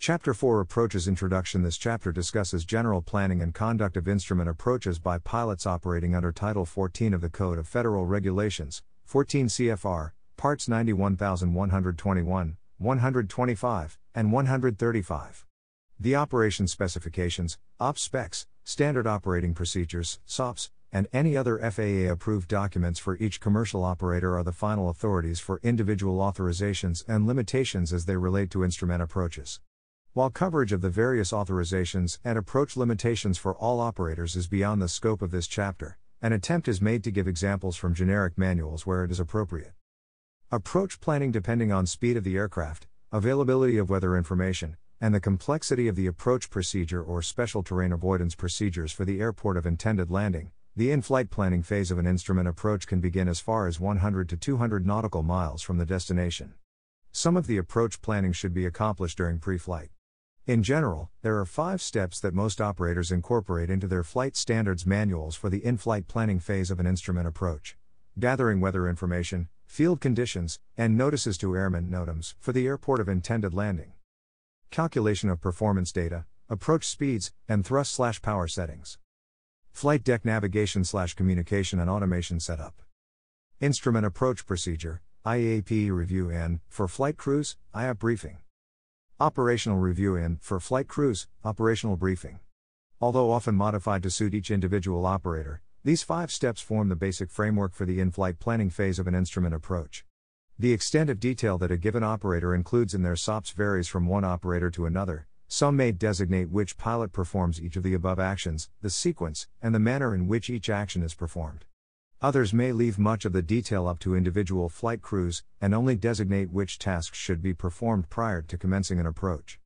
Chapter 4 Approaches Introduction. This chapter discusses general planning and conduct of instrument approaches by pilots operating under Title 14 of the Code of Federal Regulations, 14 CFR, Parts 91,121, 125, and 135. The operation specifications, OpSpecs, standard operating procedures, SOPs, and any other FAA-approved documents for each commercial operator are the final authorities for individual authorizations and limitations as they relate to instrument approaches. While coverage of the various authorizations and approach limitations for all operators is beyond the scope of this chapter, an attempt is made to give examples from generic manuals where it is appropriate. Approach planning. Depending on speed of the aircraft, availability of weather information, and the complexity of the approach procedure or special terrain avoidance procedures for the airport of intended landing, the in-flight planning phase of an instrument approach can begin as far as 100 to 200 nautical miles from the destination. Some of the approach planning should be accomplished during pre-flight. In general, there are 5 steps that most operators incorporate into their flight standards manuals for the in-flight planning phase of an instrument approach: gathering weather information, field conditions, and notices to airmen (NOTAMs) for the airport of intended landing. Calculation of performance data, approach speeds, and thrust/power settings. Flight deck navigation/communication and automation setup. Instrument approach procedure, IAP review in, for flight crews, IAP briefing. Operational review in, for flight crews, operational briefing. Although often modified to suit each individual operator, these 5 steps form the basic framework for the in-flight planning phase of an instrument approach. The extent of detail that a given operator includes in their SOPs varies from one operator to another. Some may designate which pilot performs each of the above actions, the sequence, and the manner in which each action is performed. Others may leave much of the detail up to individual flight crews, and only designate which tasks should be performed prior to commencing an approach.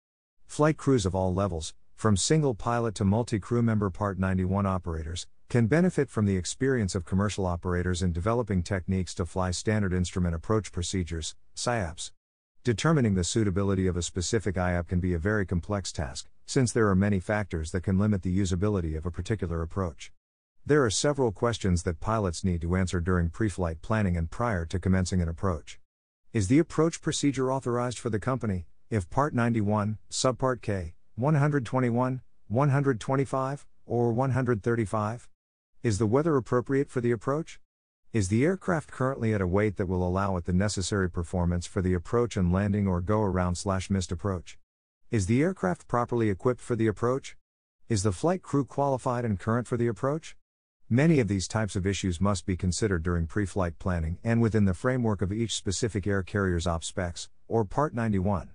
Flight crews of all levels, from single pilot to multi-crew member Part 91 operators, can benefit from the experience of commercial operators in developing techniques to fly standard instrument approach procedures, SIAPs. Determining the suitability of a specific IAP can be a very complex task, since there are many factors that can limit the usability of a particular approach. There are several questions that pilots need to answer during pre-flight planning and prior to commencing an approach. Is the approach procedure authorized for the company, if Part 91, Subpart K, 121, 125, or 135? Is the weather appropriate for the approach? Is the aircraft currently at a weight that will allow it the necessary performance for the approach and landing or go-around/missed approach? Is the aircraft properly equipped for the approach? Is the flight crew qualified and current for the approach? Many of these types of issues must be considered during pre-flight planning and within the framework of each specific air carrier's OpSpecs, or Part 91.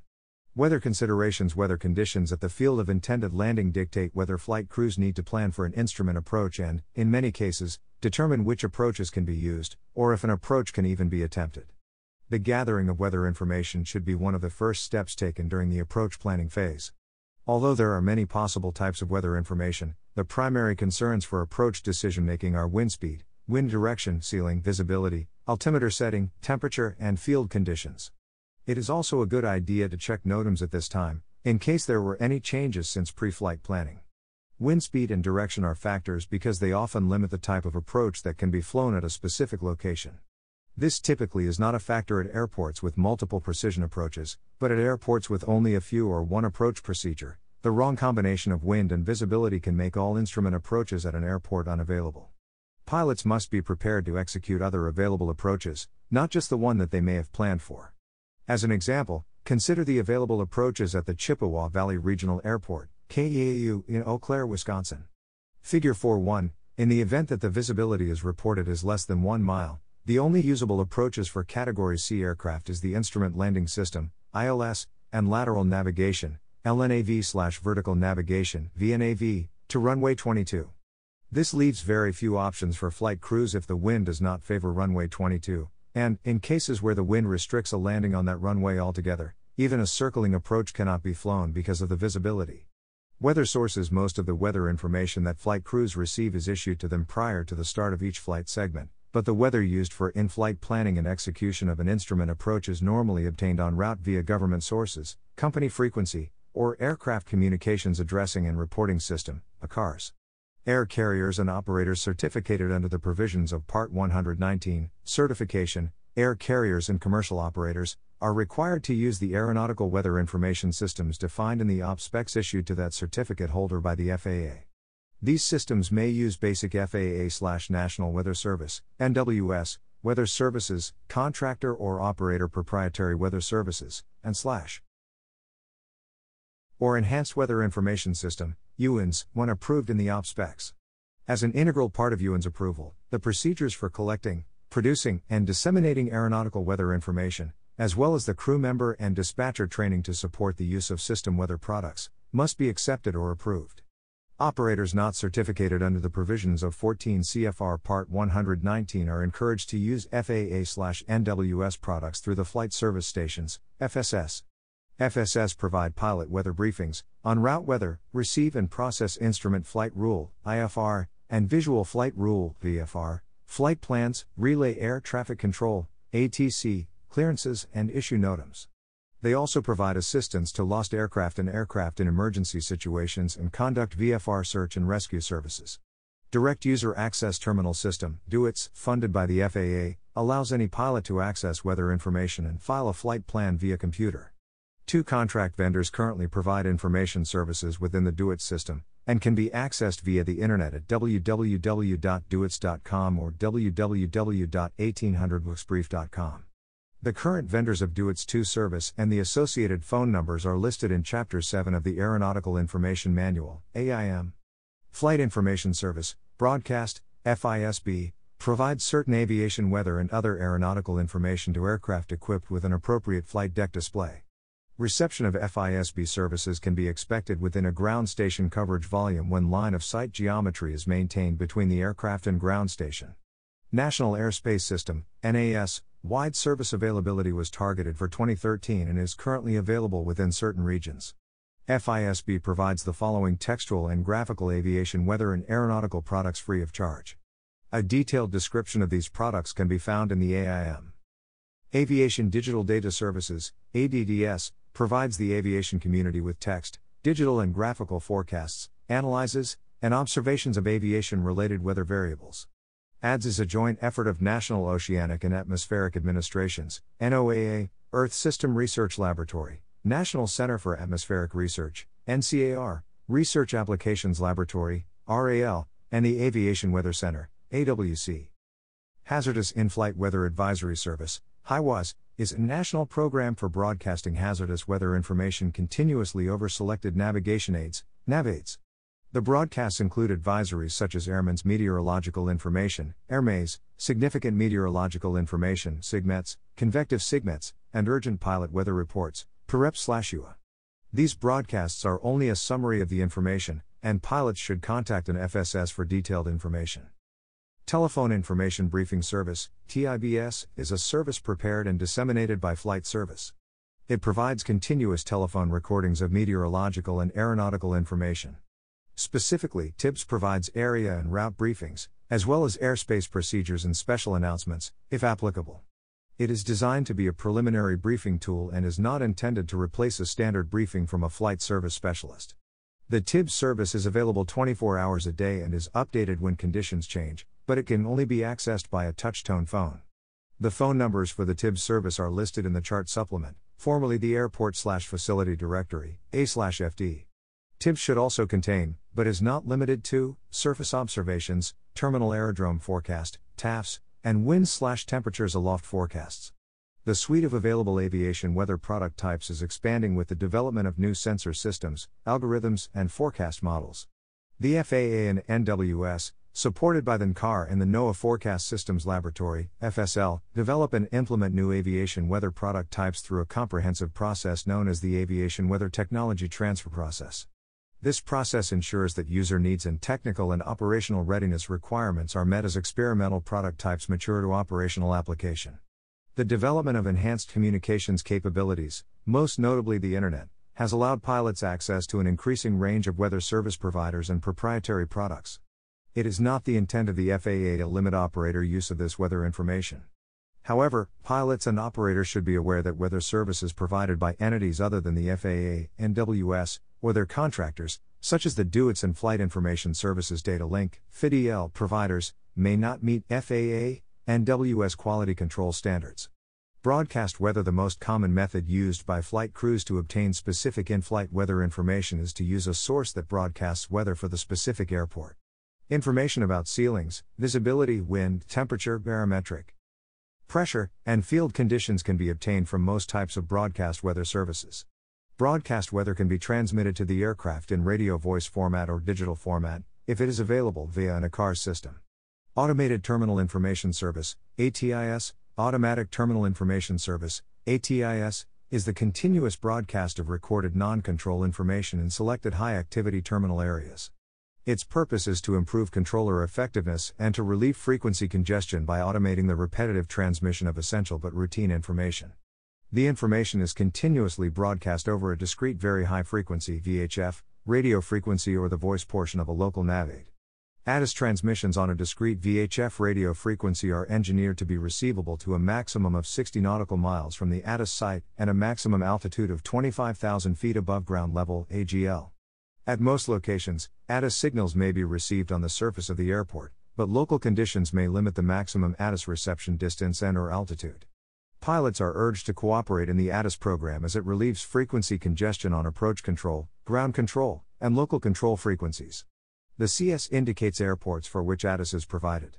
Weather considerations. Weather conditions at the field of intended landing dictate whether flight crews need to plan for an instrument approach and, in many cases, determine which approaches can be used, or if an approach can even be attempted. The gathering of weather information should be one of the first steps taken during the approach planning phase. Although there are many possible types of weather information, the primary concerns for approach decision-making are wind speed, wind direction, ceiling, visibility, altimeter setting, temperature, and field conditions. It is also a good idea to check NOTAMs at this time, in case there were any changes since pre-flight planning. Wind speed and direction are factors because they often limit the type of approach that can be flown at a specific location. This typically is not a factor at airports with multiple precision approaches, but at airports with only a few or one approach procedure. The wrong combination of wind and visibility can make all instrument approaches at an airport unavailable. Pilots must be prepared to execute other available approaches, not just the one that they may have planned for. As an example, consider the available approaches at the Chippewa Valley Regional Airport, KEAU, in Eau Claire, Wisconsin. Figure 4.1, in the event that the visibility is reported as less than 1 mile, the only usable approaches for Category C aircraft is the Instrument Landing System, ILS, and Lateral Navigation, LNAV/Vertical Navigation, VNAV, to Runway 22. This leaves very few options for flight crews if the wind does not favor Runway 22, and, in cases where the wind restricts a landing on that runway altogether, even a circling approach cannot be flown because of the visibility. Weather sources. Most of the weather information that flight crews receive is issued to them prior to the start of each flight segment, but the weather used for in-flight planning and execution of an instrument approach is normally obtained en route via government sources, company frequency, or Aircraft Communications Addressing and Reporting System, ACARS. Air carriers and operators certificated under the provisions of Part 119, Certification, Air Carriers and Commercial Operators, are required to use the aeronautical weather information systems defined in the OpSpecs issued to that certificate holder by the FAA. These systems may use basic FAA/National Weather Service, NWS, weather services, contractor or operator proprietary weather services, and / or Enhanced Weather Information System, EWINS, when approved in the OpSpecs. As an integral part of EWINS approval, the procedures for collecting, producing, and disseminating aeronautical weather information, as well as the crew member and dispatcher training to support the use of system weather products, must be accepted or approved. Operators not certificated under the provisions of 14 CFR Part 119 are encouraged to use FAA/NWS products through the Flight Service Stations, FSS. FSS provide pilot weather briefings, en route weather, receive and process instrument flight rule, IFR, and visual flight rule, VFR, flight plans, relay air traffic control, ATC, clearances, and issue NOTAMs. They also provide assistance to lost aircraft and aircraft in emergency situations and conduct VFR search and rescue services. Direct User Access Terminal System, DUITS, funded by the FAA, allows any pilot to access weather information and file a flight plan via computer. 2 contract vendors currently provide information services within the DUITS system, and can be accessed via the internet at www.duits.com or www.1800booksbrief.com. The current vendors of DUITS 2 service and the associated phone numbers are listed in Chapter 7 of the Aeronautical Information Manual, AIM. Flight Information Service, Broadcast, FISB, provides certain aviation weather and other aeronautical information to aircraft equipped with an appropriate flight deck display. Reception of FISB services can be expected within a ground station coverage volume when line of sight geometry is maintained between the aircraft and ground station. National Airspace System, NAS, wide service availability was targeted for 2013 and is currently available within certain regions. FISB provides the following textual and graphical aviation weather and aeronautical products free of charge. A detailed description of these products can be found in the AIM. Aviation Digital Data Services, ADDS, provides the aviation community with text, digital and graphical forecasts, analyses, and observations of aviation-related weather variables. ADS is a joint effort of National Oceanic and Atmospheric Administrations, NOAA, Earth System Research Laboratory, National Center for Atmospheric Research, NCAR, Research Applications Laboratory, RAL, and the Aviation Weather Center, AWC. Hazardous In-Flight Weather Advisory Service, HIWAS, is a national program for broadcasting hazardous weather information continuously over selected navigation aids, Navaids. The broadcasts include advisories such as Airman's Meteorological Information, AirMAIS, Significant Meteorological Information, SIGMETs, Convective SIGMETs, and Urgent Pilot Weather Reports, PREP/UA. These broadcasts are only a summary of the information, and pilots should contact an FSS for detailed information. Telephone Information Briefing Service, TIBS, is a service prepared and disseminated by Flight Service. It provides continuous telephone recordings of meteorological and aeronautical information. Specifically, TIBS provides area and route briefings, as well as airspace procedures and special announcements, if applicable. It is designed to be a preliminary briefing tool and is not intended to replace a standard briefing from a flight service specialist. The TIBS service is available 24 hours a day and is updated when conditions change, but it can only be accessed by a touch-tone phone. The phone numbers for the TIBS service are listed in the chart supplement, formerly the Airport/Facility Directory, A/FD. TIBS should also contain, but is not limited to, surface observations, terminal aerodrome forecast, TAFs, and wind/temperatures aloft forecasts. The suite of available aviation weather product types is expanding with the development of new sensor systems, algorithms, and forecast models. The FAA and NWS, supported by the NCAR and the NOAA Forecast Systems Laboratory, FSL, develop and implement new aviation weather product types through a comprehensive process known as the Aviation Weather Technology Transfer Process. This process ensures that user needs and technical and operational readiness requirements are met as experimental product types mature to operational application. The development of enhanced communications capabilities, most notably the Internet, has allowed pilots access to an increasing range of weather service providers and proprietary products. It is not the intent of the FAA to limit operator use of this weather information. However, pilots and operators should be aware that weather services provided by entities other than the FAA, NWS, or their contractors, such as the DUITS and Flight Information Services Data Link, FIDL providers, may not meet FAA, NWS quality control standards. Broadcast weather. The most common method used by flight crews to obtain specific in-flight weather information is to use a source that broadcasts weather for the specific airport. Information about ceilings, visibility, wind, temperature, barometric pressure, and field conditions can be obtained from most types of broadcast weather services. Broadcast weather can be transmitted to the aircraft in radio voice format or digital format, if it is available via an ACARS system. Automated Terminal Information Service, ATIS, Automatic Terminal Information Service, ATIS, is the continuous broadcast of recorded non-control information in selected high-activity terminal areas. Its purpose is to improve controller effectiveness and to relieve frequency congestion by automating the repetitive transmission of essential but routine information. The information is continuously broadcast over a discrete very high frequency VHF, radio frequency or the voice portion of a local Navaid. Atis transmissions on a discrete VHF radio frequency are engineered to be receivable to a maximum of 60 nautical miles from the Atis site and a maximum altitude of 25,000 feet above ground level (AGL). At most locations, Atis signals may be received on the surface of the airport, but local conditions may limit the maximum Atis reception distance and/or altitude. Pilots are urged to cooperate in the Atis program as it relieves frequency congestion on approach control, ground control, and local control frequencies. The CS indicates airports for which Atis is provided.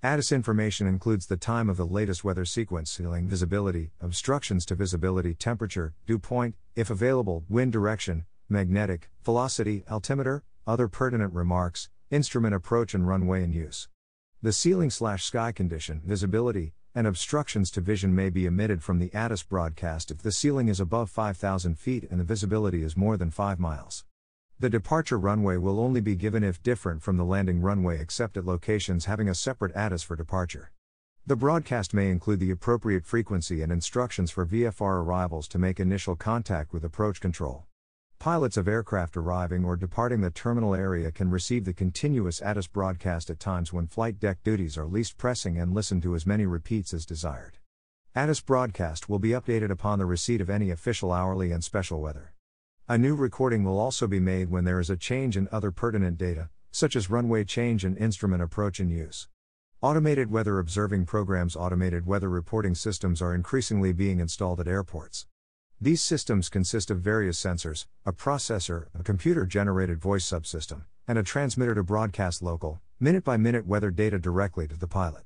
Atis information includes the time of the latest weather sequence, ceiling visibility, obstructions to visibility, temperature, dew point, if available, wind direction, magnetic, velocity, altimeter, other pertinent remarks, instrument approach and runway in use. The ceiling/sky condition, visibility, and obstructions to vision may be omitted from the Atis broadcast if the ceiling is above 5,000 feet and the visibility is more than 5 miles. The departure runway will only be given if different from the landing runway except at locations having a separate Atis for departure. The broadcast may include the appropriate frequency and instructions for VFR arrivals to make initial contact with approach control. Pilots of aircraft arriving or departing the terminal area can receive the continuous Atis broadcast at times when flight deck duties are least pressing and listen to as many repeats as desired. Atis broadcast will be updated upon the receipt of any official hourly and special weather. A new recording will also be made when there is a change in other pertinent data, such as runway change and instrument approach in use. Automated weather observing programs. Automated weather reporting systems are increasingly being installed at airports. These systems consist of various sensors, a processor, a computer-generated voice subsystem, and a transmitter to broadcast local, minute-by-minute weather data directly to the pilot.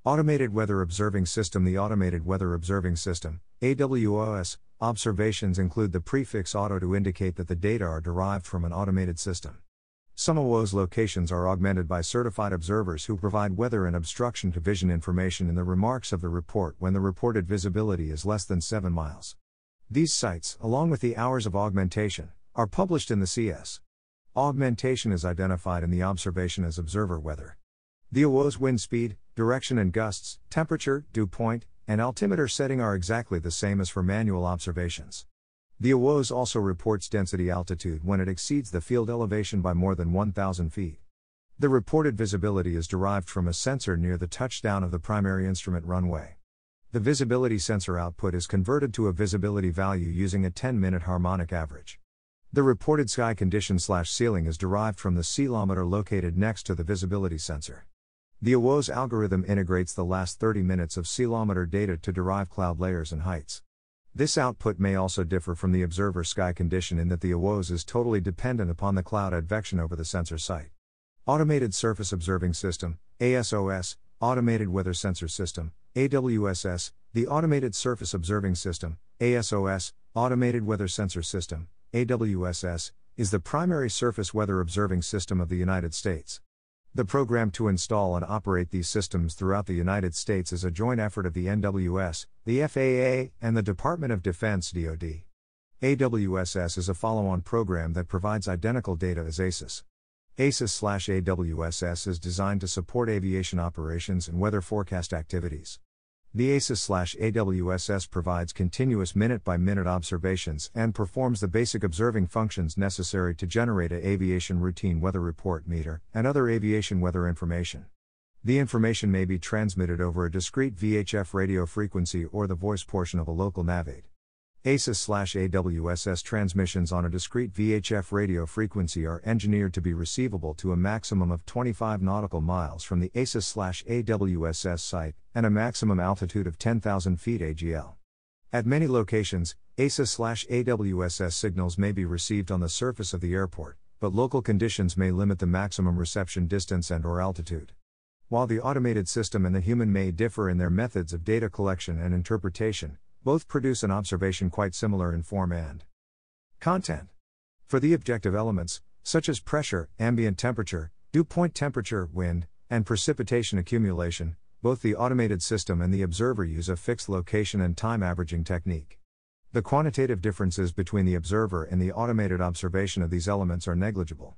Automated Weather Observing System. The Automated Weather Observing System, AWOS, observations include the prefix auto to indicate that the data are derived from an automated system. Some AWOS locations are augmented by certified observers who provide weather and obstruction to vision information in the remarks of the report when the reported visibility is less than 7 miles. These sites, along with the hours of augmentation, are published in the CS. Augmentation is identified in the observation as observer weather. The AWOS wind speed, direction and gusts, temperature, dew point, and altimeter setting are exactly the same as for manual observations. The AWOS also reports density altitude when it exceeds the field elevation by more than 1,000 feet. The reported visibility is derived from a sensor near the touchdown of the primary instrument runway. The visibility sensor output is converted to a visibility value using a 10-minute harmonic average. The reported sky condition/ceiling is derived from the ceilometer located next to the visibility sensor. The AWOS algorithm integrates the last 30 minutes of ceilometer data to derive cloud layers and heights. This output may also differ from the observer sky condition in that the AWOS is totally dependent upon the cloud advection over the sensor site. Automated Surface Observing System, ASOS, Automated Weather Sensor System, AWSS, the Automated Surface Observing System, ASOS, Automated Weather Sensor System, AWSS, is the primary surface weather observing system of the United States. The program to install and operate these systems throughout the United States is a joint effort of the NWS, the FAA, and the Department of Defense (DoD). AWSS is a follow-on program that provides identical data as ASIS. ASIS/AWSS is designed to support aviation operations and weather forecast activities. The ASIS/AWSS provides continuous minute-by-minute observations and performs the basic observing functions necessary to generate an aviation routine weather report meter and other aviation weather information. The information may be transmitted over a discrete VHF radio frequency or the voice portion of a local Navaid. Atis/AWSS transmissions on a discrete VHF radio frequency are engineered to be receivable to a maximum of 25 nautical miles from the Atis/AWSS site, and a maximum altitude of 10,000 feet AGL. At many locations, Atis/AWSS signals may be received on the surface of the airport, but local conditions may limit the maximum reception distance and/or altitude. While the automated system and the human may differ in their methods of data collection and interpretation, both produce an observation quite similar in form and content. For the objective elements, such as pressure, ambient temperature, dew point temperature, wind, and precipitation accumulation, both the automated system and the observer use a fixed location and time averaging technique. The quantitative differences between the observer and the automated observation of these elements are negligible.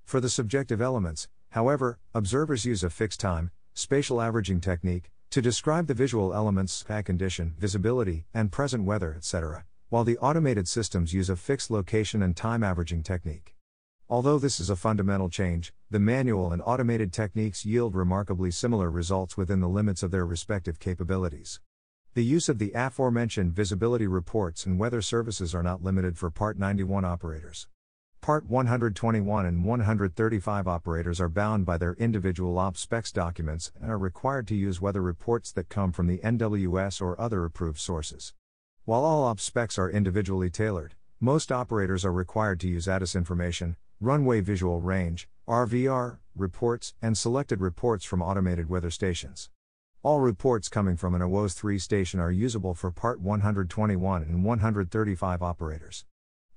For the subjective elements, however, observers use a fixed time, spatial averaging technique, to describe the visual elements, sky condition, visibility, and present weather, etc., while the automated systems use a fixed location and time averaging technique. Although this is a fundamental change, the manual and automated techniques yield remarkably similar results within the limits of their respective capabilities. The use of the aforementioned visibility reports and weather services are not limited for Part 91 operators. Part 121 and 135 operators are bound by their individual OpSpecs documents and are required to use weather reports that come from the NWS or other approved sources. While all OpSpecs are individually tailored, most operators are required to use Atis information, runway visual range, RVR, reports, and selected reports from automated weather stations. All reports coming from an Awss 3 station are usable for Part 121 and 135 operators.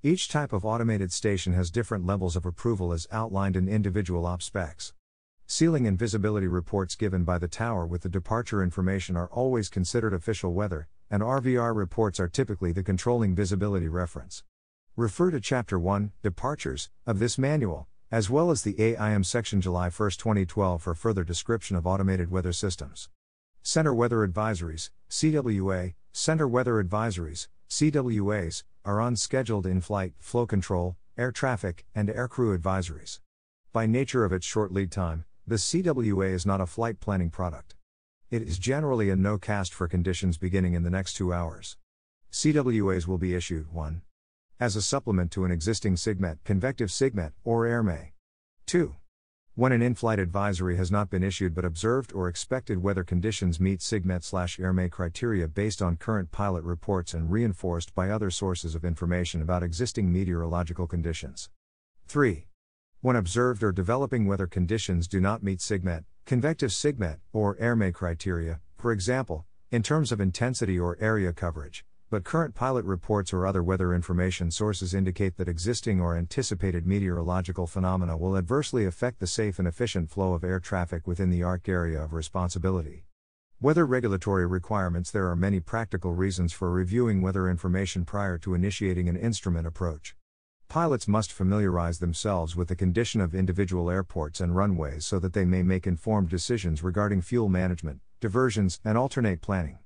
Each type of automated station has different levels of approval as outlined in individual OpSpecs. Ceiling and visibility reports given by the tower with the departure information are always considered official weather, and RVR reports are typically the controlling visibility reference. Refer to Chapter 1, Departures, of this manual, as well as the AIM section July 1, 2012 for further description of automated weather systems. Center Weather Advisories, CWA, Center Weather Advisories, CWAs, are unscheduled in-flight, flow control, air traffic, and aircrew advisories. By nature of its short lead time, the CWA is not a flight planning product. It is generally a no-cast for conditions beginning in the next 2 hours. CWAs will be issued 1. As a supplement to an existing SIGMET, convective SIGMET, or AirMay. 2. When an in-flight advisory has not been issued but observed or expected weather conditions meet SIGMET/AirMay criteria based on current pilot reports and reinforced by other sources of information about existing meteorological conditions. 3. When observed or developing weather conditions do not meet SIGMET, convective SIGMET, or AirMay criteria, for example, in terms of intensity or area coverage, but current pilot reports or other weather information sources indicate that existing or anticipated meteorological phenomena will adversely affect the safe and efficient flow of air traffic within the ARC area of responsibility. Weather regulatory requirements. There are many practical reasons for reviewing weather information prior to initiating an instrument approach. Pilots must familiarize themselves with the condition of individual airports and runways so that they may make informed decisions regarding fuel management, diversions, and alternate planning.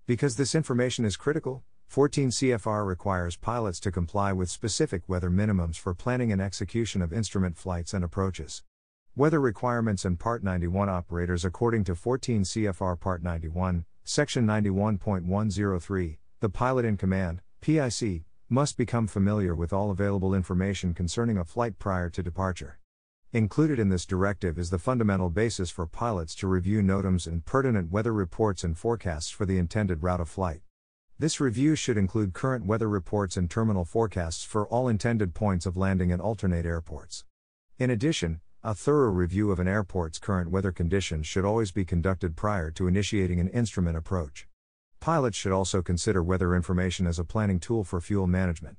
Because this information is critical, 14 CFR requires pilots to comply with specific weather minimums for planning and execution of instrument flights and approaches. Weather requirements and Part 91 operators. According to 14 CFR Part 91, Section 91.103, the pilot in command, PIC, must become familiar with all available information concerning a flight prior to departure. Included in this directive is the fundamental basis for pilots to review NOTAMs and pertinent weather reports and forecasts for the intended route of flight. This review should include current weather reports and terminal forecasts for all intended points of landing and alternate airports. In addition, a thorough review of an airport's current weather conditions should always be conducted prior to initiating an instrument approach. Pilots should also consider weather information as a planning tool for fuel management.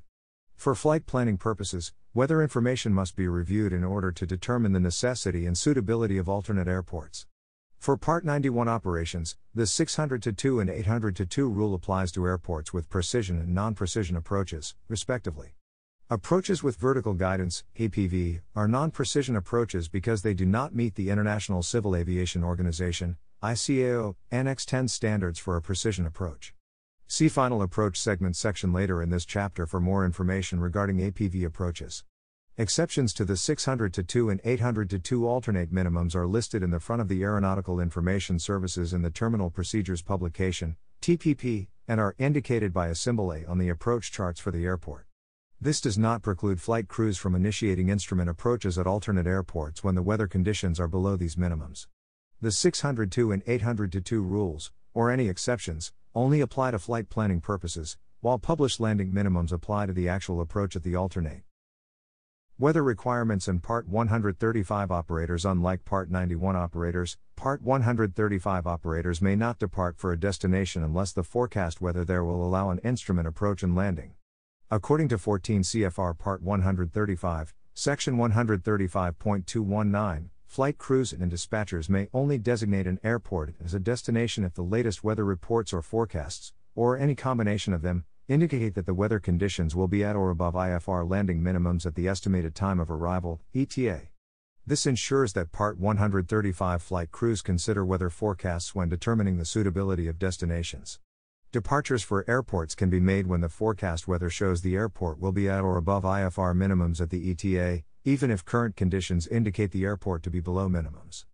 For flight planning purposes, weather information must be reviewed in order to determine the necessity and suitability of alternate airports. For Part 91 operations, the 600-2 and 800-2 rule applies to airports with precision and non-precision approaches, respectively. Approaches with vertical guidance, APV, are non-precision approaches because they do not meet the International Civil Aviation Organization, ICAO, Annex 10 standards for a precision approach. See Final Approach Segment section later in this chapter for more information regarding APV approaches. Exceptions to the 600-2 and 800-2 alternate minimums are listed in the front of the Aeronautical Information Services in the Terminal Procedures Publication, TPP, and are indicated by a symbol A on the approach charts for the airport. This does not preclude flight crews from initiating instrument approaches at alternate airports when the weather conditions are below these minimums. The 602 and 802 rules, or any exceptions, only apply to flight planning purposes, while published landing minimums apply to the actual approach at the alternate. Weather requirements and Part 135 operators. Unlike Part 91 operators, Part 135 operators may not depart for a destination unless the forecast weather there will allow an instrument approach and landing. According to 14 CFR Part 135, Section 135.219, flight crews and dispatchers may only designate an airport as a destination if the latest weather reports or forecasts, or any combination of them, indicate that the weather conditions will be at or above IFR landing minimums at the estimated time of arrival, ETA. This ensures that Part 135 flight crews consider weather forecasts when determining the suitability of destinations. Departures for airports can be made when the forecast weather shows the airport will be at or above IFR minimums at the ETA, even if current conditions indicate the airport to be below minimums.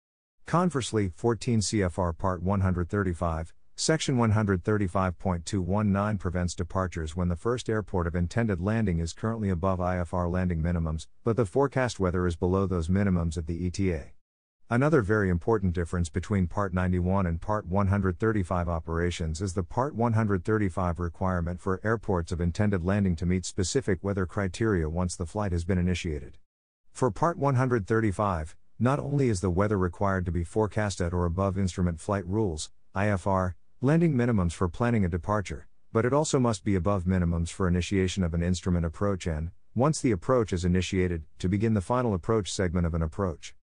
Conversely, 14 CFR Part 135, Section 135.219 prevents departures when the first airport of intended landing is currently above IFR landing minimums, but the forecast weather is below those minimums at the ETA. Another very important difference between Part 91 and Part 135 operations is the Part 135 requirement for airports of intended landing to meet specific weather criteria once the flight has been initiated. For Part 135, not only is the weather required to be forecast at or above instrument flight rules, IFR, landing minimums for planning a departure, but it also must be above minimums for initiation of an instrument approach and, once the approach is initiated, to begin the final approach segment of an approach.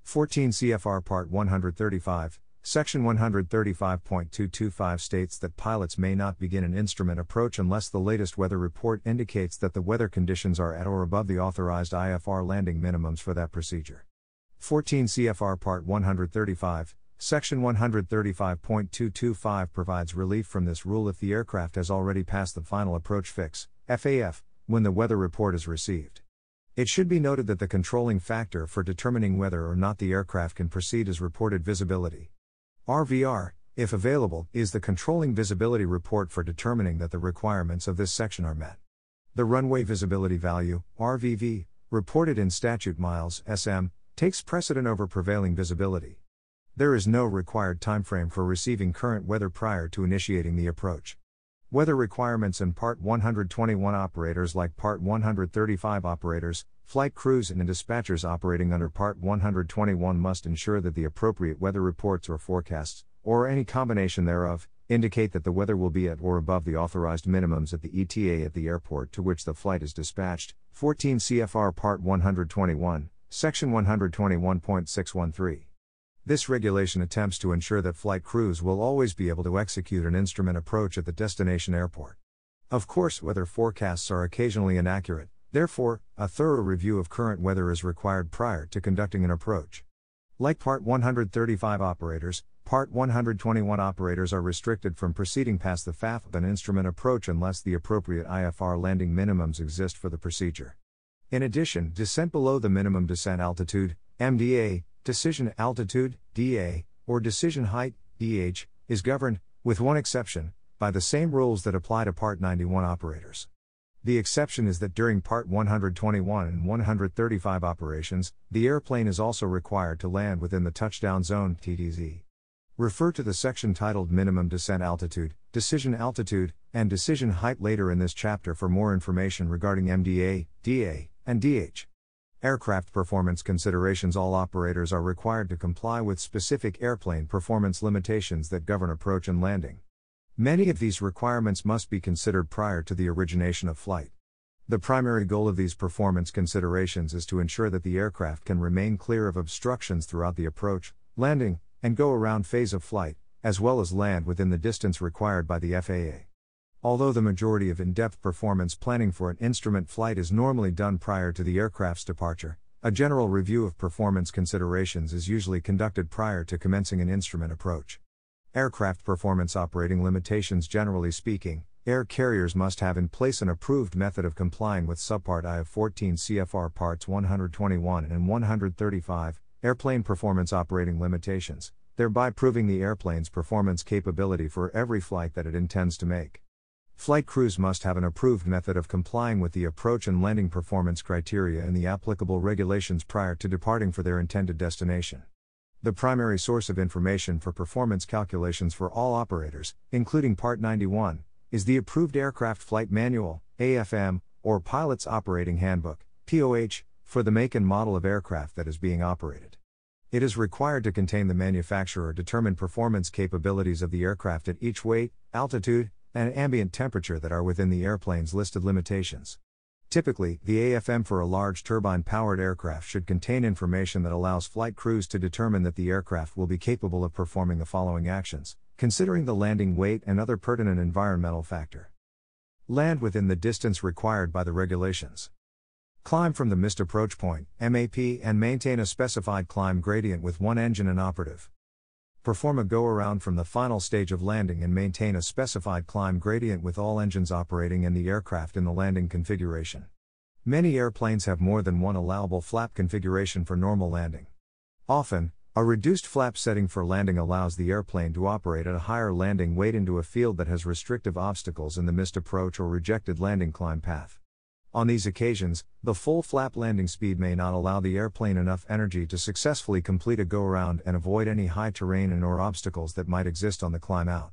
14 CFR Part 135, Section 135.225 states that pilots may not begin an instrument approach unless the latest weather report indicates that the weather conditions are at or above the authorized IFR landing minimums for that procedure. 14 CFR Part 135, Section 135.225 provides relief from this rule if the aircraft has already passed the final approach fix, FAF, when the weather report is received. It should be noted that the controlling factor for determining whether or not the aircraft can proceed is reported visibility. RVR, if available, is the controlling visibility report for determining that the requirements of this section are met. The runway visibility value, RVV, reported in statute miles, SM, takes precedent over prevailing visibility. There is no required timeframe for receiving current weather prior to initiating the approach. Weather requirements and Part 121 operators. Like Part 135 operators, flight crews and dispatchers operating under Part 121 must ensure that the appropriate weather reports or forecasts, or any combination thereof, indicate that the weather will be at or above the authorized minimums at the ETA at the airport to which the flight is dispatched. 14 CFR Part 121, Section 121.613. This regulation attempts to ensure that flight crews will always be able to execute an instrument approach at the destination airport. Of course, weather forecasts are occasionally inaccurate, therefore, a thorough review of current weather is required prior to conducting an approach. Like Part 135 operators, Part 121 operators are restricted from proceeding past the FAF of an instrument approach unless the appropriate IFR landing minimums exist for the procedure. In addition, descent below the minimum descent altitude, MDA, decision altitude, DA, or decision height, DH, is governed, with one exception, by the same rules that apply to Part 91 operators. The exception is that during Part 121 and 135 operations, the airplane is also required to land within the touchdown zone, TDZ. Refer to the section titled Minimum Descent Altitude, Decision Altitude, and Decision Height later in this chapter for more information regarding MDA, DA, and DH. Aircraft performance considerations. All operators are required to comply with specific airplane performance limitations that govern approach and landing. Many of these requirements must be considered prior to the origination of flight. The primary goal of these performance considerations is to ensure that the aircraft can remain clear of obstructions throughout the approach, landing, and go-around phase of flight, as well as land within the distance required by the FAA. Although the majority of in-depth performance planning for an instrument flight is normally done prior to the aircraft's departure, a general review of performance considerations is usually conducted prior to commencing an instrument approach. Aircraft performance operating limitations. Generally speaking, air carriers must have in place an approved method of complying with Subpart I of 14 CFR Parts 121 and 135, Airplane Performance Operating Limitations, thereby proving the airplane's performance capability for every flight that it intends to make. Flight crews must have an approved method of complying with the approach and landing performance criteria and the applicable regulations prior to departing for their intended destination. The primary source of information for performance calculations for all operators, including Part 91, is the Approved Aircraft Flight Manual, AFM, or Pilot's Operating Handbook, POH, for the make and model of aircraft that is being operated. It is required to contain the manufacturer-determined performance capabilities of the aircraft at each weight, altitude, and ambient temperature that are within the airplane's listed limitations. Typically, the AFM for a large turbine-powered aircraft should contain information that allows flight crews to determine that the aircraft will be capable of performing the following actions, considering the landing weight and other pertinent environmental factor. Land within the distance required by the regulations. Climb from the missed approach point, MAP, and maintain a specified climb gradient with one engine inoperative. Perform a go-around from the final stage of landing and maintain a specified climb gradient with all engines operating and the aircraft in the landing configuration. Many airplanes have more than one allowable flap configuration for normal landing. Often, a reduced flap setting for landing allows the airplane to operate at a higher landing weight into a field that has restrictive obstacles in the missed approach or rejected landing climb path. On these occasions, the full flap landing speed may not allow the airplane enough energy to successfully complete a go-around and avoid any high terrain and/or obstacles that might exist on the climb out.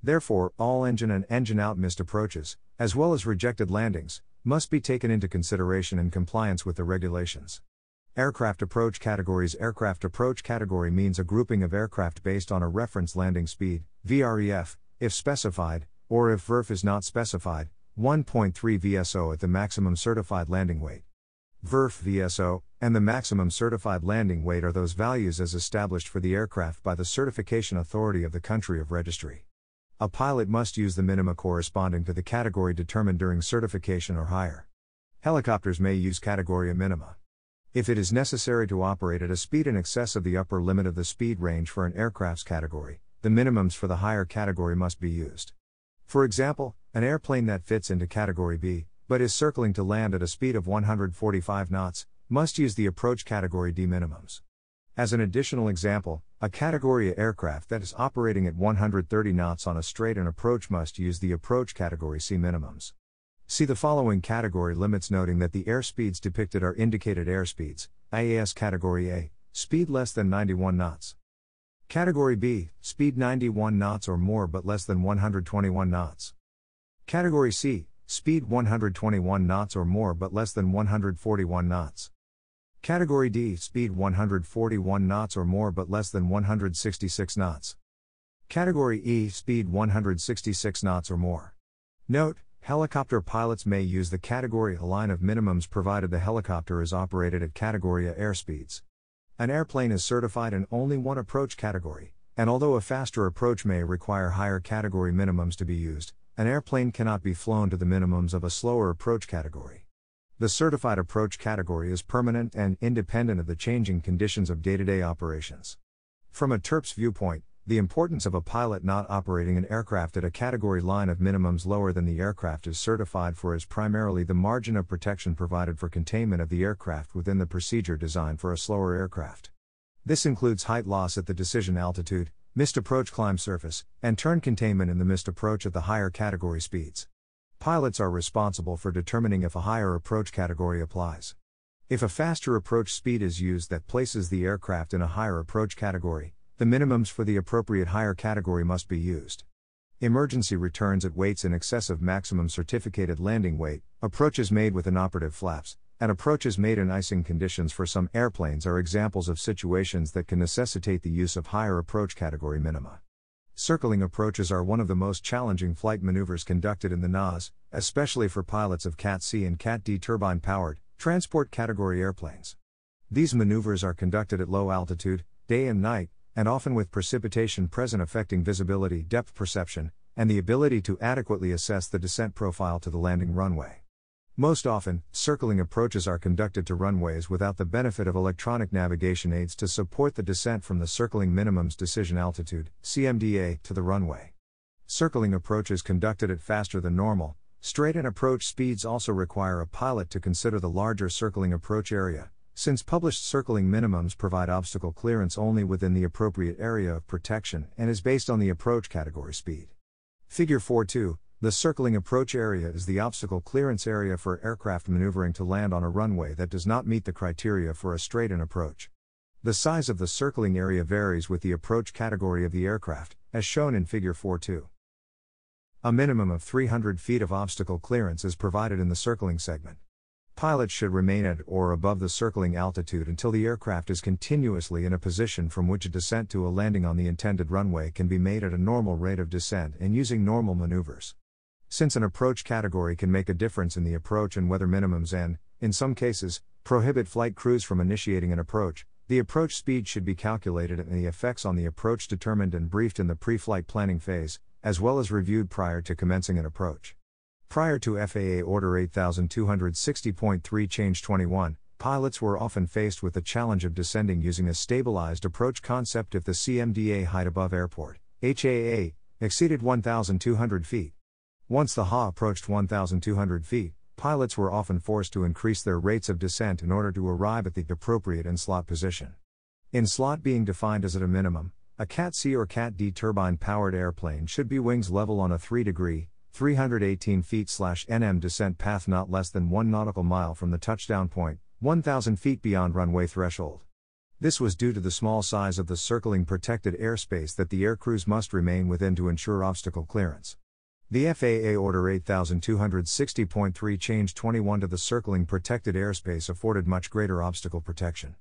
Therefore, all engine and engine-out missed approaches, as well as rejected landings, must be taken into consideration in compliance with the regulations. Aircraft approach categories. Aircraft approach category means a grouping of aircraft based on a reference landing speed, VREF, if specified, or if VRF is not specified, 1.3 VSO at the maximum certified landing weight. VRF VSO, and the maximum certified landing weight are those values as established for the aircraft by the certification authority of the country of registry. A pilot must use the minima corresponding to the category determined during certification or higher. Helicopters may use category minima. If it is necessary to operate at a speed in excess of the upper limit of the speed range for an aircraft's category, the minimums for the higher category must be used. For example, an airplane that fits into Category B, but is circling to land at a speed of 145 knots, must use the Approach Category D minimums. As an additional example, a Category A aircraft that is operating at 130 knots on a straight and approach must use the Approach Category C minimums. See the following category limits, noting that the airspeeds depicted are indicated airspeeds. IAS Category A, speed less than 91 knots. Category B, speed 91 knots or more but less than 121 knots. Category C, speed 121 knots or more but less than 141 knots. Category D, speed 141 knots or more but less than 166 knots. Category E, speed 166 knots or more. Note, helicopter pilots may use the Category A line of minimums provided the helicopter is operated at Category A airspeeds. An airplane is certified in only one approach category, and although a faster approach may require higher category minimums to be used, an airplane cannot be flown to the minimums of a slower approach category. The certified approach category is permanent and independent of the changing conditions of day-to-day operations. From a TERP's viewpoint, the importance of a pilot not operating an aircraft at a category line of minimums lower than the aircraft is certified for is primarily the margin of protection provided for containment of the aircraft within the procedure designed for a slower aircraft. This includes height loss at the decision altitude, missed approach climb surface, and turn containment in the missed approach at the higher category speeds. Pilots are responsible for determining if a higher approach category applies. If a faster approach speed is used that places the aircraft in a higher approach category, the minimums for the appropriate higher category must be used. Emergency returns at weights in excess of maximum certificated landing weight, approaches made with inoperative flaps, and approaches made in icing conditions for some airplanes are examples of situations that can necessitate the use of higher approach category minima. Circling approaches are one of the most challenging flight maneuvers conducted in the NAS, especially for pilots of Cat C and Cat D turbine-powered, transport category airplanes. These maneuvers are conducted at low altitude, day and night, and often with precipitation present affecting visibility, depth perception, and the ability to adequately assess the descent profile to the landing runway. Most often, circling approaches are conducted to runways without the benefit of electronic navigation aids to support the descent from the circling minimums decision altitude, CMDA, to the runway. Circling approaches conducted at faster than normal, straight and approach speeds also require a pilot to consider the larger circling approach area, Since published circling minimums provide obstacle clearance only within the appropriate area of protection and is based on the approach category speed. Figure 4.2, the circling approach area is the obstacle clearance area for aircraft maneuvering to land on a runway that does not meet the criteria for a straight-in approach. The size of the circling area varies with the approach category of the aircraft, as shown in Figure 4.2. A minimum of 300 feet of obstacle clearance is provided in the circling segment. Pilots should remain at or above the circling altitude until the aircraft is continuously in a position from which a descent to a landing on the intended runway can be made at a normal rate of descent and using normal maneuvers. Since an approach category can make a difference in the approach and weather minimums and, in some cases, prohibit flight crews from initiating an approach, the approach speed should be calculated and the effects on the approach determined and briefed in the pre-flight planning phase, as well as reviewed prior to commencing an approach. Prior to FAA Order 8260.3 Change 21, pilots were often faced with the challenge of descending using a stabilized approach concept if the CMDA height above airport, HAA, exceeded 1,200 feet. Once the HA approached 1,200 feet, pilots were often forced to increase their rates of descent in order to arrive at the appropriate in-slot position. In-slot being defined as at a minimum, a Cat C or Cat D turbine-powered airplane should be wings level on a 3-degree, 318 feet/nm descent path not less than 1 nautical mile from the touchdown point, 1,000 feet beyond runway threshold. This was due to the small size of the circling protected airspace that the aircrews must remain within to ensure obstacle clearance. The FAA Order 8260.3 Change 21 to the circling protected airspace afforded much greater obstacle protection.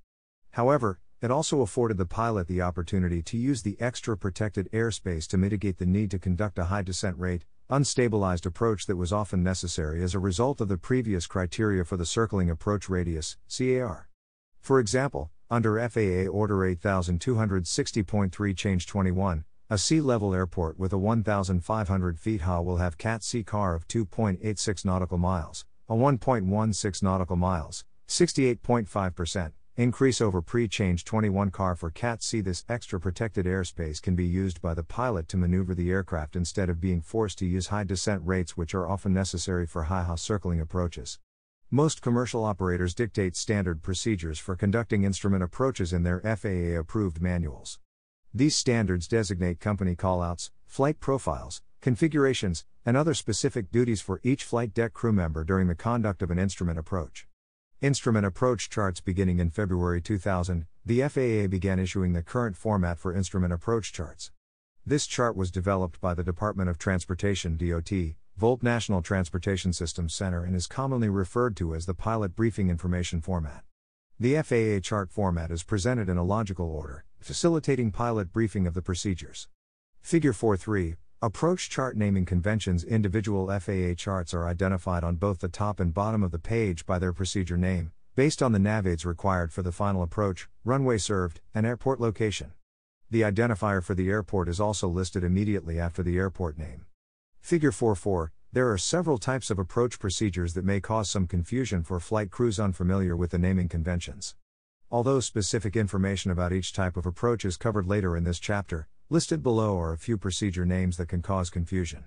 However, it also afforded the pilot the opportunity to use the extra protected airspace to mitigate the need to conduct a high descent rate, unstabilized approach that was often necessary as a result of the previous criteria for the circling approach radius, CAR. For example, under FAA Order 8260.3 Change 21, a sea-level airport with a 1,500 feet HA will have Cat C CAR of 2.86 nautical miles, a 1.16 nautical miles, 68.5%. Increase over pre-change 21 CAR for Cat C. This extra protected airspace can be used by the pilot to maneuver the aircraft instead of being forced to use high descent rates which are often necessary for high-HA circling approaches. Most commercial operators dictate standard procedures for conducting instrument approaches in their FAA-approved manuals. These standards designate company callouts, flight profiles, configurations, and other specific duties for each flight deck crew member during the conduct of an instrument approach. Instrument approach charts. Beginning in February 2000, the FAA began issuing the current format for instrument approach charts. This chart was developed by the Department of Transportation (DOT), Volt National Transportation Systems Center, and is commonly referred to as the Pilot Briefing Information Format. The FAA chart format is presented in a logical order, facilitating pilot briefing of the procedures. Figure 4.3, Approach chart naming conventions. Individual FAA charts are identified on both the top and bottom of the page by their procedure name, based on the navaids required for the final approach, runway served, and airport location. The identifier for the airport is also listed immediately after the airport name. Figure 4.4, there are several types of approach procedures that may cause some confusion for flight crews unfamiliar with the naming conventions. Although specific information about each type of approach is covered later in this chapter, listed below are a few procedure names that can cause confusion.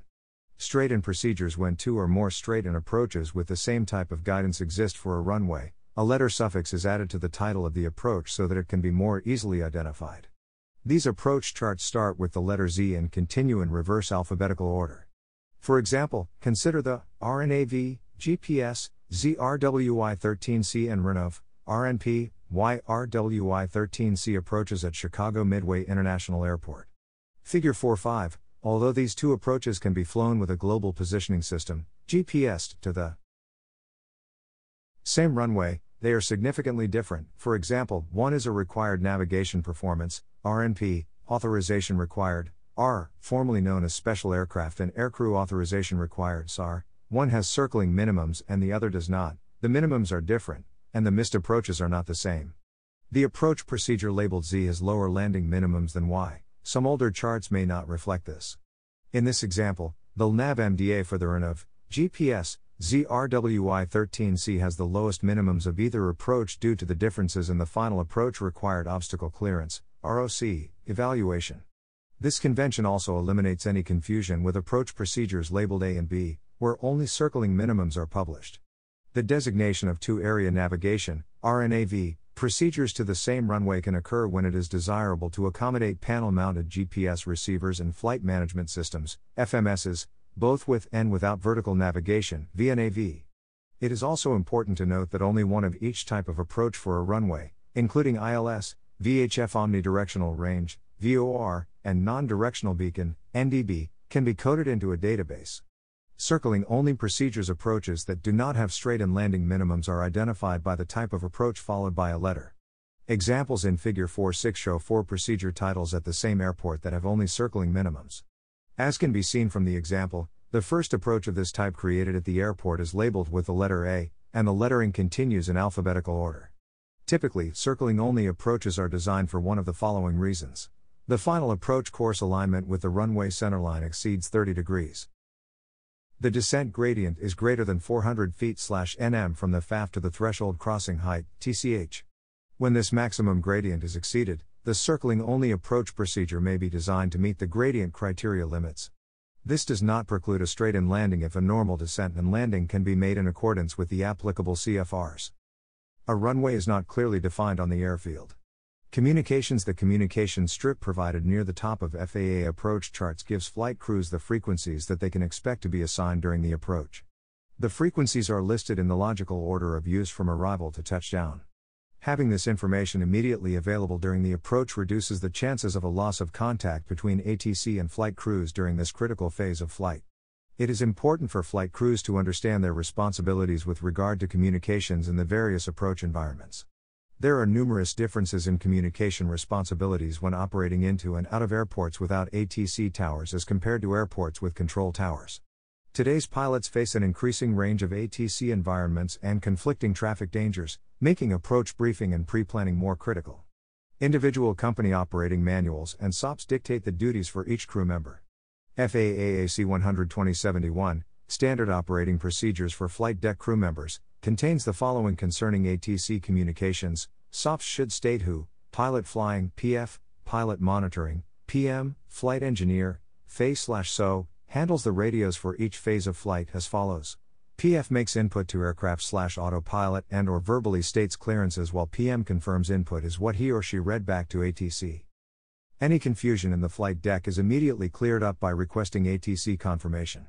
Straight-in procedures. When two or more straight-in approaches with the same type of guidance exist for a runway, a letter suffix is added to the title of the approach so that it can be more easily identified. These approach charts start with the letter Z and continue in reverse alphabetical order. For example, consider the RNAV, GPS, ZRWI-13C and RNAV, RNP, YRWI-13C approaches at Chicago Midway International Airport. Figure 4.5, although these two approaches can be flown with a global positioning system, GPS, to the same runway, they are significantly different. For example, one is a required navigation performance, RNP, authorization required, R, formerly known as Special Aircraft and Aircrew Authorization Required, SAR. One has circling minimums and the other does not. The minimums are different, and the missed approaches are not the same. The approach procedure labeled Z has lower landing minimums than Y. Some older charts may not reflect this. In this example, the LNAV MDA for the RNAV, GPS, ZRWI-13C has the lowest minimums of either approach due to the differences in the final approach required obstacle clearance, ROC, evaluation. This convention also eliminates any confusion with approach procedures labeled A and B, where only circling minimums are published. The designation of two area navigation, RNAV, procedures to the same runway can occur when it is desirable to accommodate panel-mounted GPS receivers and flight management systems, FMSs, both with and without vertical navigation, VNAV. It is also important to note that only one of each type of approach for a runway, including ILS, VHF omnidirectional range, VOR, and non-directional beacon, Ndb, can be coded into a database. Circling-only procedures approaches that do not have straight and landing minimums are identified by the type of approach followed by a letter. Examples in Figure 4.6 show 4 procedure titles at the same airport that have only circling minimums. As can be seen from the example, the first approach of this type created at the airport is labeled with the letter A, and the lettering continues in alphabetical order. Typically, circling-only approaches are designed for one of the following reasons. The final approach course alignment with the runway centerline exceeds 30 degrees. The descent gradient is greater than 400 feet/nm from the FAF to the threshold crossing height, TCH. When this maximum gradient is exceeded, the circling-only approach procedure may be designed to meet the gradient criteria limits. This does not preclude a straight-in landing if a normal descent and landing can be made in accordance with the applicable CFRs. A runway is not clearly defined on the airfield. Communications. The communication strip provided near the top of FAA approach charts gives flight crews the frequencies that they can expect to be assigned during the approach. The frequencies are listed in the logical order of use from arrival to touchdown. Having this information immediately available during the approach reduces the chances of a loss of contact between ATC and flight crews during this critical phase of flight. It is important for flight crews to understand their responsibilities with regard to communications in the various approach environments. There are numerous differences in communication responsibilities when operating into and out of airports without ATC towers as compared to airports with control towers. Today's pilots face an increasing range of ATC environments and conflicting traffic dangers, making approach briefing and pre-planning more critical. Individual company operating manuals and SOPs dictate the duties for each crew member. FAA-AC 12071, Standard Operating Procedures for Flight Deck Crew Members, contains the following concerning ATC communications. SOPs should state who, pilot flying, PF, pilot monitoring, PM, flight engineer, phase/SO, handles the radios for each phase of flight as follows. PF makes input to aircraft/autopilot and or verbally states clearances while PM confirms input is what he or she read back to ATC. Any confusion in the flight deck is immediately cleared up by requesting ATC confirmation.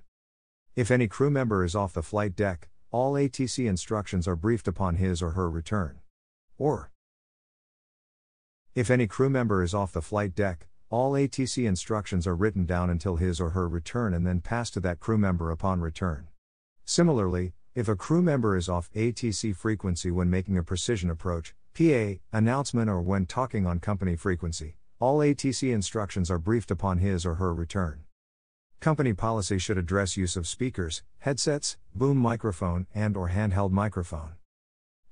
If any crew member is off the flight deck, all ATC instructions are briefed upon his or her return. Or, if any crew member is off the flight deck, all ATC instructions are written down until his or her return and then passed to that crew member upon return. Similarly, if a crew member is off ATC frequency when making a precision approach, PA, announcement or when talking on company frequency, all ATC instructions are briefed upon his or her return. Company policy should address use of speakers, headsets, boom microphone and or handheld microphone.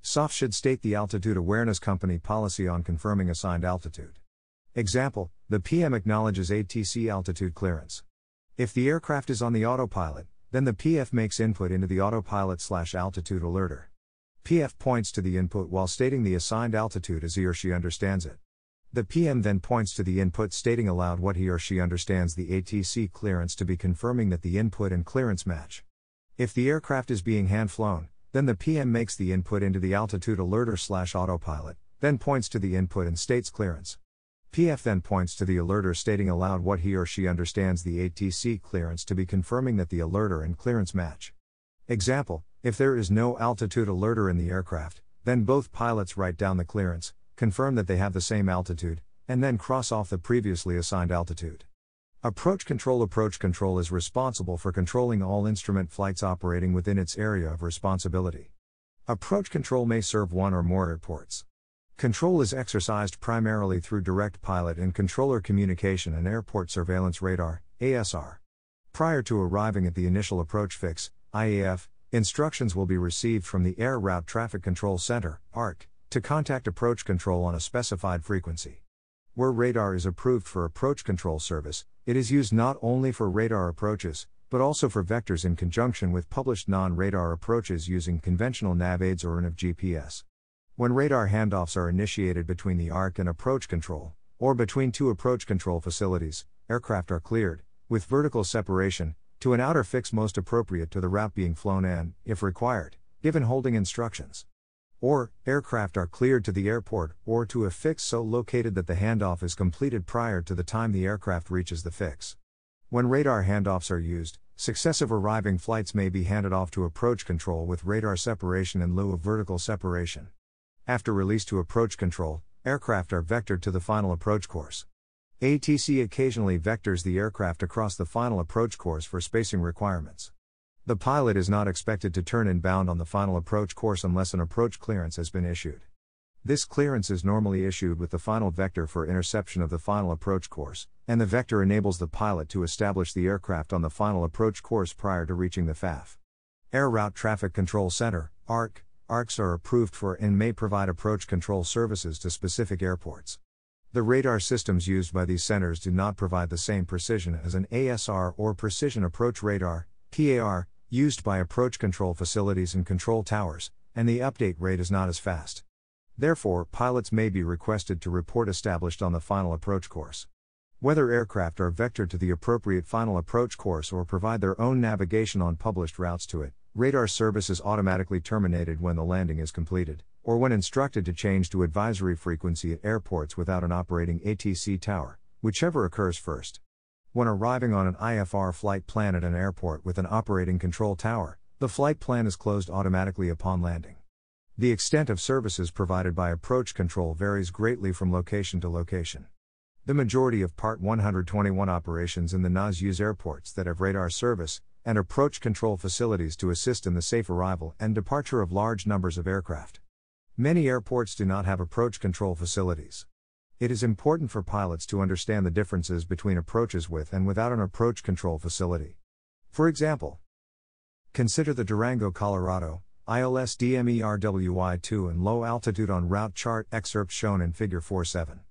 SOF should state the altitude awareness company policy on confirming assigned altitude. Example, the PM acknowledges ATC altitude clearance. If the aircraft is on the autopilot, then the PF makes input into the autopilot/altitude alerter. PF points to the input while stating the assigned altitude as he or she understands it. The PM then points to the input stating aloud what he or she understands the ATC clearance to be, confirming that the input and clearance match. If the aircraft is being hand-flown, then the PM makes the input into the altitude alerter/autopilot, then points to the input and states clearance. PF then points to the alerter stating aloud what he or she understands the ATC clearance to be, confirming that the alerter and clearance match. Example, if there is no altitude alerter in the aircraft, then both pilots write down the clearance, confirm that they have the same altitude, and then cross off the previously assigned altitude. Approach control is responsible for controlling all instrument flights operating within its area of responsibility. Approach control may serve one or more airports. Control is exercised primarily through direct pilot and controller communication and airport surveillance radar, ASR. Prior to arriving at the initial approach fix, IAF, instructions will be received from the Air Route Traffic Control Center, ARC, to contact approach control on a specified frequency. Where radar is approved for approach control service, it is used not only for radar approaches, but also for vectors in conjunction with published non-radar approaches using conventional Navaids or NAV GPS. When radar handoffs are initiated between the ARC and approach control, or between two approach control facilities, aircraft are cleared, with vertical separation, to an outer fix most appropriate to the route being flown and, if required, given holding instructions. Or, aircraft are cleared to the airport or to a fix so located that the handoff is completed prior to the time the aircraft reaches the fix. When radar handoffs are used, successive arriving flights may be handed off to approach control with radar separation in lieu of vertical separation. After release to approach control, aircraft are vectored to the final approach course. ATC occasionally vectors the aircraft across the final approach course for spacing requirements. The pilot is not expected to turn inbound on the final approach course unless an approach clearance has been issued. This clearance is normally issued with the final vector for interception of the final approach course, and the vector enables the pilot to establish the aircraft on the final approach course prior to reaching the FAA. Air Route Traffic Control Center, ARC, ARCs are approved for and may provide approach control services to specific airports. The radar systems used by these centers do not provide the same precision as an ASR or Precision Approach Radar, PAR, used by approach control facilities and control towers, and the update rate is not as fast. Therefore, pilots may be requested to report established on the final approach course. Whether aircraft are vectored to the appropriate final approach course or provide their own navigation on published routes to it, radar service is automatically terminated when the landing is completed, or when instructed to change to advisory frequency at airports without an operating ATC tower, whichever occurs first. When arriving on an IFR flight plan at an airport with an operating control tower, the flight plan is closed automatically upon landing. The extent of services provided by approach control varies greatly from location to location. The majority of Part 121 operations in the NAS use airports that have radar service and approach control facilities to assist in the safe arrival and departure of large numbers of aircraft. Many airports do not have approach control facilities. It is important for pilots to understand the differences between approaches with and without an approach control facility. For example, consider the Durango, Colorado, ILS DMERWI-2 and low altitude on route chart excerpt shown in Figure 4.7.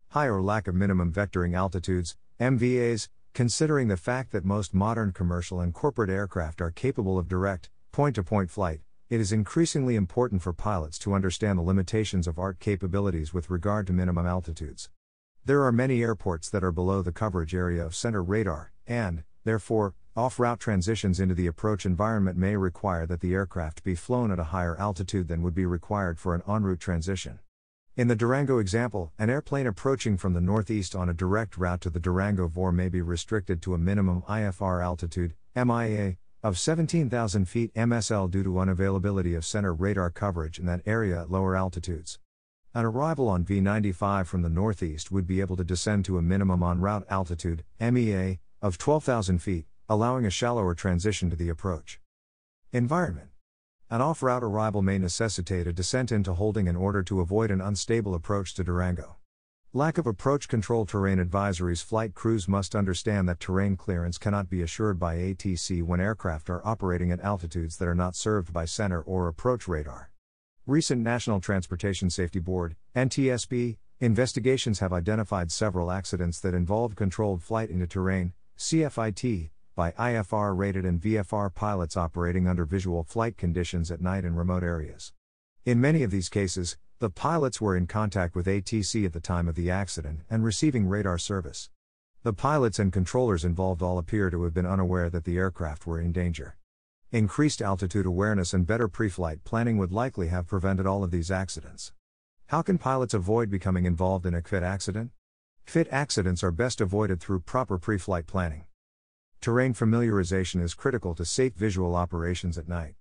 High or lack of minimum vectoring altitudes, MVAs, considering the fact that most modern commercial and corporate aircraft are capable of direct, point-to-point flight, it is increasingly important for pilots to understand the limitations of ARC capabilities with regard to minimum altitudes. There are many airports that are below the coverage area of center radar, and, therefore, off-route transitions into the approach environment may require that the aircraft be flown at a higher altitude than would be required for an en-route transition. In the Durango example, an airplane approaching from the northeast on a direct route to the Durango VOR may be restricted to a minimum IFR altitude, MIA, of 17,000 feet MSL due to unavailability of center radar coverage in that area at lower altitudes. An arrival on V95 from the northeast would be able to descend to a minimum on-route altitude, MEA, of 12,000 feet, allowing a shallower transition to the approach environment. An off-route arrival may necessitate a descent into holding in order to avoid an unstable approach to Durango. Lack of approach control terrain advisories. Flight crews must understand that terrain clearance cannot be assured by ATC when aircraft are operating at altitudes that are not served by center or approach radar. Recent National Transportation Safety Board, NTSB, investigations have identified several accidents that involved controlled flight into terrain, CFIT, by IFR-rated and VFR pilots operating under visual flight conditions at night in remote areas. In many of these cases, the pilots were in contact with ATC at the time of the accident and receiving radar service. The pilots and controllers involved all appear to have been unaware that the aircraft were in danger. Increased altitude awareness and better pre-flight planning would likely have prevented all of these accidents. How can pilots avoid becoming involved in a FIT accident? FIT accidents are best avoided through proper pre-flight planning. Terrain familiarization is critical to safe visual operations at night.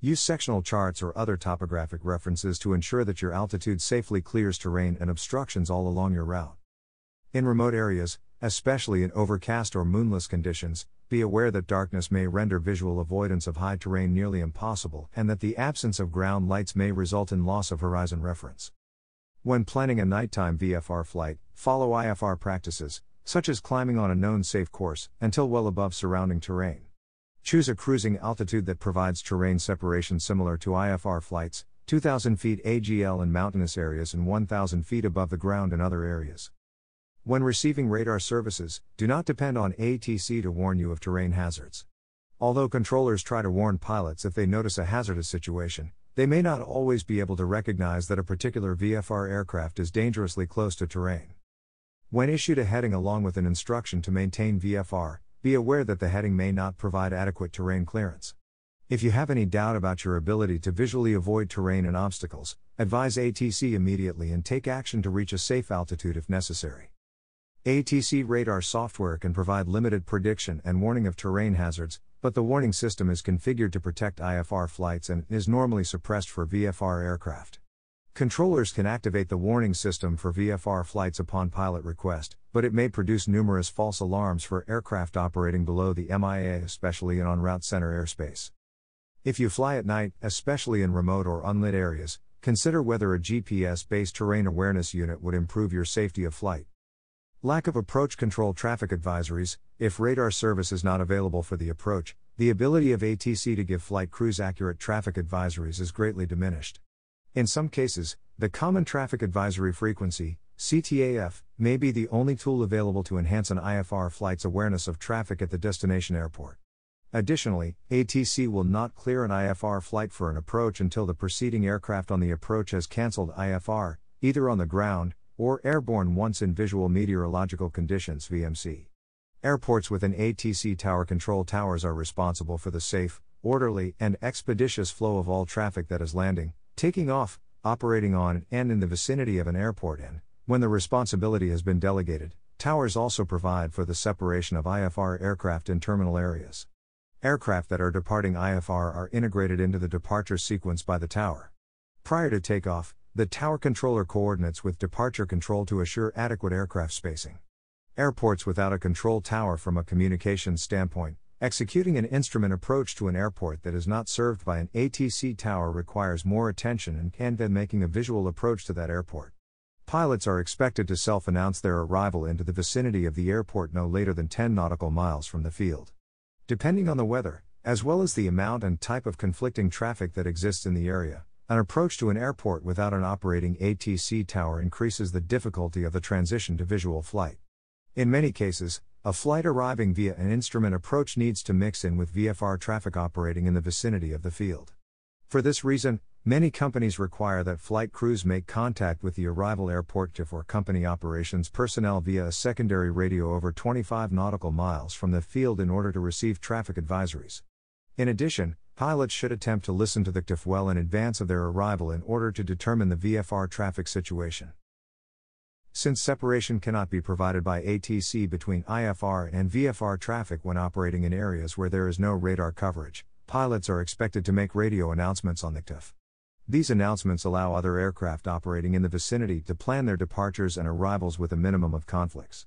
Use sectional charts or other topographic references to ensure that your altitude safely clears terrain and obstructions all along your route. In remote areas, especially in overcast or moonless conditions, be aware that darkness may render visual avoidance of high terrain nearly impossible and that the absence of ground lights may result in loss of horizon reference. When planning a nighttime VFR flight, follow IFR practices, such as climbing on a known safe course, until well above surrounding terrain. Choose a cruising altitude that provides terrain separation similar to IFR flights, 2,000 feet AGL in mountainous areas and 1,000 feet above the ground in other areas. When receiving radar services, do not depend on ATC to warn you of terrain hazards. Although controllers try to warn pilots if they notice a hazardous situation, they may not always be able to recognize that a particular VFR aircraft is dangerously close to terrain. When issued a heading along with an instruction to maintain VFR, be aware that the heading may not provide adequate terrain clearance. If you have any doubt about your ability to visually avoid terrain and obstacles, advise ATC immediately and take action to reach a safe altitude if necessary. ATC radar software can provide limited prediction and warning of terrain hazards, but the warning system is configured to protect IFR flights and is normally suppressed for VFR aircraft. Controllers can activate the warning system for VFR flights upon pilot request, but it may produce numerous false alarms for aircraft operating below the MIA, especially in en route center airspace. If you fly at night, especially in remote or unlit areas, consider whether a GPS-based terrain awareness unit would improve your safety of flight. Lack of approach control traffic advisories. If radar service is not available for the approach, the ability of ATC to give flight crews accurate traffic advisories is greatly diminished. In some cases, the Common Traffic Advisory Frequency, CTAF, may be the only tool available to enhance an IFR flight's awareness of traffic at the destination airport. Additionally, ATC will not clear an IFR flight for an approach until the preceding aircraft on the approach has cancelled IFR, either on the ground or airborne once in visual meteorological conditions (VMC). Airports with an ATC tower control towers are responsible for the safe, orderly, and expeditious flow of all traffic that is landing, taking off, operating on, and in the vicinity of an airport, and, when the responsibility has been delegated, towers also provide for the separation of IFR aircraft in terminal areas. Aircraft that are departing IFR are integrated into the departure sequence by the tower. Prior to takeoff, the tower controller coordinates with departure control to assure adequate aircraft spacing. Airports without a control tower from a communications standpoint, executing an instrument approach to an airport that is not served by an ATC tower requires more attention and than making a visual approach to that airport. Pilots are expected to self-announce their arrival into the vicinity of the airport no later than 10 nautical miles from the field. Depending on the weather, as well as the amount and type of conflicting traffic that exists in the area, an approach to an airport without an operating ATC tower increases the difficulty of the transition to visual flight. In many cases, a flight arriving via an instrument approach needs to mix in with VFR traffic operating in the vicinity of the field. For this reason, many companies require that flight crews make contact with the arrival airport for company operations personnel via a secondary radio over 25 nautical miles from the field in order to receive traffic advisories. In addition, pilots should attempt to listen to the TIF well in advance of their arrival in order to determine the VFR traffic situation. Since separation cannot be provided by ATC between IFR and VFR traffic when operating in areas where there is no radar coverage, pilots are expected to make radio announcements on the TIF. These announcements allow other aircraft operating in the vicinity to plan their departures and arrivals with a minimum of conflicts.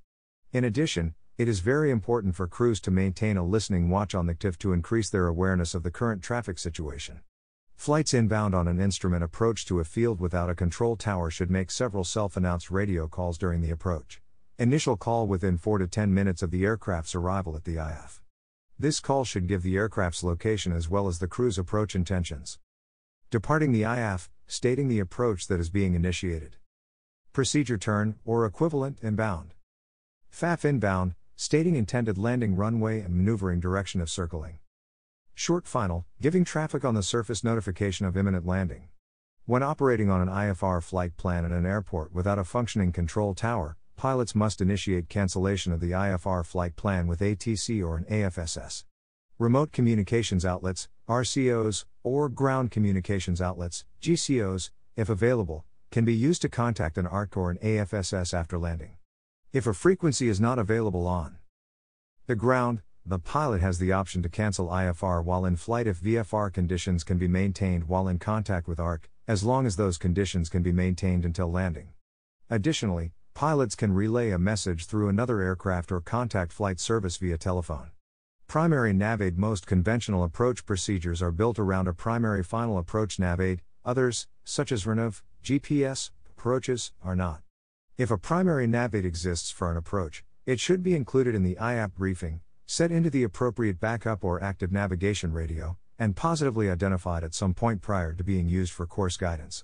In addition, it is very important for crews to maintain a listening watch on the TIF to increase their awareness of the current traffic situation. Flights inbound on an instrument approach to a field without a control tower should make several self-announced radio calls during the approach. Initial call within 4 to 10 minutes of the aircraft's arrival at the IF. This call should give the aircraft's location as well as the crew's approach intentions. Departing the IF, stating the approach that is being initiated. Procedure turn, or equivalent, inbound. FAF inbound, stating intended landing runway and maneuvering direction of circling. Short final, giving traffic on the surface notification of imminent landing. When operating on an IFR flight plan at an airport without a functioning control tower, pilots must initiate cancellation of the IFR flight plan with ATC or an AFSS. Remote communications outlets, RCOs, or ground communications outlets, GCOs, if available, can be used to contact an ARC or an AFSS after landing. If a frequency is not available on the ground, the pilot has the option to cancel IFR while in flight if VFR conditions can be maintained while in contact with ARC, as long as those conditions can be maintained until landing. Additionally, pilots can relay a message through another aircraft or contact flight service via telephone. Primary Navaid. Most conventional approach procedures are built around a primary final approach Navaid, others, such as RNAV, GPS, approaches, are not. If a primary Navaid exists for an approach, it should be included in the IAP briefing, set into the appropriate backup or active navigation radio, and positively identified at some point prior to being used for course guidance.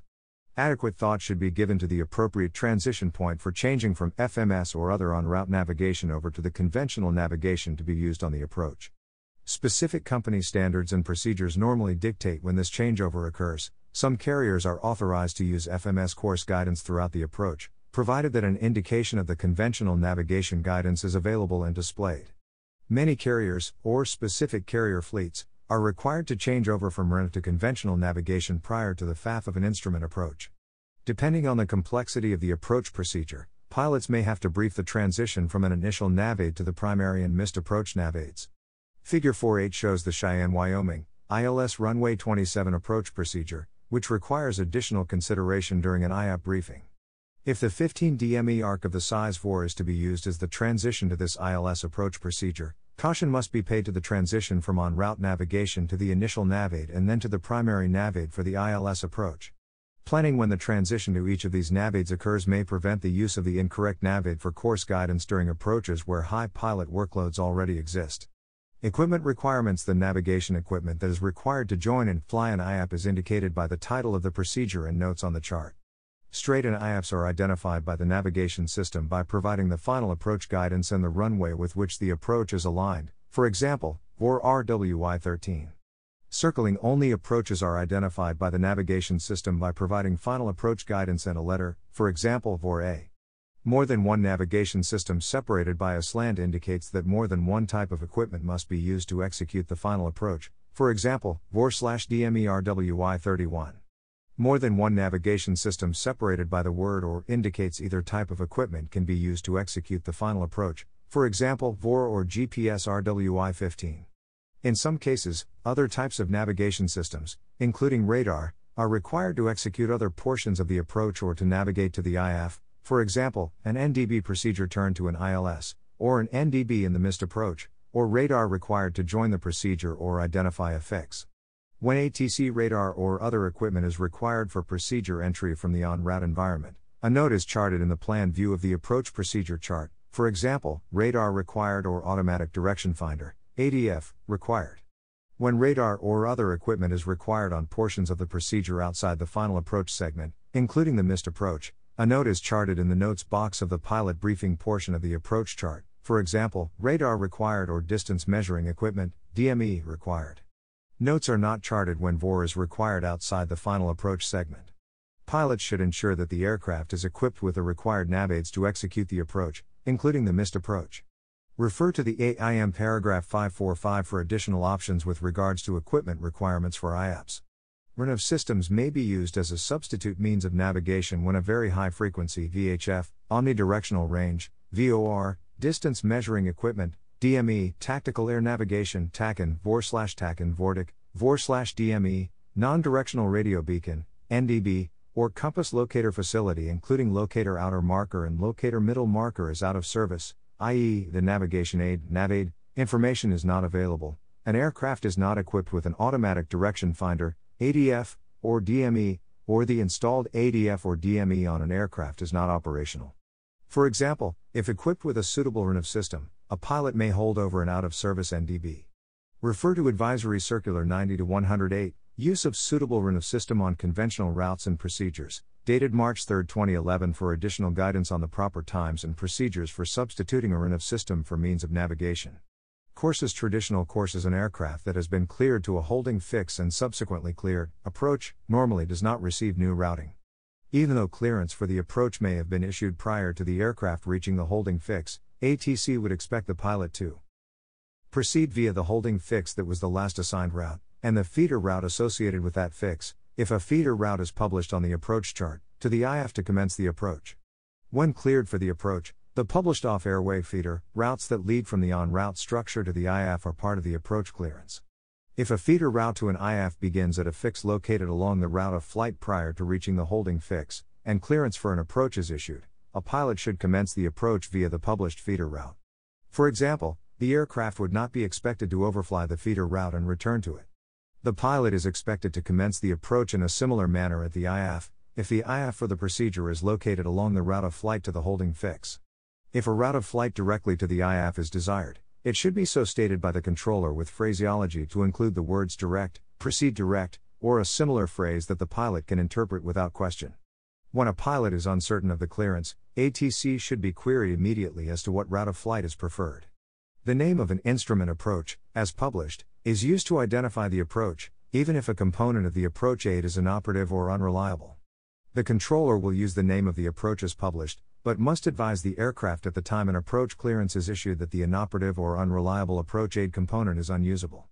Adequate thought should be given to the appropriate transition point for changing from FMS or other en route navigation over to the conventional navigation to be used on the approach. Specific company standards and procedures normally dictate when this changeover occurs. Some carriers are authorized to use FMS course guidance throughout the approach, provided that an indication of the conventional navigation guidance is available and displayed. Many carriers, or specific carrier fleets, are required to change over from RNAV to conventional navigation prior to the FAA of an instrument approach. Depending on the complexity of the approach procedure, pilots may have to brief the transition from an initial Navaid to the primary and missed approach Navaids. Figure 4.8 shows the Cheyenne, Wyoming, ILS Runway 27 approach procedure, which requires additional consideration during an IAP briefing. If the 15 DME arc of the size VOR is to be used as the transition to this ILS approach procedure, caution must be paid to the transition from en route navigation to the initial Navaid and then to the primary Navaid for the ILS approach. Planning when the transition to each of these Navaids occurs may prevent the use of the incorrect Navaid for course guidance during approaches where high pilot workloads already exist. Equipment requirements: the navigation equipment that is required to join and fly an IAP is indicated by the title of the procedure and notes on the chart. Straight and IAPs are identified by the navigation system by providing the final approach guidance and the runway with which the approach is aligned, for example, VOR RWI-13. Circling only approaches are identified by the navigation system by providing final approach guidance and a letter, for example, VOR A. More than one navigation system separated by a slant indicates that more than one type of equipment must be used to execute the final approach, for example, VOR/DME-RWI-31. More than one navigation system separated by the word or indicates either type of equipment can be used to execute the final approach, for example, VOR or GPS-RWI-15. In some cases, other types of navigation systems, including radar, are required to execute other portions of the approach or to navigate to the IF, for example, an Ndb procedure turn to an ILS, or an Ndb in the missed approach, or radar required to join the procedure or identify a fix. When ATC radar or other equipment is required for procedure entry from the en route environment, a note is charted in the plan view of the approach procedure chart, for example, radar required or automatic direction finder, ADF, required. When radar or other equipment is required on portions of the procedure outside the final approach segment, including the missed approach, a note is charted in the notes box of the pilot briefing portion of the approach chart, for example, radar required or distance measuring equipment, DME, required. Notes are not charted when VOR is required outside the final approach segment. Pilots should ensure that the aircraft is equipped with the required Navaids to execute the approach, including the missed approach. Refer to the AIM paragraph 545 for additional options with regards to equipment requirements for IAPs. RNAV systems may be used as a substitute means of navigation when a very high frequency VHF, omnidirectional range, VOR, distance measuring equipment, DME, tactical air navigation, TACAN, VOR/TACAN, VORTIC, VOR/DME, non-directional radio beacon, NDB, or compass locator facility including locator outer marker and locator middle marker is out of service, i.e., the navigation aid, Navaid, information is not available, an aircraft is not equipped with an automatic direction finder, ADF, or DME, or the installed ADF or DME on an aircraft is not operational. For example, if equipped with a suitable RNAV system, a pilot may hold over an out-of-service NDB. Refer to Advisory Circular 90-108, Use of Suitable RNAV System on Conventional Routes and Procedures, dated March 3, 2011 for additional guidance on the proper times and procedures for substituting a RNAV system for means of navigation. Courses: traditional courses. An aircraft that has been cleared to a holding fix and subsequently cleared, approach, normally does not receive new routing. Even though clearance for the approach may have been issued prior to the aircraft reaching the holding fix, ATC would expect the pilot to proceed via the holding fix that was the last assigned route, and the feeder route associated with that fix, if a feeder route is published on the approach chart, to the IF to commence the approach. When cleared for the approach, the published off-airway feeder routes that lead from the en-route structure to the IF are part of the approach clearance. If a feeder route to an IF begins at a fix located along the route of flight prior to reaching the holding fix, and clearance for an approach is issued, a pilot should commence the approach via the published feeder route. For example, the aircraft would not be expected to overfly the feeder route and return to it. The pilot is expected to commence the approach in a similar manner at the IF, if the IF for the procedure is located along the route of flight to the holding fix. If a route of flight directly to the IF is desired, it should be so stated by the controller with phraseology to include the words direct, proceed direct, or a similar phrase that the pilot can interpret without question. When a pilot is uncertain of the clearance, ATC should be queried immediately as to what route of flight is preferred. The name of an instrument approach, as published, is used to identify the approach, even if a component of the approach aid is inoperative or unreliable. The controller will use the name of the approach as published, but must advise the aircraft at the time an approach clearance is issued that the inoperative or unreliable approach aid component is unusable.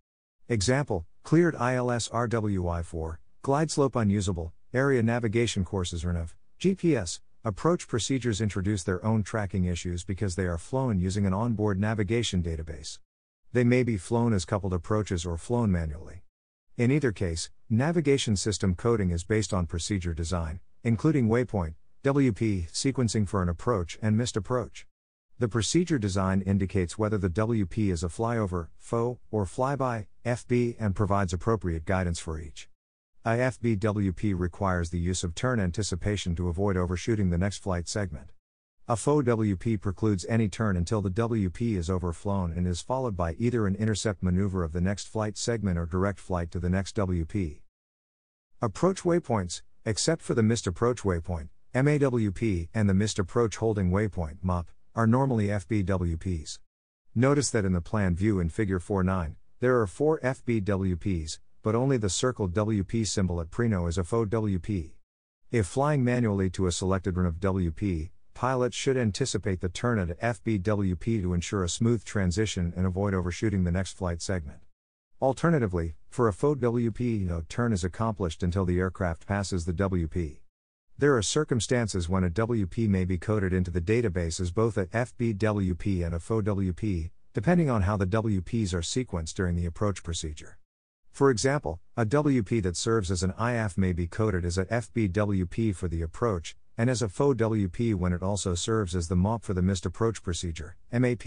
Example, cleared ILS RWI4, glide slope unusable, area navigation courses RNAV, GPS. Approach procedures introduce their own tracking issues because they are flown using an onboard navigation database. They may be flown as coupled approaches or flown manually. In either case, navigation system coding is based on procedure design, including waypoint, WP, sequencing for an approach and missed approach. The procedure design indicates whether the WP is a flyover, FO, or flyby, FB, and provides appropriate guidance for each. A FB-WP requires the use of turn anticipation to avoid overshooting the next flight segment. A FO-WP precludes any turn until the WP is overflown and is followed by either an intercept maneuver of the next flight segment or direct flight to the next WP. Approach waypoints, except for the missed approach waypoint, MAWP, and the missed approach holding waypoint, MOP, are normally FB-WPs. Notice that in the plan view in Figure 4.9, there are 4 FB-WPs, but only the circled WP symbol at Preno is a FO-WP. If flying manually to a selected run of WP, pilots should anticipate the turn at FB-WP to ensure a smooth transition and avoid overshooting the next flight segment. Alternatively, for a FO-WP, no turn is accomplished until the aircraft passes the WP. There are circumstances when a WP may be coded into the database as both a FB-WP and a FO-WP, depending on how the WPs are sequenced during the approach procedure. For example, a WP that serves as an IAF may be coded as a FB-WP for the approach, and as a FO-WP when it also serves as the MOP for the missed approach procedure, MAP.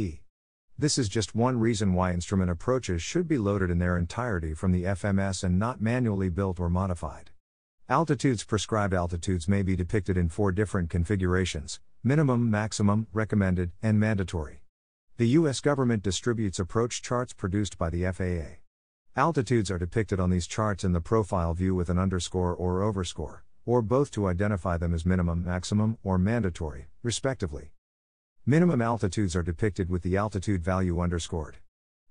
This is just one reason why instrument approaches should be loaded in their entirety from the FMS and not manually built or modified. Altitudes. Prescribed altitudes may be depicted in 4 different configurations: minimum, maximum, recommended, and mandatory. The U.S. government distributes approach charts produced by the FAA. Altitudes are depicted on these charts in the profile view with an underscore or overscore, or both to identify them as minimum, maximum, or mandatory, respectively. Minimum altitudes are depicted with the altitude value underscored.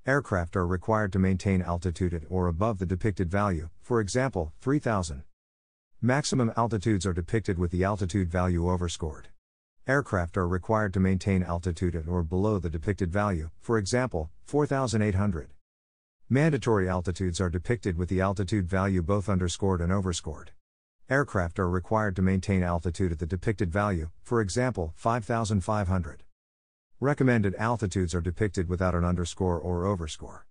Aircraft are required to maintain altitude at or above the depicted value, for example, 3,000. Maximum altitudes are depicted with the altitude value overscored. Aircraft are required to maintain altitude at or below the depicted value, for example, 4,800. Mandatory altitudes are depicted with the altitude value both underscored and overscored. Aircraft are required to maintain altitude at the depicted value, for example, 5,500. Recommended altitudes are depicted without an underscore or overscore.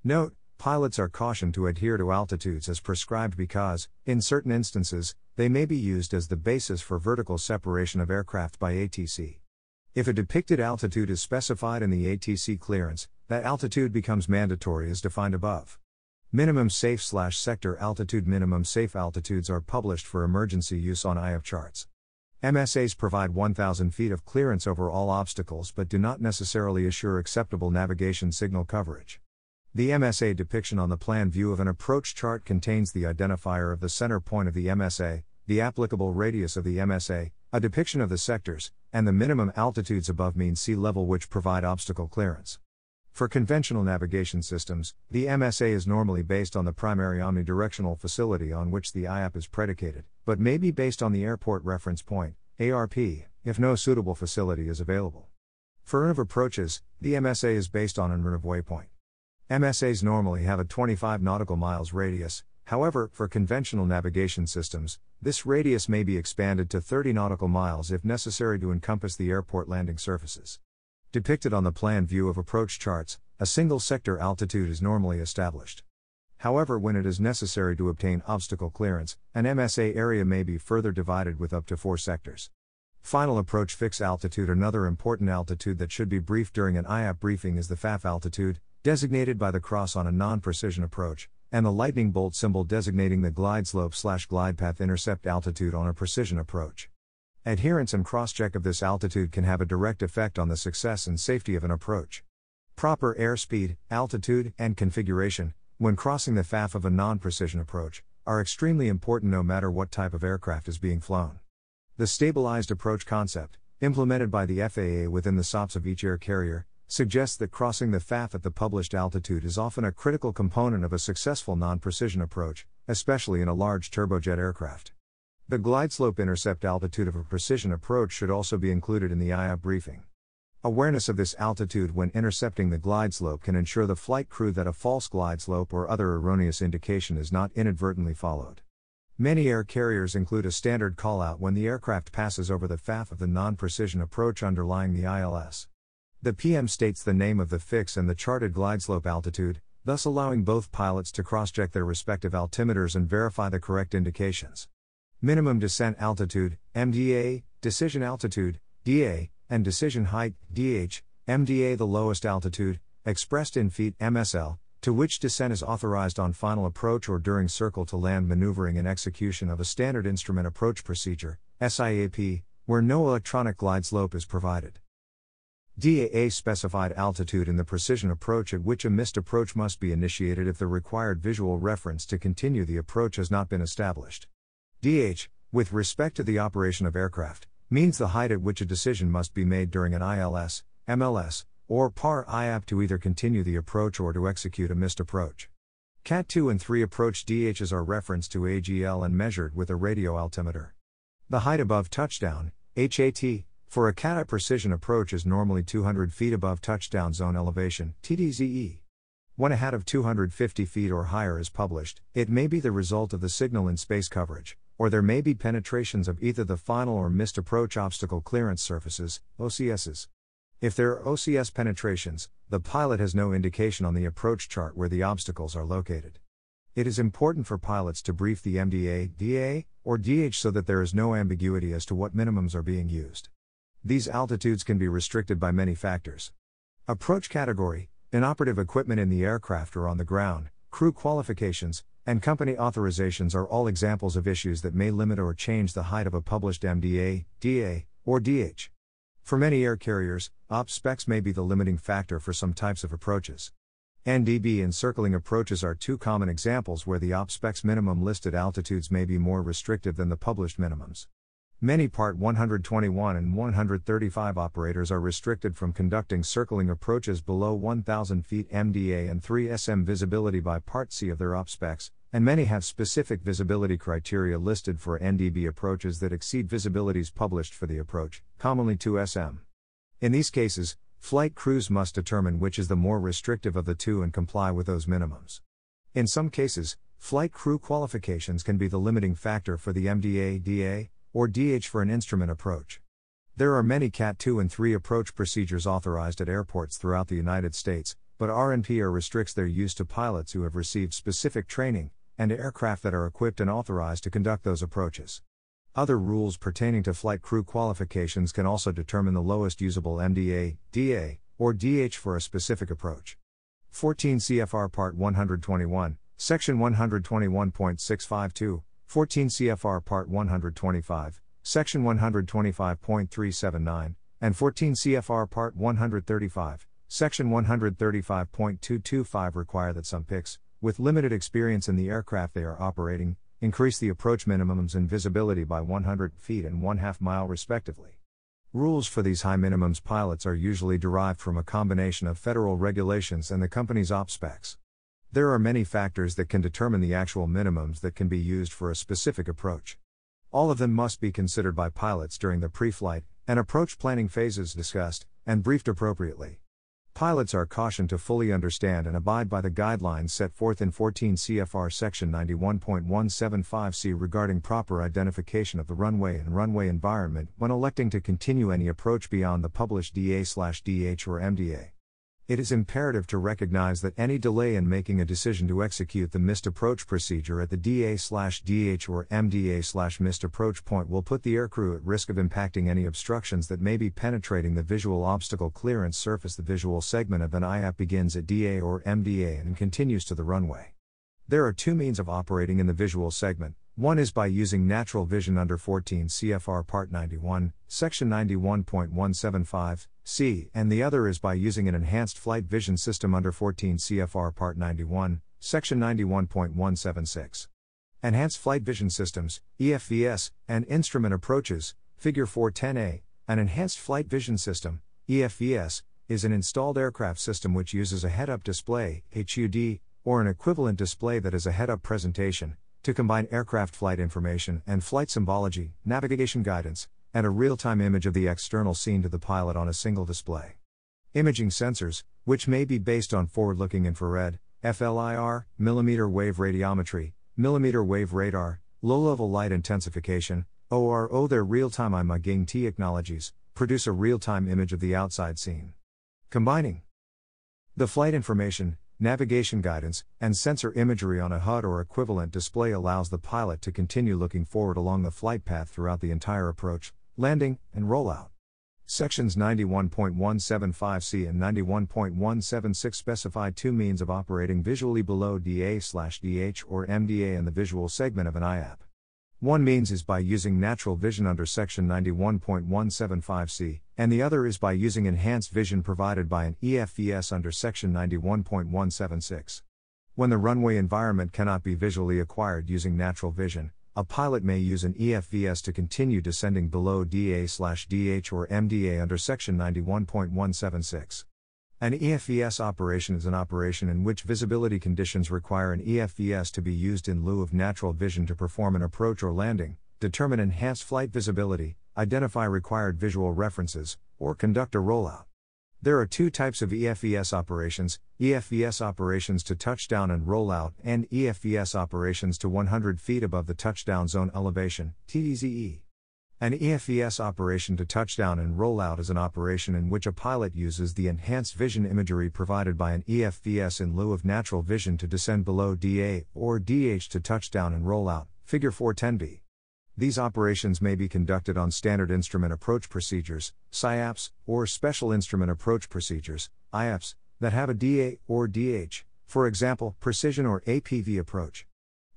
Note, pilots are cautioned to adhere to altitudes as prescribed because, in certain instances, they may be used as the basis for vertical separation of aircraft by ATC. If a depicted altitude is specified in the ATC clearance, that altitude becomes mandatory as defined above. Minimum safe/sector altitude. Minimum safe altitudes are published for emergency use on IAF charts. MSAs provide 1,000 feet of clearance over all obstacles but do not necessarily assure acceptable navigation signal coverage. The MSA depiction on the plan view of an approach chart contains the identifier of the center point of the MSA, the applicable radius of the MSA, a depiction of the sectors, and the minimum altitudes above mean sea level which provide obstacle clearance. For conventional navigation systems, the MSA is normally based on the primary omnidirectional facility on which the IAP is predicated, but may be based on the Airport Reference Point, ARP, if no suitable facility is available. For RNAV approaches, the MSA is based on an RNAV waypoint. MSAs normally have a 25 nautical miles radius, however, for conventional navigation systems, this radius may be expanded to 30 nautical miles if necessary to encompass the airport landing surfaces. Depicted on the plan view of approach charts, a single sector altitude is normally established. However, when it is necessary to obtain obstacle clearance, an MSA area may be further divided with up to 4 sectors. Final approach fix altitude. Another important altitude that should be briefed during an IAP briefing is the FAF altitude, designated by the cross on a non-precision approach, and the lightning bolt symbol designating the glide slope/glide path intercept altitude on a precision approach. Adherence and cross-check of this altitude can have a direct effect on the success and safety of an approach. Proper airspeed, altitude, and configuration, when crossing the FAF of a non-precision approach, are extremely important no matter what type of aircraft is being flown. The stabilized approach concept, implemented by the FAA within the SOPs of each air carrier, suggests that crossing the FAF at the published altitude is often a critical component of a successful non-precision approach, especially in a large turbojet aircraft. The glide slope intercept altitude of a precision approach should also be included in the IAP briefing. Awareness of this altitude when intercepting the glide slope can ensure the flight crew that a false glide slope or other erroneous indication is not inadvertently followed. Many air carriers include a standard callout when the aircraft passes over the FAF of the non-precision approach underlying the ILS. The PM states the name of the fix and the charted glide slope altitude, thus allowing both pilots to cross-check their respective altimeters and verify the correct indications. Minimum descent altitude, MDA, decision altitude, DA, and decision height, DH, MDA the lowest altitude, expressed in feet, MSL, to which descent is authorized on final approach or during circle-to-land maneuvering and execution of a standard instrument approach procedure, SIAP, where no electronic glide slope is provided. DAA specified altitude in the precision approach at which a missed approach must be initiated if the required visual reference to continue the approach has not been established. DH, with respect to the operation of aircraft, means the height at which a decision must be made during an ILS, MLS, or PAR IAP to either continue the approach or to execute a missed approach. Cat 2 and 3 approach DHs are referenced to AGL and measured with a radio altimeter. The height above touchdown, HAT, for a CAT precision approach is normally 200 feet above touchdown zone elevation, TDZE. When a HAT of 250 feet or higher is published, it may be the result of the signal in space coverage, or there may be penetrations of either the final or missed approach obstacle clearance surfaces, OCSs. If there are OCS penetrations, the pilot has no indication on the approach chart where the obstacles are located. It is important for pilots to brief the MDA, DA, or DH so that there is no ambiguity as to what minimums are being used. These altitudes can be restricted by many factors. Approach category, inoperative equipment in the aircraft or on the ground, crew qualifications, and company authorizations are all examples of issues that may limit or change the height of a published MDA, DA, or DH. For many air carriers, OpSpecs may be the limiting factor for some types of approaches. Ndb Encircling Approaches are two common examples where the OpSpecs minimum listed altitudes may be more restrictive than the published minimums. Many Part 121 and 135 operators are restricted from conducting circling approaches below 1,000 feet MDA and 3 SM visibility by Part C of their OpSpecs, and many have specific visibility criteria listed for Ndb approaches that exceed visibilities published for the approach, commonly 2 SM. In these cases, flight crews must determine which is the more restrictive of the two and comply with those minimums. In some cases, flight crew qualifications can be the limiting factor for the MDA, DA, or DH for an instrument approach. There are many Cat 2 and 3 approach procedures authorized at airports throughout the United States, but RNPR restricts their use to pilots who have received specific training, and to aircraft that are equipped and authorized to conduct those approaches. Other rules pertaining to flight crew qualifications can also determine the lowest usable MDA, DA, or DH for a specific approach. 14 CFR Part 121, Section 121.652, 14 CFR Part 125, Section 125.379, and 14 CFR Part 135, Section 135.225 require that some PICs, with limited experience in the aircraft they are operating, increase the approach minimums and visibility by 100 feet and 1/2 mile respectively. Rules for these high minimums pilots are usually derived from a combination of federal regulations and the company's OpSpecs. There are many factors that can determine the actual minimums that can be used for a specific approach. All of them must be considered by pilots during the pre-flight and approach planning phases discussed, and briefed appropriately. Pilots are cautioned to fully understand and abide by the guidelines set forth in 14 CFR Section 91.175C regarding proper identification of the runway and runway environment when electing to continue any approach beyond the published DA/DH or MDA. It is imperative to recognize that any delay in making a decision to execute the missed approach procedure at the DA/DH or MDA/missed approach point will put the aircrew at risk of impacting any obstructions that may be penetrating the visual obstacle clearance surface. The visual segment of an IAP begins at DA or MDA and continues to the runway. There are two means of operating in the visual segment. One is by using natural vision under 14 CFR Part 91, Section 91.175C, and the other is by using an enhanced flight vision system under 14 CFR Part 91, Section 91.176. Enhanced Flight Vision Systems, EFVS, and Instrument Approaches, Figure 410A. An Enhanced Flight Vision System, EFVS, is an installed aircraft system which uses a head-up display, HUD, or an equivalent display that is a head-up presentation, to combine aircraft flight information and flight symbology, navigation guidance, and a real-time image of the external scene to the pilot on a single display. Imaging sensors, which may be based on forward-looking infrared, FLIR, millimeter wave radiometry, millimeter wave radar, low-level light intensification, ORO. Their real-time imaging technologies produce a real-time image of the outside scene. Combining the flight information, navigation guidance, and sensor imagery on a HUD or equivalent display allows the pilot to continue looking forward along the flight path throughout the entire approach, landing, and rollout. Sections 91.175C and 91.176 specify two means of operating visually below DA/DH or MDA in the visual segment of an IAP. One means is by using natural vision under Section 91.175C, and the other is by using enhanced vision provided by an EFVS under Section 91.176. When the runway environment cannot be visually acquired using natural vision, a pilot may use an EFVS to continue descending below DA/DH or MDA under Section 91.176. An EFVS operation is an operation in which visibility conditions require an EFVS to be used in lieu of natural vision to perform an approach or landing, determine enhanced flight visibility, identify required visual references, or conduct a rollout. There are two types of EFVS operations: EFVS operations to touchdown and rollout, and EFVS operations to 100 feet above the touchdown zone elevation, TDZE. An EFVS operation to touchdown and rollout is an operation in which a pilot uses the enhanced vision imagery provided by an EFVS in lieu of natural vision to descend below DA or DH to touchdown and rollout, Figure 410B. These operations may be conducted on Standard Instrument Approach Procedures, SIAPs, or Special Instrument Approach Procedures, IAPs, that have a DA or DH, for example, Precision or APV approach.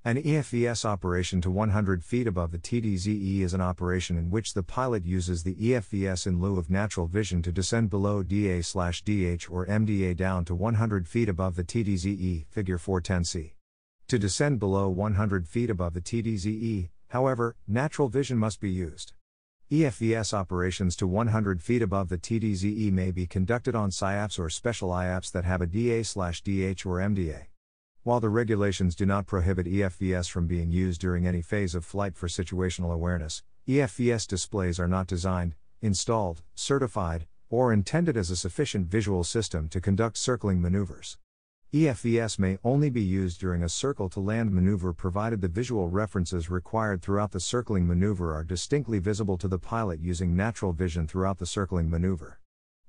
An EFVS operation to 100 feet above the TDZE is an operation in which the pilot uses the EFVS in lieu of natural vision to descend below DA/DH or MDA down to 100 feet above the TDZE, Figure 410C. To descend below 100 feet above the TDZE, however, natural vision must be used. EFVS operations to 100 feet above the TDZE may be conducted on SIAPs or special IAPs that have a DA/DH or MDA. While the regulations do not prohibit EFVS from being used during any phase of flight for situational awareness, EFVS displays are not designed, installed, certified, or intended as a sufficient visual system to conduct circling maneuvers. EFVS may only be used during a circle-to-land maneuver provided the visual references required throughout the circling maneuver are distinctly visible to the pilot using natural vision throughout the circling maneuver.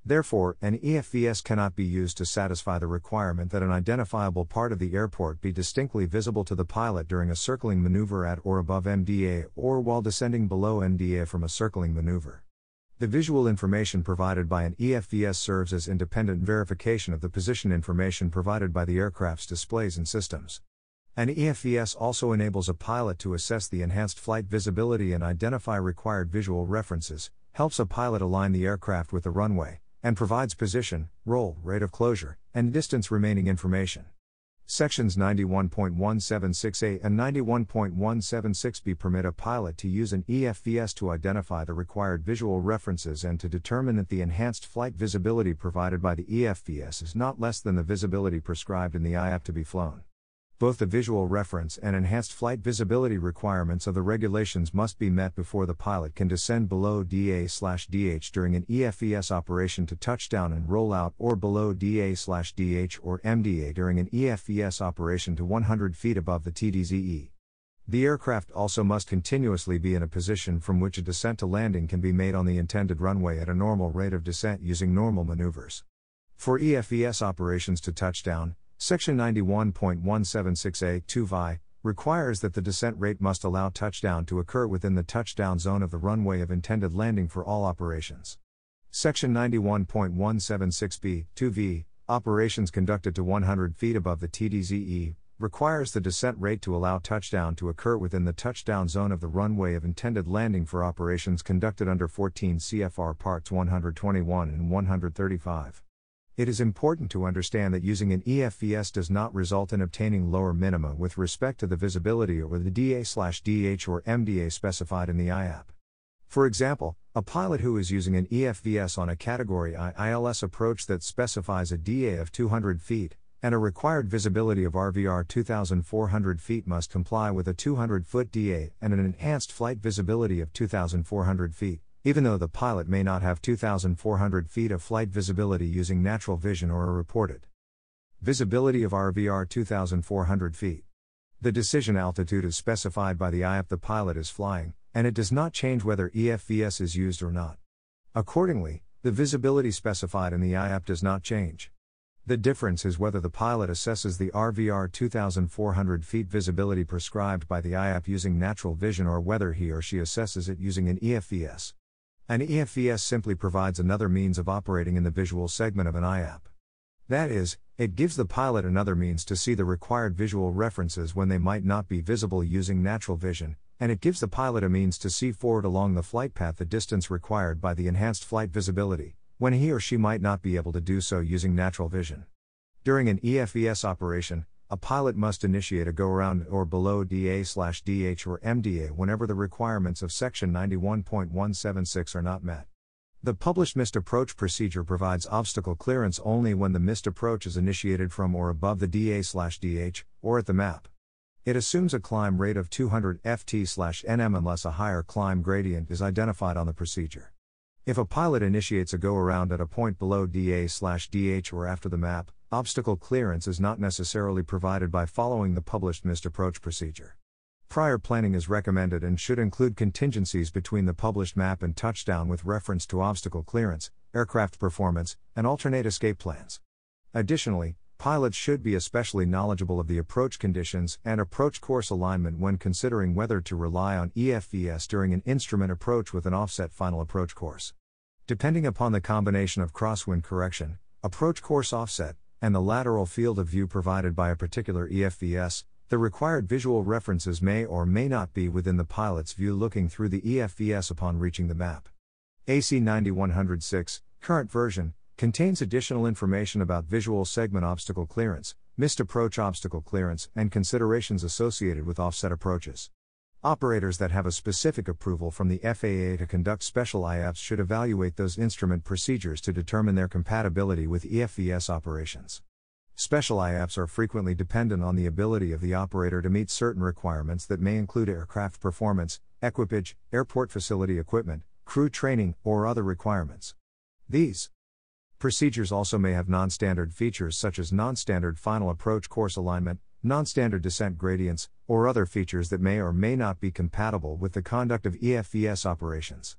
Therefore, an EFVS cannot be used to satisfy the requirement that an identifiable part of the airport be distinctly visible to the pilot during a circling maneuver at or above MDA or while descending below MDA from a circling maneuver. The visual information provided by an EFVS serves as independent verification of the position information provided by the aircraft's displays and systems. An EFVS also enables a pilot to assess the enhanced flight visibility and identify required visual references, helps a pilot align the aircraft with the runway, and provides position, roll, rate of closure, and distance remaining information. Sections 91.176A and 91.176B permit a pilot to use an EFVS to identify the required visual references and to determine that the enhanced flight visibility provided by the EFVS is not less than the visibility prescribed in the IAP to be flown. Both the visual reference and enhanced flight visibility requirements of the regulations must be met before the pilot can descend below DA/DH during an EFVS operation to touchdown and rollout or below DA/DH or MDA during an EFVS operation to 100 feet above the TDZE. The aircraft also must continuously be in a position from which a descent to landing can be made on the intended runway at a normal rate of descent using normal maneuvers. For EFVS operations to touchdown, Section 91.176A(2)(vi) requires that the descent rate must allow touchdown to occur within the touchdown zone of the runway of intended landing for all operations. Section 91.176B(2)(v), operations conducted to 100 feet above the TDZE, requires the descent rate to allow touchdown to occur within the touchdown zone of the runway of intended landing for operations conducted under 14 CFR Parts 121 and 135. It is important to understand that using an EFVS does not result in obtaining lower minima with respect to the visibility or the DA/DH or MDA specified in the IAP. For example, a pilot who is using an EFVS on a Category I ILS approach that specifies a DA of 200 feet, and a required visibility of RVR 2,400 feet must comply with a 200-foot DA and an enhanced flight visibility of 2,400 feet, even though the pilot may not have 2,400 feet of flight visibility using natural vision or a reported visibility of RVR 2,400 feet. The decision altitude is specified by the IAP the pilot is flying, and it does not change whether EFVS is used or not. Accordingly, the visibility specified in the IAP does not change. The difference is whether the pilot assesses the RVR 2,400 feet visibility prescribed by the IAP using natural vision or whether he or she assesses it using an EFVS. An EFVS simply provides another means of operating in the visual segment of an IAP. That is, it gives the pilot another means to see the required visual references when they might not be visible using natural vision, and it gives the pilot a means to see forward along the flight path the distance required by the enhanced flight visibility, when he or she might not be able to do so using natural vision. During an EFVS operation, a pilot must initiate a go-around or below DA/DH or MDA whenever the requirements of Section 91.176 are not met. The published missed approach procedure provides obstacle clearance only when the missed approach is initiated from or above the DA/DH, or at the map. It assumes a climb rate of 200 ft/nm unless a higher climb gradient is identified on the procedure. If a pilot initiates a go-around at a point below DA/DH or after the map, obstacle clearance is not necessarily provided by following the published missed approach procedure. Prior planning is recommended and should include contingencies between the published map and touchdown with reference to obstacle clearance, aircraft performance, and alternate escape plans. Additionally, pilots should be especially knowledgeable of the approach conditions and approach course alignment when considering whether to rely on EFVS during an instrument approach with an offset final approach course. Depending upon the combination of crosswind correction, approach course offset, and the lateral field of view provided by a particular EFVS, the required visual references may or may not be within the pilot's view looking through the EFVS upon reaching the map. AC 9106, current version, contains additional information about visual segment obstacle clearance, missed approach obstacle clearance, and considerations associated with offset approaches. Operators that have a specific approval from the FAA to conduct special IAPs should evaluate those instrument procedures to determine their compatibility with EFVS operations. Special IAPs are frequently dependent on the ability of the operator to meet certain requirements that may include aircraft performance, equipage, airport facility equipment, crew training, or other requirements. These procedures also may have non-standard features such as non-standard final approach course alignment, non-standard descent gradients, or other features that may or may not be compatible with the conduct of EFVS operations.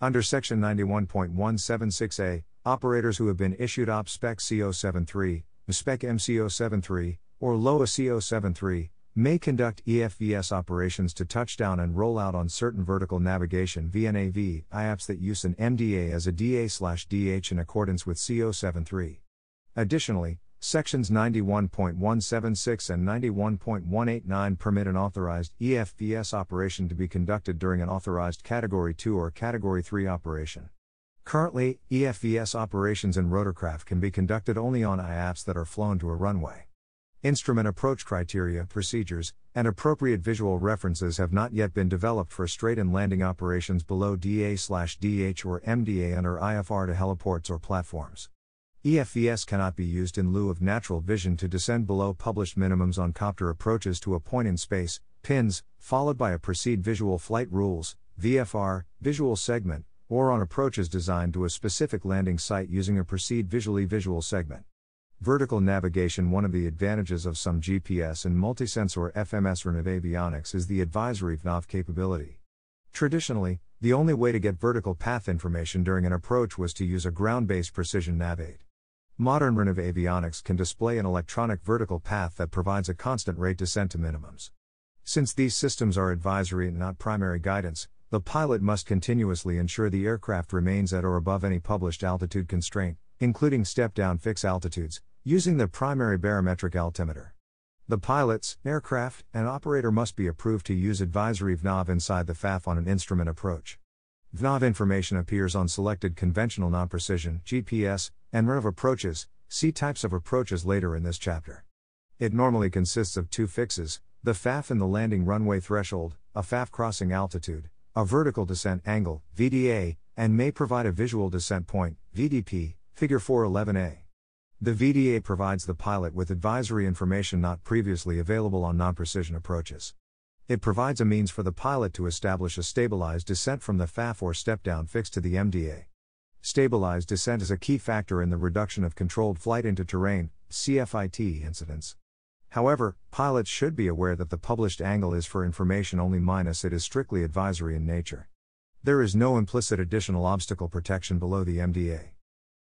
Under Section 91.176a, operators who have been issued OpSpecs C073, MSpec MC073, or LOA C073, may conduct EFVS operations to touchdown and roll out on certain vertical navigation VNAV IAPs that use an MDA as a DA/DH in accordance with C073. Additionally, Sections 91.176 and 91.189 permit an authorized EFVS operation to be conducted during an authorized Category 2 or Category 3 operation. Currently, EFVS operations in rotorcraft can be conducted only on IAPs that are flown to a runway. Instrument approach criteria, procedures, and appropriate visual references have not yet been developed for straight and landing operations below DA/DH or MDA under IFR to heliports or platforms. EFVS cannot be used in lieu of natural vision to descend below published minimums on copter approaches to a point in space, PINs, followed by a Proceed Visual Flight Rules, VFR, visual segment, or on approaches designed to a specific landing site using a Proceed Visually visual segment. Vertical navigation. One of the advantages of some GPS and multisense or FMS Runway avionics is the advisory nav capability. Traditionally, the only way to get vertical path information during an approach was to use a ground-based precision Navaid. Modern Runway avionics can display an electronic vertical path that provides a constant rate descent to minimums. Since these systems are advisory and not primary guidance, the pilot must continuously ensure the aircraft remains at or above any published altitude constraint, including step-down fixed altitudes, using the primary barometric altimeter. The pilot's, aircraft, and operator must be approved to use advisory VNAV inside the FAF on an instrument approach. VNAV information appears on selected conventional non-precision GPS and RUNV approaches. See types of approaches later in this chapter. It normally consists of two fixes, the FAF and the landing runway threshold, a FAF crossing altitude, a vertical descent angle, VDA, and may provide a visual descent point, VDP, Figure 411A. The VDA provides the pilot with advisory information not previously available on non-precision approaches. It provides a means for the pilot to establish a stabilized descent from the FAF or step-down fix to the MDA. Stabilized descent is a key factor in the reduction of controlled flight into terrain, CFIT incidents. However, pilots should be aware that the published angle is for information only minus it is strictly advisory in nature. There is no implicit additional obstacle protection below the MDA.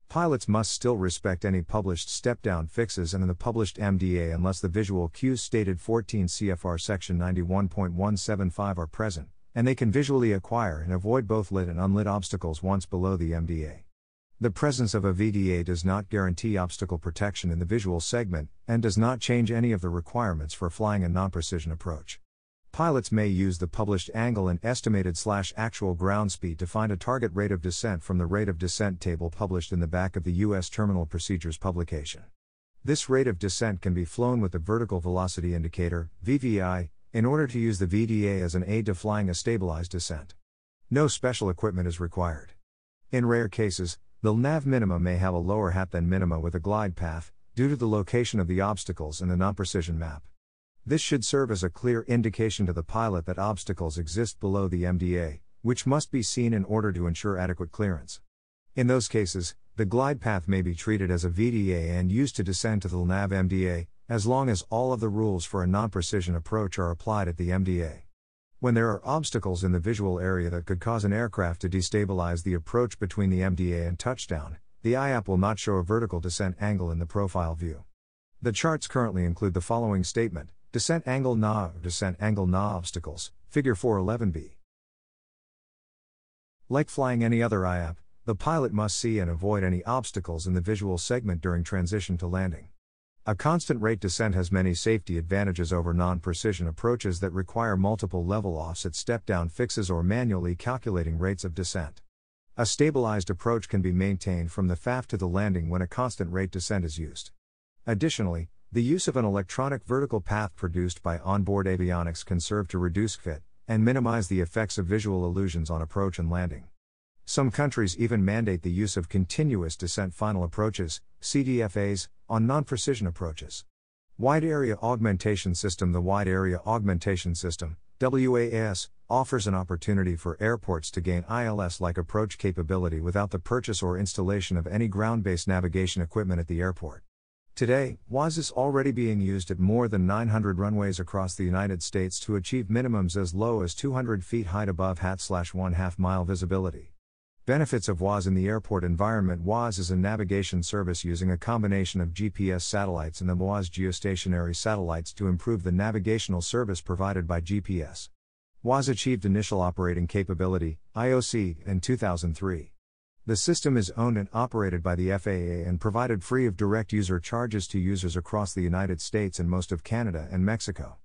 Pilots must still respect any published step-down fixes and in the published MDA unless the visual cues stated 14 CFR section 91.175 are present, and they can visually acquire and avoid both lit and unlit obstacles once below the MDA. The presence of a VDA does not guarantee obstacle protection in the visual segment, and does not change any of the requirements for flying a non-precision approach. Pilots may use the published angle and estimated/actual ground speed to find a target rate of descent from the rate of descent table published in the back of the U.S. Terminal Procedures publication. This rate of descent can be flown with the vertical velocity indicator, VVI, in order to use the VDA as an aid to flying a stabilized descent. No special equipment is required. In rare cases, the nav minima may have a lower hat than minima with a glide path, due to the location of the obstacles in the non-precision map. This should serve as a clear indication to the pilot that obstacles exist below the MDA, which must be seen in order to ensure adequate clearance. In those cases, the glide path may be treated as a VDA and used to descend to the nav MDA, as long as all of the rules for a non-precision approach are applied at the MDA. When there are obstacles in the visual area that could cause an aircraft to destabilize the approach between the MDA and touchdown, the IAP will not show a vertical descent angle in the profile view. The charts currently include the following statement: descent angle NA or descent angle NA obstacles, figure 411b. Like flying any other IAP, the pilot must see and avoid any obstacles in the visual segment during transition to landing. A constant rate descent has many safety advantages over non-precision approaches that require multiple level offs at step-down fixes or manually calculating rates of descent. A stabilized approach can be maintained from the FAF to the landing when a constant rate descent is used. Additionally, the use of an electronic vertical path produced by onboard avionics can serve to reduce fit and minimize the effects of visual illusions on approach and landing. Some countries even mandate the use of continuous descent final approaches, CDFAs, on non-precision approaches. Wide Area Augmentation System. The Wide Area Augmentation System, WAS, offers an opportunity for airports to gain ILS-like approach capability without the purchase or installation of any ground-based navigation equipment at the airport. Today, WAS is already being used at more than 900 runways across the United States to achieve minimums as low as 200 feet height above hat/1/2 mile visibility. Benefits of WAS in the airport environment. WAS is a navigation service using a combination of GPS satellites and the WAS geostationary satellites to improve the navigational service provided by GPS. WAS achieved initial operating capability, IOC, in 2003. The system is owned and operated by the FAA and provided free of direct user charges to users across the United States and most of Canada and Mexico.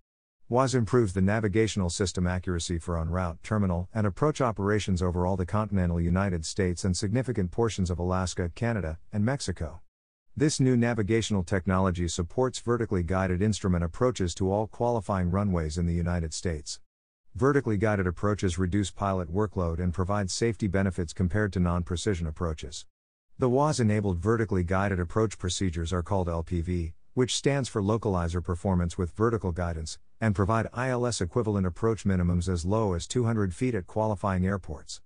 WAS improves the navigational system accuracy for en route, terminal, and approach operations over all the continental United States and significant portions of Alaska, Canada, and Mexico. This new navigational technology supports vertically guided instrument approaches to all qualifying runways in the United States. Vertically guided approaches reduce pilot workload and provide safety benefits compared to non-precision approaches. The WAS-enabled vertically guided approach procedures are called LPV, which stands for Localizer Performance with Vertical Guidance, and provide ILS-equivalent approach minimums as low as 200 feet at qualifying airports.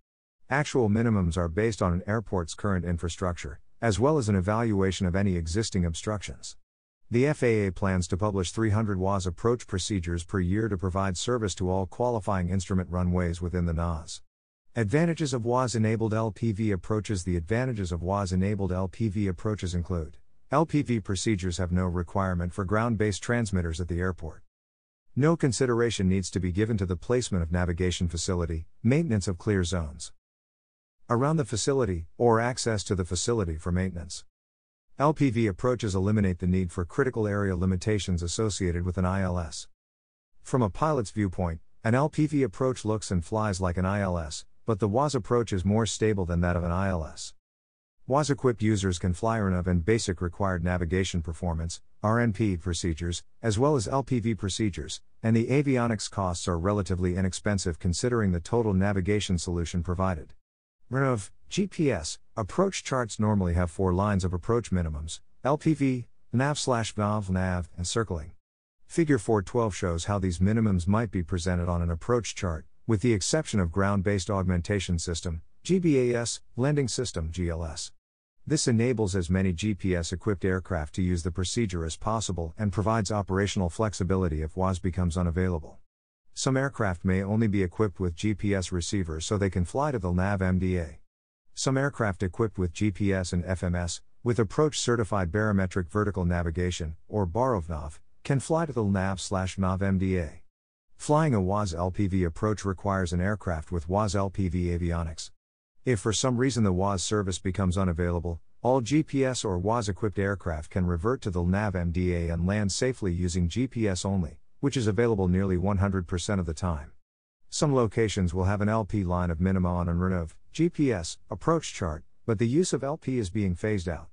Actual minimums are based on an airport's current infrastructure, as well as an evaluation of any existing obstructions. The FAA plans to publish 300 WAS approach procedures per year to provide service to all qualifying instrument runways within the NAS. Advantages of WAS-enabled LPV approaches. The advantages of WAS-enabled LPV approaches include: LPV procedures have no requirement for ground-based transmitters at the airport. No consideration needs to be given to the placement of navigation facility, maintenance of clear zones around the facility, or access to the facility for maintenance. LPV approaches eliminate the need for critical area limitations associated with an ILS. From a pilot's viewpoint, an LPV approach looks and flies like an ILS, but the WAS approach is more stable than that of an ILS. WAS-equipped users can fly RNAV and Basic Required Navigation Performance, RNP procedures, as well as LPV procedures, and the avionics costs are relatively inexpensive considering the total navigation solution provided. RNAV, GPS, approach charts normally have 4 lines of approach minimums: LPV, NAV/NAV, NAV, and circling. Figure 412 shows how these minimums might be presented on an approach chart, with the exception of Ground-Based Augmentation System, GBAS, Landing System, GLS. This enables as many GPS-equipped aircraft to use the procedure as possible and provides operational flexibility if WAS becomes unavailable. Some aircraft may only be equipped with GPS receivers so they can fly to the NAV MDA. Some aircraft equipped with GPS and FMS, with approach-certified barometric vertical navigation, or BAROVNAV, can fly to the NAV/NAV MDA. Flying a WAS LPV approach requires an aircraft with WAS LPV avionics. If for some reason the WAS service becomes unavailable, all GPS or WAS-equipped aircraft can revert to the NAV MDA and land safely using GPS only, which is available nearly 100% of the time. Some locations will have an LP line of minima on an RNAV, GPS, approach chart, but the use of LP is being phased out.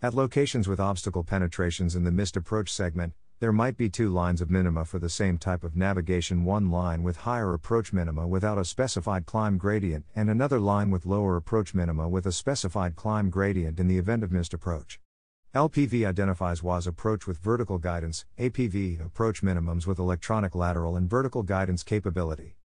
At locations with obstacle penetrations in the missed approach segment, there might be two lines of minima for the same type of navigation, one line with higher approach minima without a specified climb gradient and another line with lower approach minima with a specified climb gradient in the event of missed approach. LPV identifies WAS approach with vertical guidance, APV approach minimums with electronic lateral and vertical guidance capability.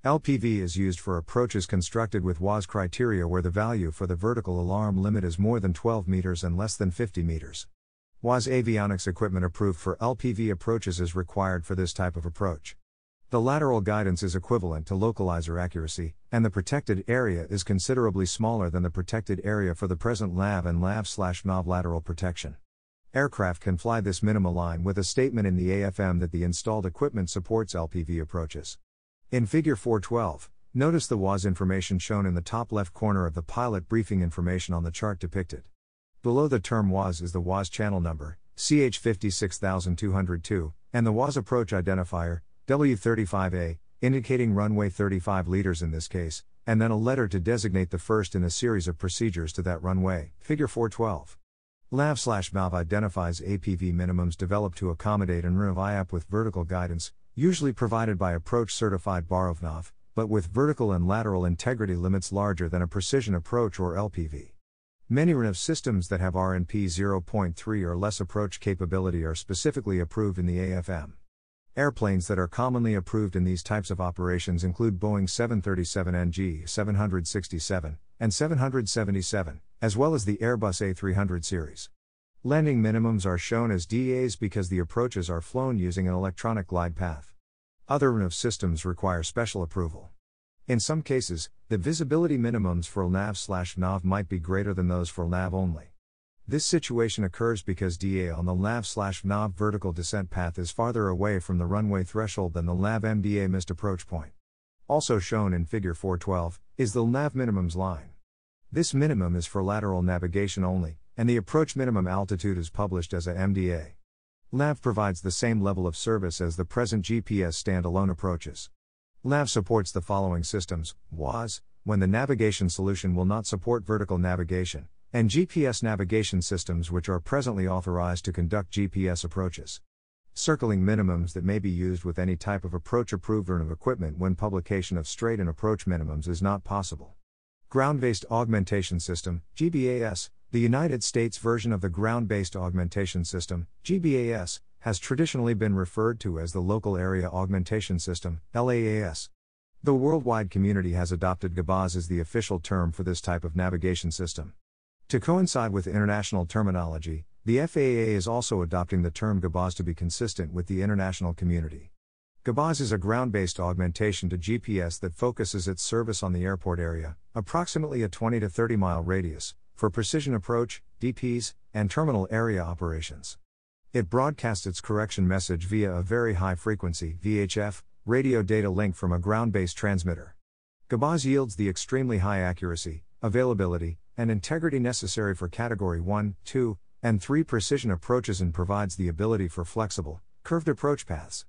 LPV is used for approaches constructed with WAS criteria where the value for the vertical alarm limit is more than 12 meters and less than 50 meters. WAS avionics equipment approved for LPV approaches is required for this type of approach. The lateral guidance is equivalent to localizer accuracy, and the protected area is considerably smaller than the protected area for the present LAV and LAV/NAV lateral protection. Aircraft can fly this minima line with a statement in the AFM that the installed equipment supports LPV approaches. In Figure 412, notice the WAS information shown in the top left corner of the pilot briefing information on the chart depicted. Below the term WAS is the WAS channel number, CH56202, and the WAS approach identifier, W35A, indicating runway 35 liters in this case, and then a letter to designate the first in a series of procedures to that runway, Figure 412. LAV/MAV identifies APV minimums developed to accommodate an RNAV with vertical guidance, usually provided by approach-certified BAROVNAV, but with vertical and lateral integrity limits larger than a precision approach or LPV. Many RNAV systems that have RNP 0.3 or less approach capability are specifically approved in the AFM. Airplanes that are commonly approved in these types of operations include Boeing 737NG, 767, and 777, as well as the Airbus A300 series. Landing minimums are shown as DAs because the approaches are flown using an electronic glide path. Other RNAV systems require special approval. In some cases, the visibility minimums for LNAV/NAV might be greater than those for LNAV only. This situation occurs because DA on the LNAV/NAV vertical descent path is farther away from the runway threshold than the LNAV MDA missed approach point. Also shown in Figure 412 is the LNAV minimums line. This minimum is for lateral navigation only, and the approach minimum altitude is published as a MDA. LNAV provides the same level of service as the present GPS standalone approaches. LNAV supports the following systems: WAS, when the navigation solution will not support vertical navigation, and GPS navigation systems which are presently authorized to conduct GPS approaches. Circling minimums that may be used with any type of approach-approved RNAV equipment when publication of straight and approach minimums is not possible. Ground-Based Augmentation System, GBAS, the United States version of the Ground-Based Augmentation System, GBAS, has traditionally been referred to as the Local Area Augmentation System, LAAS. The worldwide community has adopted GBAS as the official term for this type of navigation system. To coincide with international terminology, the FAA is also adopting the term GBAS to be consistent with the international community. GBAS is a ground-based augmentation to GPS that focuses its service on the airport area, approximately a 20 to 30 mile radius, for precision approach, DPs, and terminal area operations. It broadcasts its correction message via a very high frequency (VHF) radio data link from a ground-based transmitter. GBAS yields the extremely high accuracy, availability, and integrity necessary for Category 1, 2, and 3 precision approaches and provides the ability for flexible, curved approach paths.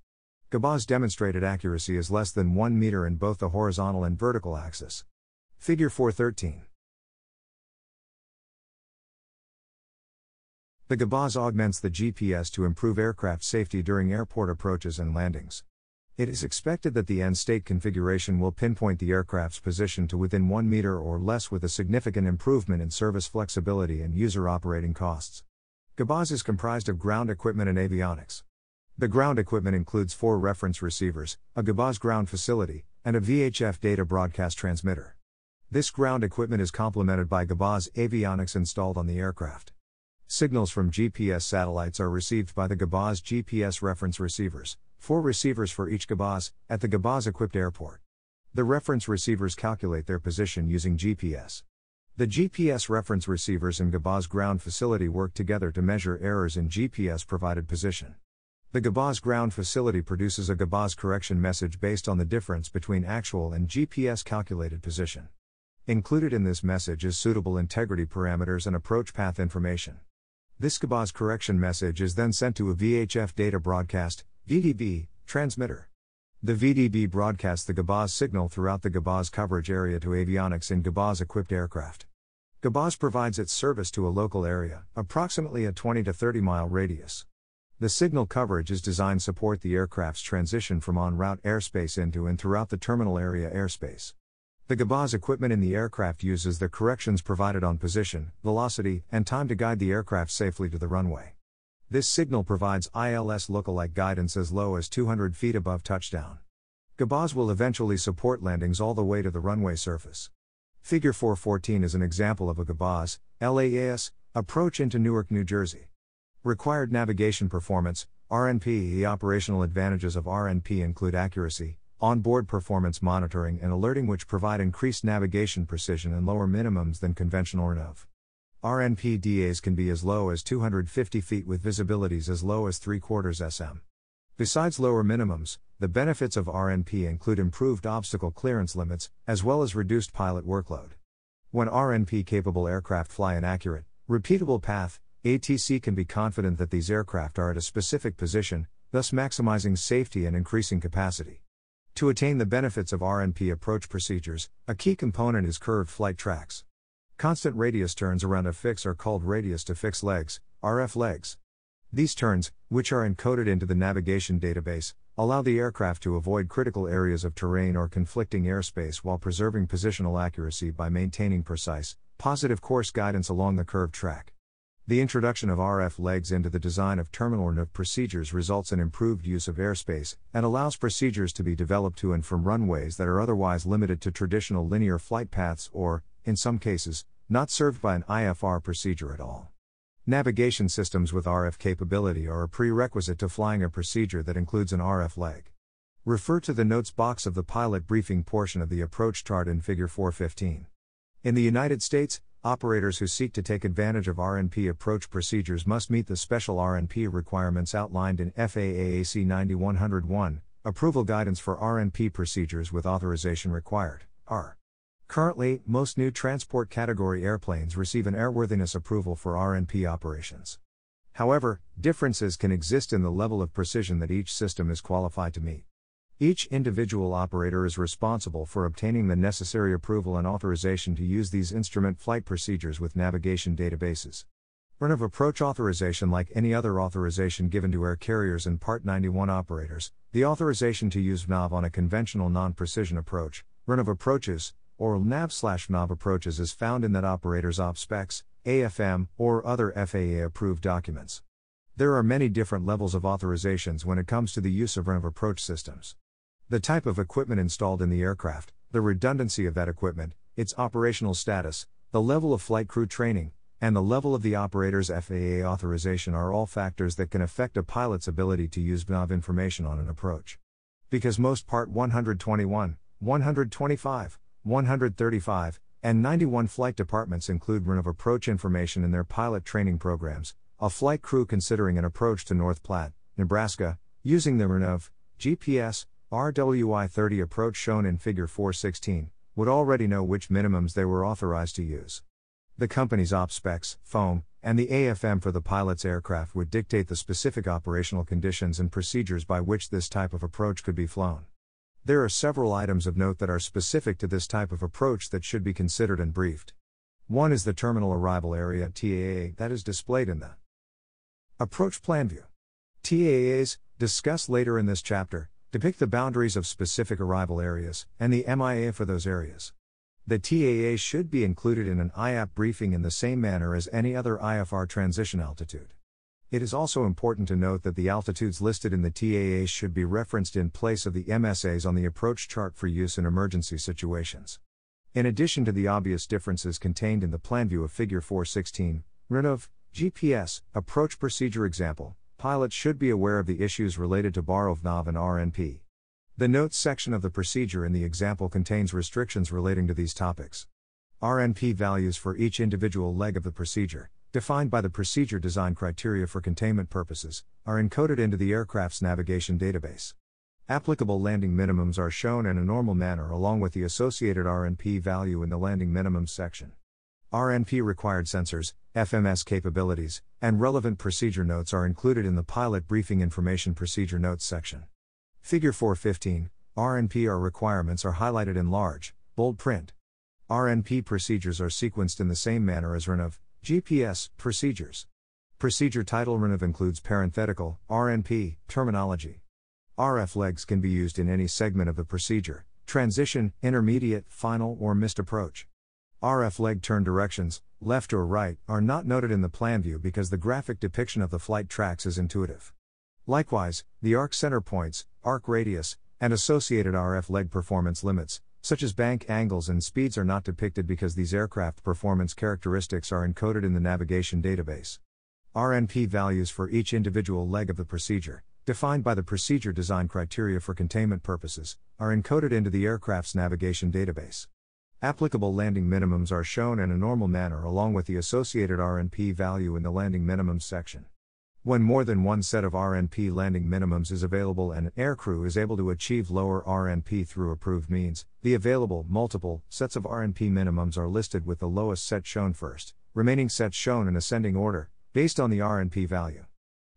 GBAS demonstrated accuracy is less than 1 meter in both the horizontal and vertical axis. Figure 413. The GBAS augments the GPS to improve aircraft safety during airport approaches and landings. It is expected that the end state configuration will pinpoint the aircraft's position to within 1 meter or less with a significant improvement in service flexibility and user operating costs. GBAS is comprised of ground equipment and avionics. The ground equipment includes 4 reference receivers, a GBAS ground facility, and a VHF data broadcast transmitter. This ground equipment is complemented by GBAS Avionics installed on the aircraft. Signals from GPS satellites are received by the GBAS GPS reference receivers, 4 receivers for each GBAS, at the GBAS-equipped airport. The reference receivers calculate their position using GPS. The GPS reference receivers and GBAS ground facility work together to measure errors in GPS-provided position. The GBAS ground facility produces a GBAS correction message based on the difference between actual and GPS-calculated position. Included in this message is suitable integrity parameters and approach path information. This GBAS correction message is then sent to a VHF data broadcast, VDB, transmitter. The VDB broadcasts the GBAS signal throughout the GBAS coverage area to avionics in GBAS-equipped aircraft. GBAS provides its service to a local area, approximately a 20 to 30 mile radius. The signal coverage is designed to support the aircraft's transition from en route airspace into and throughout the terminal area airspace. The GBAS equipment in the aircraft uses the corrections provided on position, velocity, and time to guide the aircraft safely to the runway. This signal provides ILS lookalike guidance as low as 200 feet above touchdown. GBAS will eventually support landings all the way to the runway surface. Figure 414 is an example of a GBAS, LAAS, approach into Newark, New Jersey. Required navigation performance, RNP. The operational advantages of RNP include accuracy, onboard performance monitoring and alerting, which provide increased navigation precision and lower minimums than conventional RNAV. RNP DAs can be as low as 250 feet with visibilities as low as 3/4 sm. Besides lower minimums, the benefits of RNP include improved obstacle clearance limits, as well as reduced pilot workload. When RNP-capable aircraft fly an accurate, repeatable path, ATC can be confident that these aircraft are at a specific position, thus maximizing safety and increasing capacity. To attain the benefits of RNP approach procedures, a key component is curved flight tracks. Constant radius turns around a fix are called radius-to-fix legs, RF legs. These turns, which are encoded into the navigation database, allow the aircraft to avoid critical areas of terrain or conflicting airspace while preserving positional accuracy by maintaining precise, positive course guidance along the curved track. The introduction of RF legs into the design of terminal RNAV procedures results in improved use of airspace, and allows procedures to be developed to and from runways that are otherwise limited to traditional linear flight paths or, in some cases, not served by an IFR procedure at all. Navigation systems with RF capability are a prerequisite to flying a procedure that includes an RF leg. Refer to the notes box of the pilot briefing portion of the approach chart in Figure 415. In the United States, operators who seek to take advantage of RNP approach procedures must meet the special RNP requirements outlined in FAA-AC 9101, Approval Guidance for RNP Procedures with Authorization Required, R. Currently, most new transport category airplanes receive an airworthiness approval for RNP operations. However, differences can exist in the level of precision that each system is qualified to meet. Each individual operator is responsible for obtaining the necessary approval and authorization to use these instrument flight procedures with navigation databases. RNAV approach authorization. Like any other authorization given to air carriers and Part 91 operators, the authorization to use VNAV on a conventional non-precision approach, RNAV approaches, or NAV/VNAV approaches, is found in that operator's OpSpecs, AFM, or other FAA-approved documents. There are many different levels of authorizations when it comes to the use of RNAV approach systems. The type of equipment installed in the aircraft, the redundancy of that equipment, its operational status, the level of flight crew training, and the level of the operator's FAA authorization are all factors that can affect a pilot's ability to use VNAV information on an approach. Because most Part 121, 125, 135, and 91 flight departments include RNAV approach information in their pilot training programs, a flight crew considering an approach to North Platte, Nebraska, using the RNAV, GPS, RWI-30 approach shown in Figure 416, would already know which minimums they were authorized to use. The company's OpSpecs, foam, and the AFM for the pilot's aircraft would dictate the specific operational conditions and procedures by which this type of approach could be flown. There are several items of note that are specific to this type of approach that should be considered and briefed. One is the terminal arrival area (TAA) that is displayed in the approach plan view. TAAs, discussed later in this chapter, depict the boundaries of specific arrival areas, and the MIA for those areas. The TAA should be included in an IAP briefing in the same manner as any other IFR transition altitude. It is also important to note that the altitudes listed in the TAAs should be referenced in place of the MSAs on the approach chart for use in emergency situations. In addition to the obvious differences contained in the plan view of Figure 416, RNAV, GPS, approach procedure example, pilots should be aware of the issues related to BAROV-NAV and RNP. The notes section of the procedure in the example contains restrictions relating to these topics. RNP values for each individual leg of the procedure, defined by the procedure design criteria for containment purposes, are encoded into the aircraft's navigation database. Applicable landing minimums are shown in a normal manner along with the associated RNP value in the landing minimums section. RNP required sensors, FMS capabilities, and relevant procedure notes are included in the pilot briefing information procedure notes section. Figure 415, RNPR requirements are highlighted in large, bold print. RNP procedures are sequenced in the same manner as RNAV, GPS, procedures. Procedure title RNAV includes parenthetical, RNP, terminology. RF legs can be used in any segment of the procedure, transition, intermediate, final, or missed approach. RF leg turn directions, left or right, are not noted in the plan view because the graphic depiction of the flight tracks is intuitive. Likewise, the arc center points, arc radius, and associated RF leg performance limits, such as bank angles and speeds, are not depicted because these aircraft performance characteristics are encoded in the navigation database. RNP values for each individual leg of the procedure, defined by the procedure design criteria for containment purposes, are encoded into the aircraft's navigation database. Applicable landing minimums are shown in a normal manner along with the associated RNP value in the landing minimums section. When more than one set of RNP landing minimums is available and an aircrew is able to achieve lower RNP through approved means, the available multiple sets of RNP minimums are listed with the lowest set shown first, remaining sets shown in ascending order, based on the RNP value.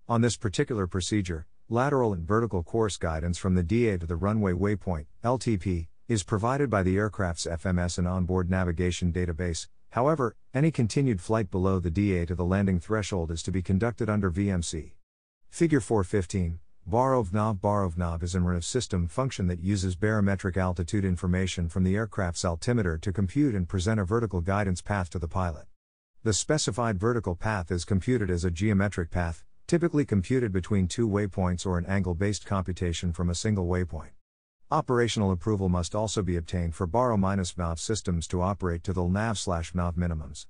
On this particular procedure, lateral and vertical course guidance from the DA to the runway waypoint, LTP, is provided by the aircraft's FMS and onboard navigation database. However, any continued flight below the DA to the landing threshold is to be conducted under VMC. Figure 415, BAROV-NAV. BAROV-NAV is a RNAV system function that uses barometric altitude information from the aircraft's altimeter to compute and present a vertical guidance path to the pilot. The specified vertical path is computed as a geometric path, typically computed between two waypoints or an angle-based computation from a single waypoint. Operational approval must also be obtained for BARO-NAV systems to operate to the LNAV/NAV minimums.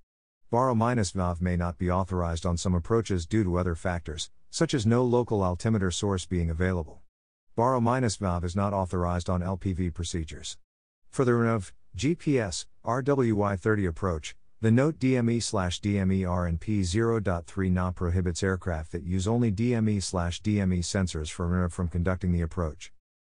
BARO-NAV may not be authorized on some approaches due to other factors, such as no local altimeter source being available. BARO-NAV is not authorized on LPV procedures. For the RNAV, GPS, RWI-30 approach, the note DME/DME RNP 0.3 NA prohibits aircraft that use only DME/DME sensors for RNAV from conducting the approach.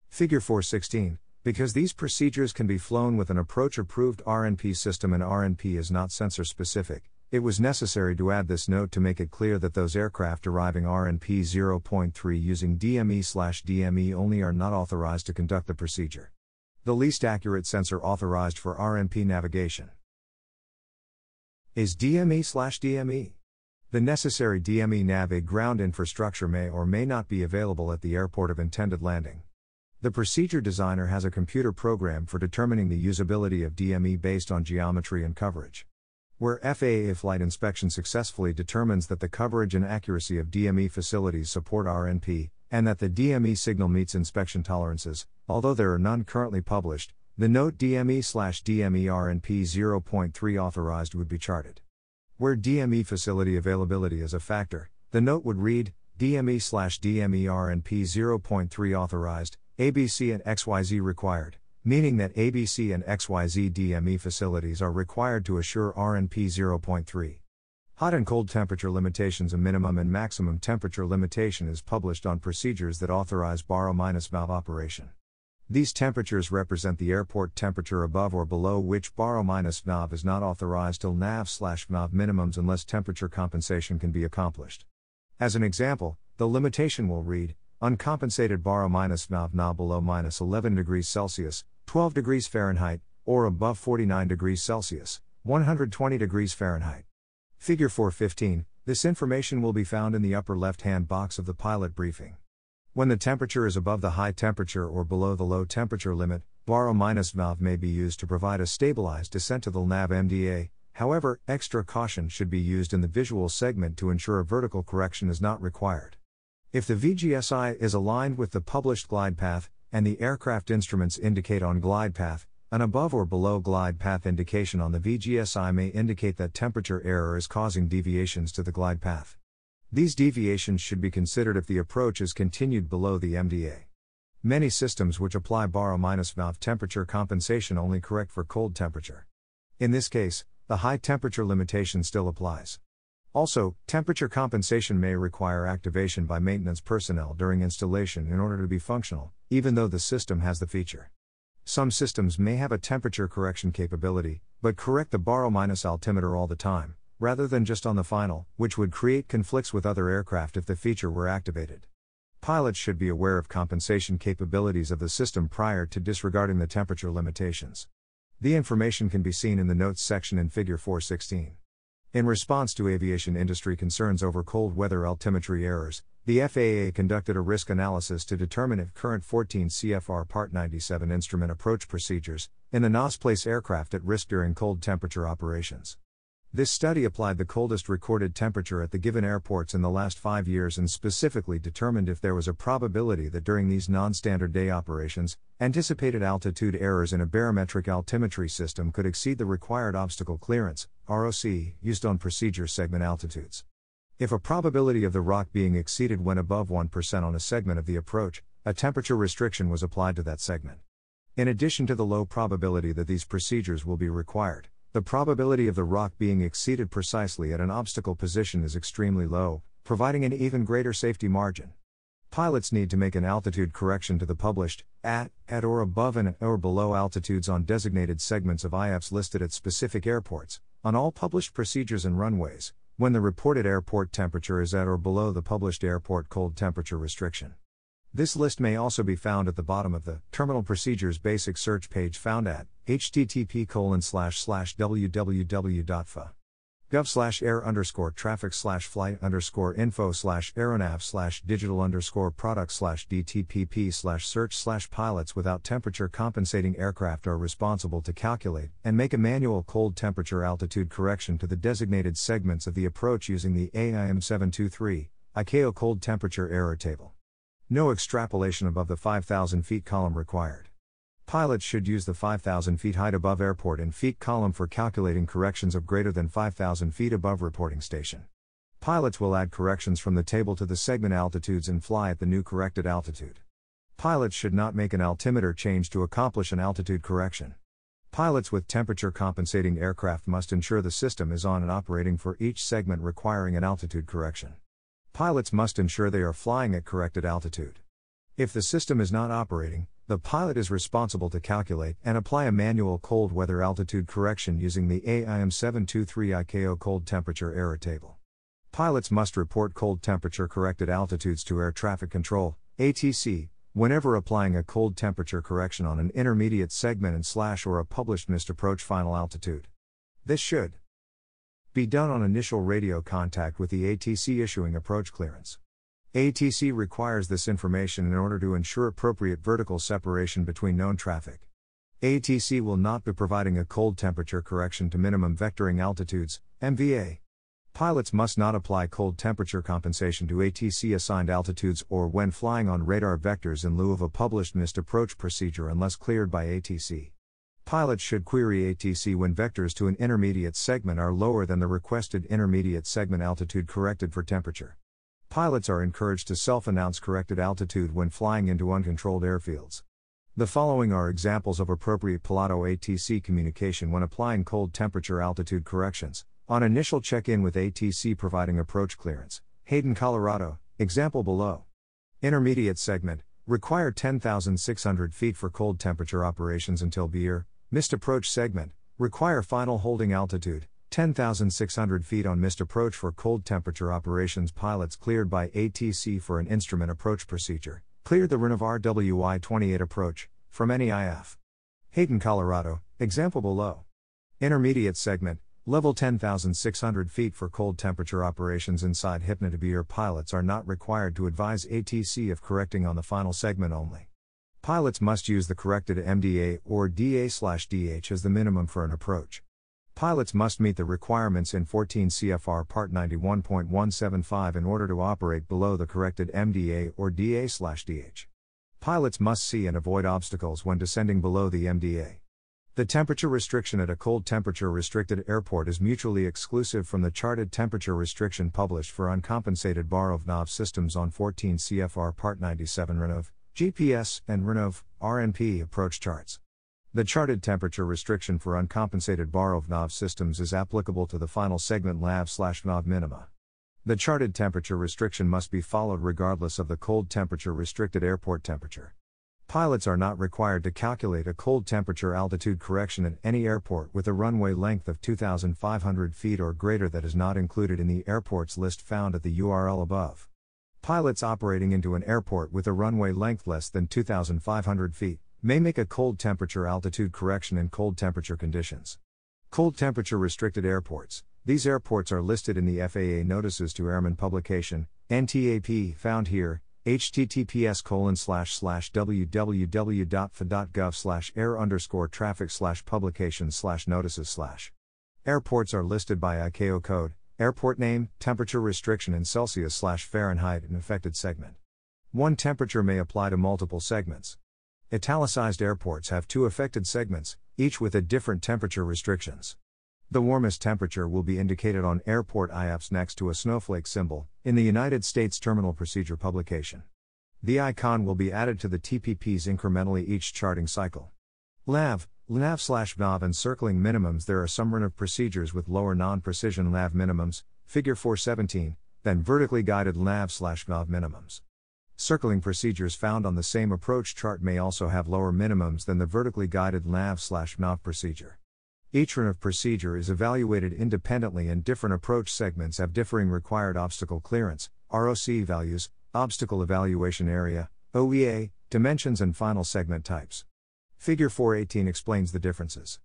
Figure 416, because these procedures can be flown with an approach-approved RNP system and RNP is not sensor-specific, it was necessary to add this note to make it clear that those aircraft deriving RNP 0.3 using DME/DME only are not authorized to conduct the procedure. The least accurate sensor authorized for RNP navigation is DME/DME. The necessary DME Navaid ground infrastructure may or may not be available at the airport of intended landing. The procedure designer has a computer program for determining the usability of DME based on geometry and coverage. Where FAA flight inspection successfully determines that the coverage and accuracy of DME facilities support RNP, and that the DME signal meets inspection tolerances, although there are none currently published, the note DME/DME RNP 0.3 authorized would be charted. Where DME facility availability is a factor, the note would read, DME/DME RNP 0.3 authorized, ABC and XYZ required, meaning that ABC and XYZ DME facilities are required to assure RNP 0.3. Hot and cold temperature limitations. A minimum and maximum temperature limitation is published on procedures that authorize BARO-NAV operation. These temperatures represent the airport temperature above or below which BARO-NAV is not authorized till NAV/NAV minimums unless temperature compensation can be accomplished. As an example, the limitation will read, uncompensated BARO-NAV below -11 degrees Celsius, 12 degrees Fahrenheit, or above 49 degrees Celsius, 120 degrees Fahrenheit. Figure 415, this information will be found in the upper left-hand box of the pilot briefing. When the temperature is above the high temperature or below the low temperature limit, BARO-NAV may be used to provide a stabilized descent to the LNAV MDA. However, extra caution should be used in the visual segment to ensure a vertical correction is not required. If the VGSI is aligned with the published glide path, and the aircraft instruments indicate on glide path, an above or below glide path indication on the VGSI may indicate that temperature error is causing deviations to the glide path. These deviations should be considered if the approach is continued below the MDA. Many systems which apply bar-valve temperature compensation only correct for cold temperature. In this case, the high temperature limitation still applies. Also, temperature compensation may require activation by maintenance personnel during installation in order to be functional, even though the system has the feature. Some systems may have a temperature correction capability, but correct the bar-altimeter all the time, rather than just on the final, which would create conflicts with other aircraft if the feature were activated. Pilots should be aware of compensation capabilities of the system prior to disregarding the temperature limitations. The information can be seen in the notes section in Figure 416. In response to aviation industry concerns over cold weather altimetry errors, the FAA conducted a risk analysis to determine if current 14 CFR Part 97 instrument approach procedures in the NOS place aircraft at risk during cold temperature operations. This study applied the coldest recorded temperature at the given airports in the last 5 years and specifically determined if there was a probability that during these non-standard day operations, anticipated altitude errors in a barometric altimetry system could exceed the required obstacle clearance, ROC, used on procedure segment altitudes. If a probability of the ROC being exceeded went above 1% on a segment of the approach, a temperature restriction was applied to that segment. In addition to the low probability that these procedures will be required, the probability of the ROC being exceeded precisely at an obstacle position is extremely low, providing an even greater safety margin. Pilots need to make an altitude correction to the published, at or above and or below altitudes on designated segments of IFs listed at specific airports, on all published procedures and runways, when the reported airport temperature is at or below the published airport cold temperature restriction. This list may also be found at the bottom of the Terminal Procedures Basic Search page found at http://www.fa-air_traffic/flight_info/aeronav/digital_product/DTPP/search/pilots without temperature compensating aircraft are responsible to calculate and make a manual cold temperature altitude correction to the designated segments of the approach using the AIM-723 ICAO cold temperature error table. No extrapolation above the 5,000 feet column required. Pilots should use the 5,000 feet height above airport in feet column for calculating corrections of greater than 5,000 feet above reporting station. Pilots will add corrections from the table to the segment altitudes and fly at the new corrected altitude. Pilots should not make an altimeter change to accomplish an altitude correction. Pilots with temperature compensating aircraft must ensure the system is on and operating for each segment requiring an altitude correction. Pilots must ensure they are flying at corrected altitude. If the system is not operating, the pilot is responsible to calculate and apply a manual cold weather altitude correction using the AIM-723 ICAO cold temperature error table. Pilots must report cold temperature corrected altitudes to Air Traffic Control, ATC, whenever applying a cold temperature correction on an intermediate segment and or a published missed approach final altitude. This should be done on initial radio contact with the ATC issuing approach clearance. ATC requires this information in order to ensure appropriate vertical separation between known traffic. ATC will not be providing a cold temperature correction to minimum vectoring altitudes, MVA. Pilots must not apply cold temperature compensation to ATC assigned altitudes or when flying on radar vectors in lieu of a published missed approach procedure unless cleared by ATC. Pilots should query ATC when vectors to an intermediate segment are lower than the requested intermediate segment altitude corrected for temperature. Pilots are encouraged to self-announce corrected altitude when flying into uncontrolled airfields. The following are examples of appropriate Pilato ATC communication when applying cold temperature altitude corrections. On initial check-in with ATC providing approach clearance, Hayden, Colorado, example below. Intermediate segment, require 10,600 feet for cold temperature operations until Beer. Missed approach segment, require final holding altitude, 10,600 feet on missed approach for cold temperature operations. Pilots cleared by ATC for an instrument approach procedure, cleared the Runway WI-28 approach, from any IF. Hayden, Colorado, example below. Intermediate segment, level 10,600 feet for cold temperature operations inside Ndb. Pilots are not required to advise ATC of correcting on the final segment only. Pilots must use the corrected MDA or DA/DH as the minimum for an approach. Pilots must meet the requirements in 14 CFR Part 91.175 in order to operate below the corrected MDA or DA/DH. Pilots must see and avoid obstacles when descending below the MDA. The temperature restriction at a cold temperature restricted airport is mutually exclusive from the charted temperature restriction published for uncompensated bar-of-nav systems on 14 CFR Part 97 RNAV, GPS, and RNAV, RNP approach charts. The charted temperature restriction for uncompensated bar-of-nav systems is applicable to the final segment LAV/NAV minima. The charted temperature restriction must be followed regardless of the cold temperature restricted airport temperature. Pilots are not required to calculate a cold temperature altitude correction at any airport with a runway length of 2,500 feet or greater that is not included in the airports list found at the URL above. Pilots operating into an airport with a runway length less than 2,500 feet may make a cold temperature altitude correction in cold temperature conditions. Cold temperature restricted airports. These airports are listed in the FAA Notices to Airmen publication, NTAP, found here, https://www.fa.gov/air_traffic/publications/notices/. Airports are listed by ICAO code, airport name, temperature restriction in Celsius/Fahrenheit and affected segment. One temperature may apply to multiple segments. Italicized airports have two affected segments, each with a different temperature restrictions. The warmest temperature will be indicated on airport IAPS next to a snowflake symbol, in the United States Terminal Procedure publication. The icon will be added to the TPPs incrementally each charting cycle. LAV, LNAV/NAV encircling minimums. There are some RNAV procedures with lower non-precision LAV minimums, figure 417, than vertically guided LNAV/NAV minimums. Circling procedures found on the same approach chart may also have lower minimums than the vertically guided LNAV/NAV procedure. Each RNAV procedure is evaluated independently and different approach segments have differing required obstacle clearance, ROC values, obstacle evaluation area, OEA, dimensions and final segment types. Figure 418 explains the differences.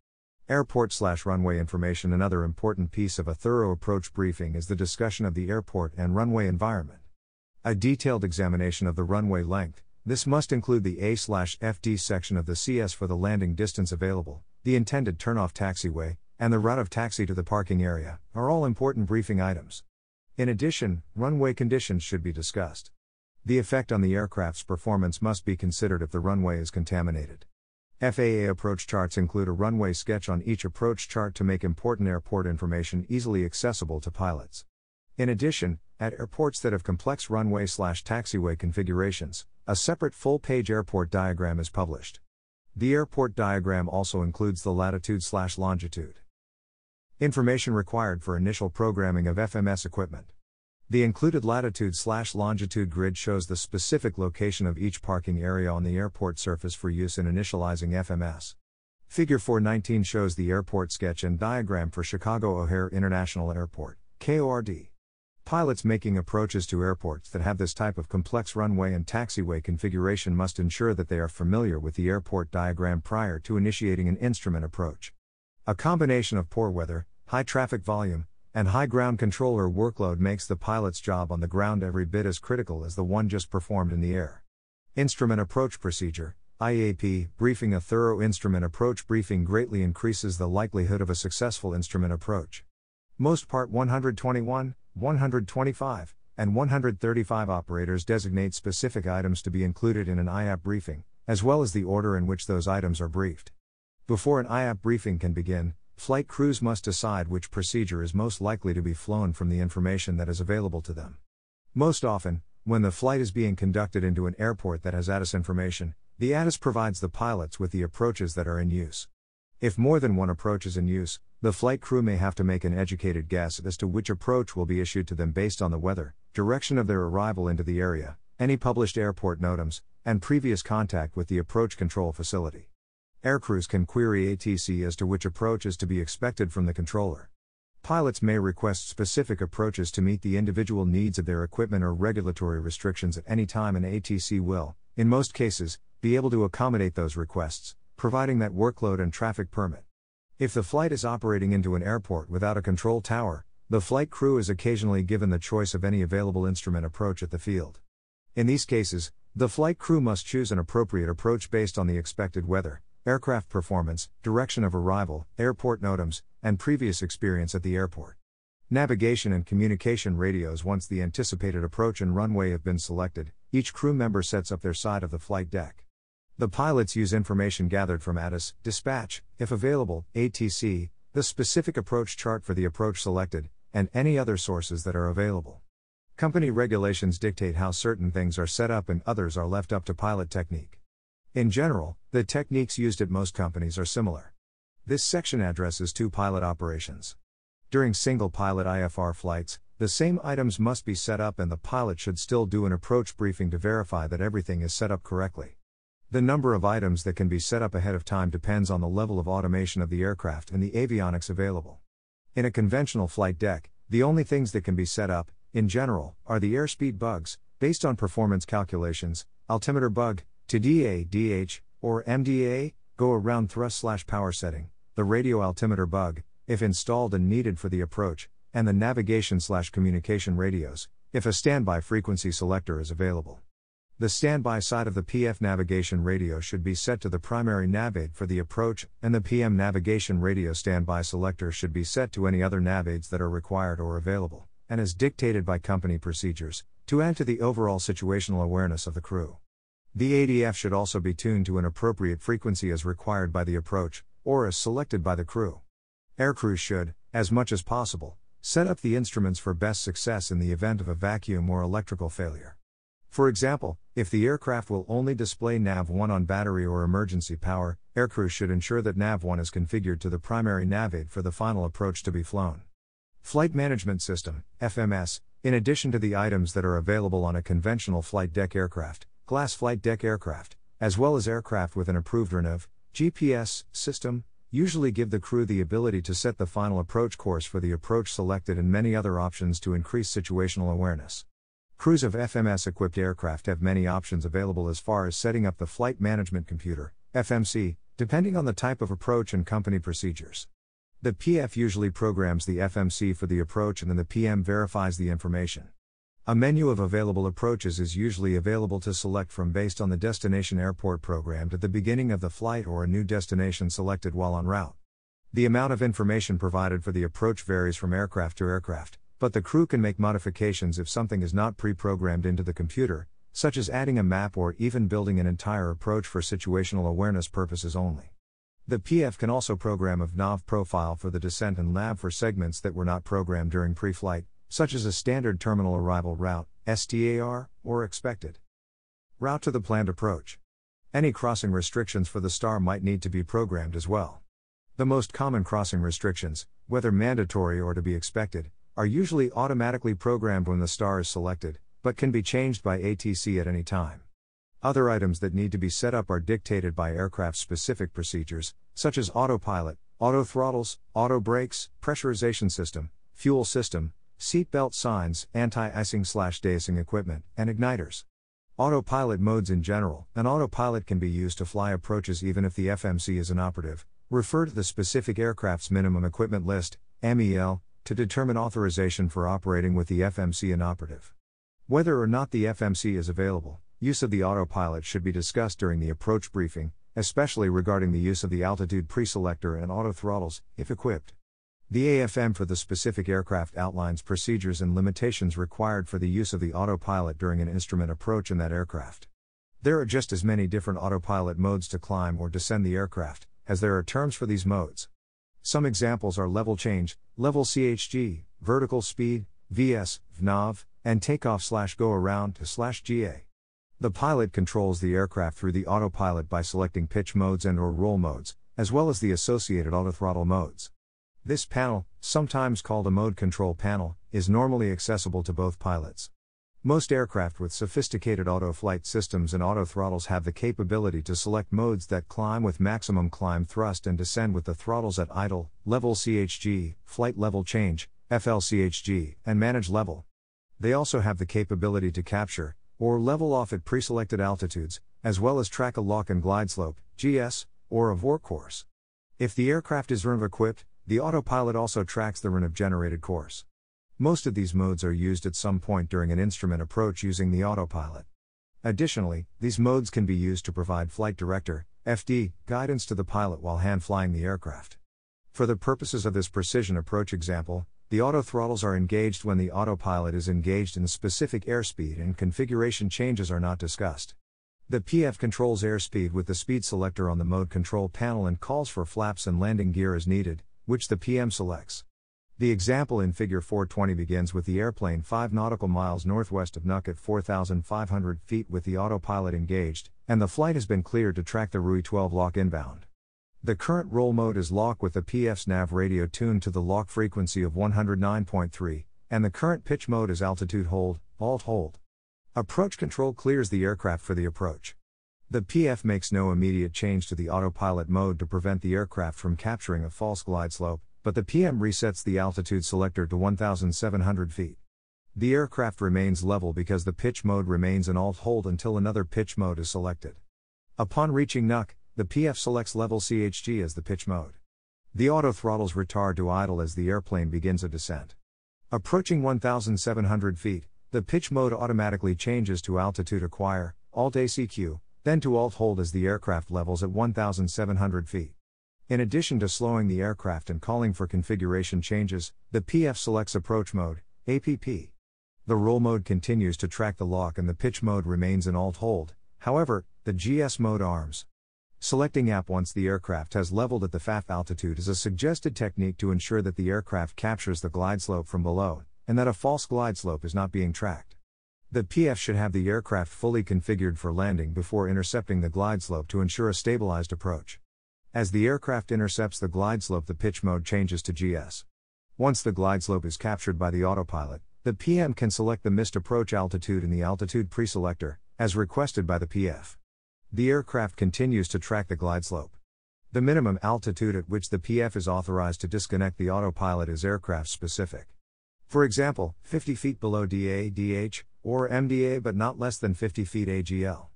Airport/runway information. Another important piece of a thorough approach briefing is the discussion of the airport and runway environment. A detailed examination of the runway length, this must include the A/FD section of the CS for the landing distance available, the intended turnoff taxiway, and the route of taxi to the parking area, are all important briefing items. In addition, runway conditions should be discussed. The effect on the aircraft's performance must be considered if the runway is contaminated. FAA approach charts include a runway sketch on each approach chart to make important airport information easily accessible to pilots. In addition, at airports that have complex runway/taxiway configurations, a separate full-page airport diagram is published. The airport diagram also includes the latitude/longitude. Information required for initial programming of FMS equipment. The included latitude/longitude grid shows the specific location of each parking area on the airport surface for use in initializing FMS. Figure 419 shows the airport sketch and diagram for Chicago O'Hare International Airport, KORD. Pilots making approaches to airports that have this type of complex runway and taxiway configuration must ensure that they are familiar with the airport diagram prior to initiating an instrument approach. A combination of poor weather, high traffic volume, and high ground control or workload makes the pilot's job on the ground every bit as critical as the one just performed in the air. Instrument Approach Procedure, IAP, briefing. A thorough instrument approach briefing greatly increases the likelihood of a successful instrument approach. Most Part 121, 125, and 135 operators designate specific items to be included in an IAP briefing, as well as the order in which those items are briefed. Before an IAP briefing can begin, flight crews must decide which procedure is most likely to be flown from the information that is available to them. Most often, when the flight is being conducted into an airport that has Atis information, the Atis provides the pilots with the approaches that are in use. If more than one approach is in use, the flight crew may have to make an educated guess as to which approach will be issued to them based on the weather, direction of their arrival into the area, any published airport NOTAMs, and previous contact with the approach control facility. Aircrews can query ATC as to which approach is to be expected from the controller. Pilots may request specific approaches to meet the individual needs of their equipment or regulatory restrictions at any time, and ATC will, in most cases, be able to accommodate those requests, providing that workload and traffic permit. If the flight is operating into an airport without a control tower, the flight crew is occasionally given the choice of any available instrument approach at the field. In these cases, the flight crew must choose an appropriate approach based on the expected weather, aircraft performance, direction of arrival, airport NOTAMs, and previous experience at the airport. Navigation and communication radios. Once the anticipated approach and runway have been selected, each crew member sets up their side of the flight deck. The pilots use information gathered from Atis, dispatch, if available, ATC, the specific approach chart for the approach selected, and any other sources that are available. Company regulations dictate how certain things are set up and others are left up to pilot technique. In general, the techniques used at most companies are similar. This section addresses two pilot operations. During single pilot IFR flights, the same items must be set up and the pilot should still do an approach briefing to verify that everything is set up correctly. The number of items that can be set up ahead of time depends on the level of automation of the aircraft and the avionics available. In a conventional flight deck, the only things that can be set up, in general, are the airspeed bugs, based on performance calculations, altimeter bug, to DA/DH, or MDA, go-around thrust/power setting, the radio altimeter bug, if installed and needed for the approach, and the navigation/communication radios, if a standby frequency selector is available. The standby side of the PF navigation radio should be set to the primary Navaid for the approach, and the PM navigation radio standby selector should be set to any other Navaids that are required or available, and as dictated by company procedures, to add to the overall situational awareness of the crew. The ADF should also be tuned to an appropriate frequency as required by the approach, or as selected by the crew. Aircrews should, as much as possible, set up the instruments for best success in the event of a vacuum or electrical failure. For example, if the aircraft will only display NAV1 on battery or emergency power, aircrews should ensure that NAV1 is configured to the primary Navaid for the final approach to be flown. Flight Management System, FMS, in addition to the items that are available on a conventional flight deck aircraft, glass flight deck aircraft, as well as aircraft with an approved RNAV, GPS, system, usually give the crew the ability to set the final approach course for the approach selected and many other options to increase situational awareness. Crews of FMS-equipped aircraft have many options available as far as setting up the Flight Management Computer, FMC, depending on the type of approach and company procedures. The PF usually programs the FMC for the approach and then the PM verifies the information. A menu of available approaches is usually available to select from based on the destination airport programmed at the beginning of the flight or a new destination selected while en route. The amount of information provided for the approach varies from aircraft to aircraft, but the crew can make modifications if something is not pre-programmed into the computer, such as adding a map or even building an entire approach for situational awareness purposes only. The PF can also program a nav profile for the descent and nav for segments that were not programmed during pre-flight, such as a standard terminal arrival route, STAR, or expected route to the planned approach. Any crossing restrictions for the STAR might need to be programmed as well. The most common crossing restrictions, whether mandatory or to be expected, are usually automatically programmed when the STAR is selected, but can be changed by ATC at any time. Other items that need to be set up are dictated by aircraft-specific procedures, such as autopilot, auto throttles, auto brakes, pressurization system, fuel system, seatbelt signs, anti-icing/deicing equipment, and igniters. Autopilot modes in general. An autopilot can be used to fly approaches even if the FMC is inoperative. Refer to the specific aircraft's minimum equipment list, MEL, to determine authorization for operating with the FMC inoperative. Whether or not the FMC is available, use of the autopilot should be discussed during the approach briefing, especially regarding the use of the altitude preselector and auto throttles, if equipped. The AFM for the specific aircraft outlines procedures and limitations required for the use of the autopilot during an instrument approach in that aircraft. There are just as many different autopilot modes to climb or descend the aircraft, as there are terms for these modes. Some examples are level change, level CHG, vertical speed, VS, VNAV, and takeoff/go-around/GA. The pilot controls the aircraft through the autopilot by selecting pitch modes and/or roll modes, as well as the associated autothrottle modes. This panel, sometimes called a mode control panel, is normally accessible to both pilots. Most aircraft with sophisticated auto-flight systems and autothrottles have the capability to select modes that climb with maximum climb thrust and descend with the throttles at idle, level CHG, flight level change, FLCHG, and manage level. They also have the capability to capture, or level off at preselected altitudes, as well as track a lock and glide slope, GS, or a VOR course. If the aircraft is RNAV equipped, the autopilot also tracks the RNAV generated course. Most of these modes are used at some point during an instrument approach using the autopilot. Additionally, these modes can be used to provide flight director, FD, guidance to the pilot while hand flying the aircraft. For the purposes of this precision approach example, the autothrottles are engaged when the autopilot is engaged in specific airspeed and configuration changes are not discussed. The PF controls airspeed with the speed selector on the mode control panel and calls for flaps and landing gear as needed, which the PM selects. The example in Figure 420 begins with the airplane 5 nautical miles northwest of Nuuk at 4,500 feet with the autopilot engaged, and the flight has been cleared to track the Rui 12 lock inbound. The current roll mode is lock with the PF's nav radio tuned to the lock frequency of 109.3, and the current pitch mode is altitude hold, alt hold. Approach control clears the aircraft for the approach. The PF makes no immediate change to the autopilot mode to prevent the aircraft from capturing a false glide slope, but the PM resets the altitude selector to 1,700 feet. The aircraft remains level because the pitch mode remains in alt hold until another pitch mode is selected. Upon reaching Nuuk, the PF selects level CHG as the pitch mode. The autothrottles retard to idle as the airplane begins a descent. Approaching 1,700 feet, the pitch mode automatically changes to altitude acquire, alt ACQ, then to alt hold as the aircraft levels at 1,700 feet. In addition to slowing the aircraft and calling for configuration changes, the PF selects approach mode, APP. The roll mode continues to track the lock and the pitch mode remains in alt hold, however, the GS mode arms. Selecting AP once the aircraft has leveled at the FAF altitude is a suggested technique to ensure that the aircraft captures the glide slope from below, and that a false glide slope is not being tracked. The PF should have the aircraft fully configured for landing before intercepting the glide slope to ensure a stabilized approach. As the aircraft intercepts the glide slope, the pitch mode changes to GS. Once the glide slope is captured by the autopilot, the PM can select the missed approach altitude in the altitude preselector, as requested by the PF. The aircraft continues to track the glide slope. The minimum altitude at which the PF is authorized to disconnect the autopilot is aircraft specific. For example, 50 feet below DA/DH, or MDA but not less than 50 feet AGL.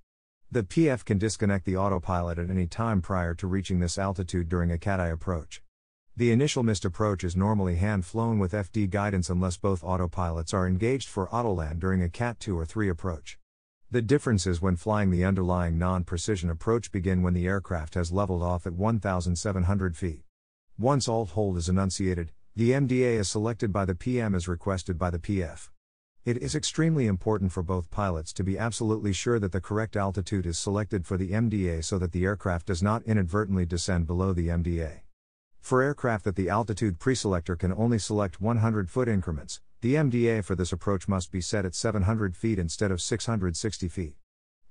The PF can disconnect the autopilot at any time prior to reaching this altitude during a cat-eye approach. The initial missed approach is normally hand-flown with FD guidance unless both autopilots are engaged for autoland during a Cat 2 or 3 approach. The differences when flying the underlying non-precision approach begin when the aircraft has leveled off at 1,700 feet. Once alt hold is enunciated, the MDA is selected by the PM as requested by the PF. It is extremely important for both pilots to be absolutely sure that the correct altitude is selected for the MDA so that the aircraft does not inadvertently descend below the MDA. For aircraft that the altitude preselector can only select 100-foot increments, the MDA for this approach must be set at 700 feet instead of 660 feet.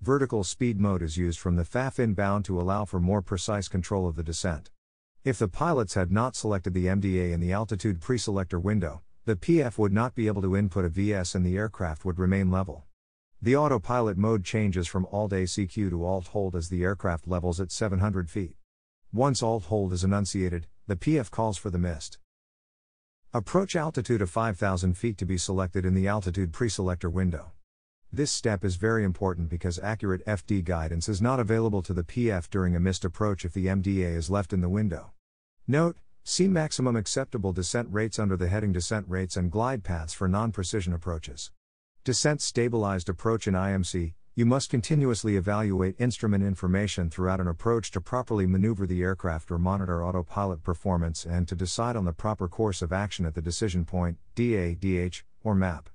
Vertical speed mode is used from the FAF inbound to allow for more precise control of the descent. If the pilots had not selected the MDA in the altitude preselector window, the PF would not be able to input a VS and the aircraft would remain level. The autopilot mode changes from alt ACQ to alt hold as the aircraft levels at 700 feet. Once alt hold is enunciated, the PF calls for the missed approach altitude of 5,000 feet to be selected in the altitude preselector window. This step is very important because accurate FD guidance is not available to the PF during a missed approach if the MDA is left in the window. Note: see maximum acceptable descent rates under the heading Descent Rates and Glide Paths for non-precision approaches. Descent stabilized approach in IMC, you must continuously evaluate instrument information throughout an approach to properly maneuver the aircraft or monitor autopilot performance and to decide on the proper course of action at the decision point, DA, DH, or MAP.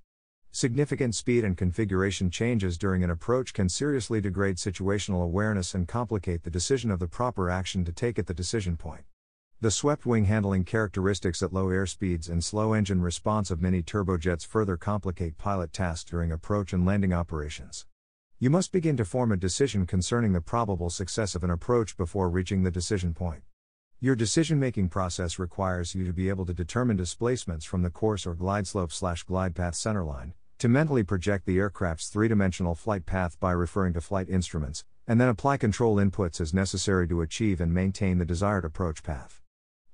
Significant speed and configuration changes during an approach can seriously degrade situational awareness and complicate the decision of the proper action to take at the decision point. The swept wing handling characteristics at low airspeeds and slow engine response of many turbojets further complicate pilot tasks during approach and landing operations. You must begin to form a decision concerning the probable success of an approach before reaching the decision point. Your decision-making process requires you to be able to determine displacements from the course or glide slope/glide path centerline, to mentally project the aircraft's three-dimensional flight path by referring to flight instruments, and then apply control inputs as necessary to achieve and maintain the desired approach path.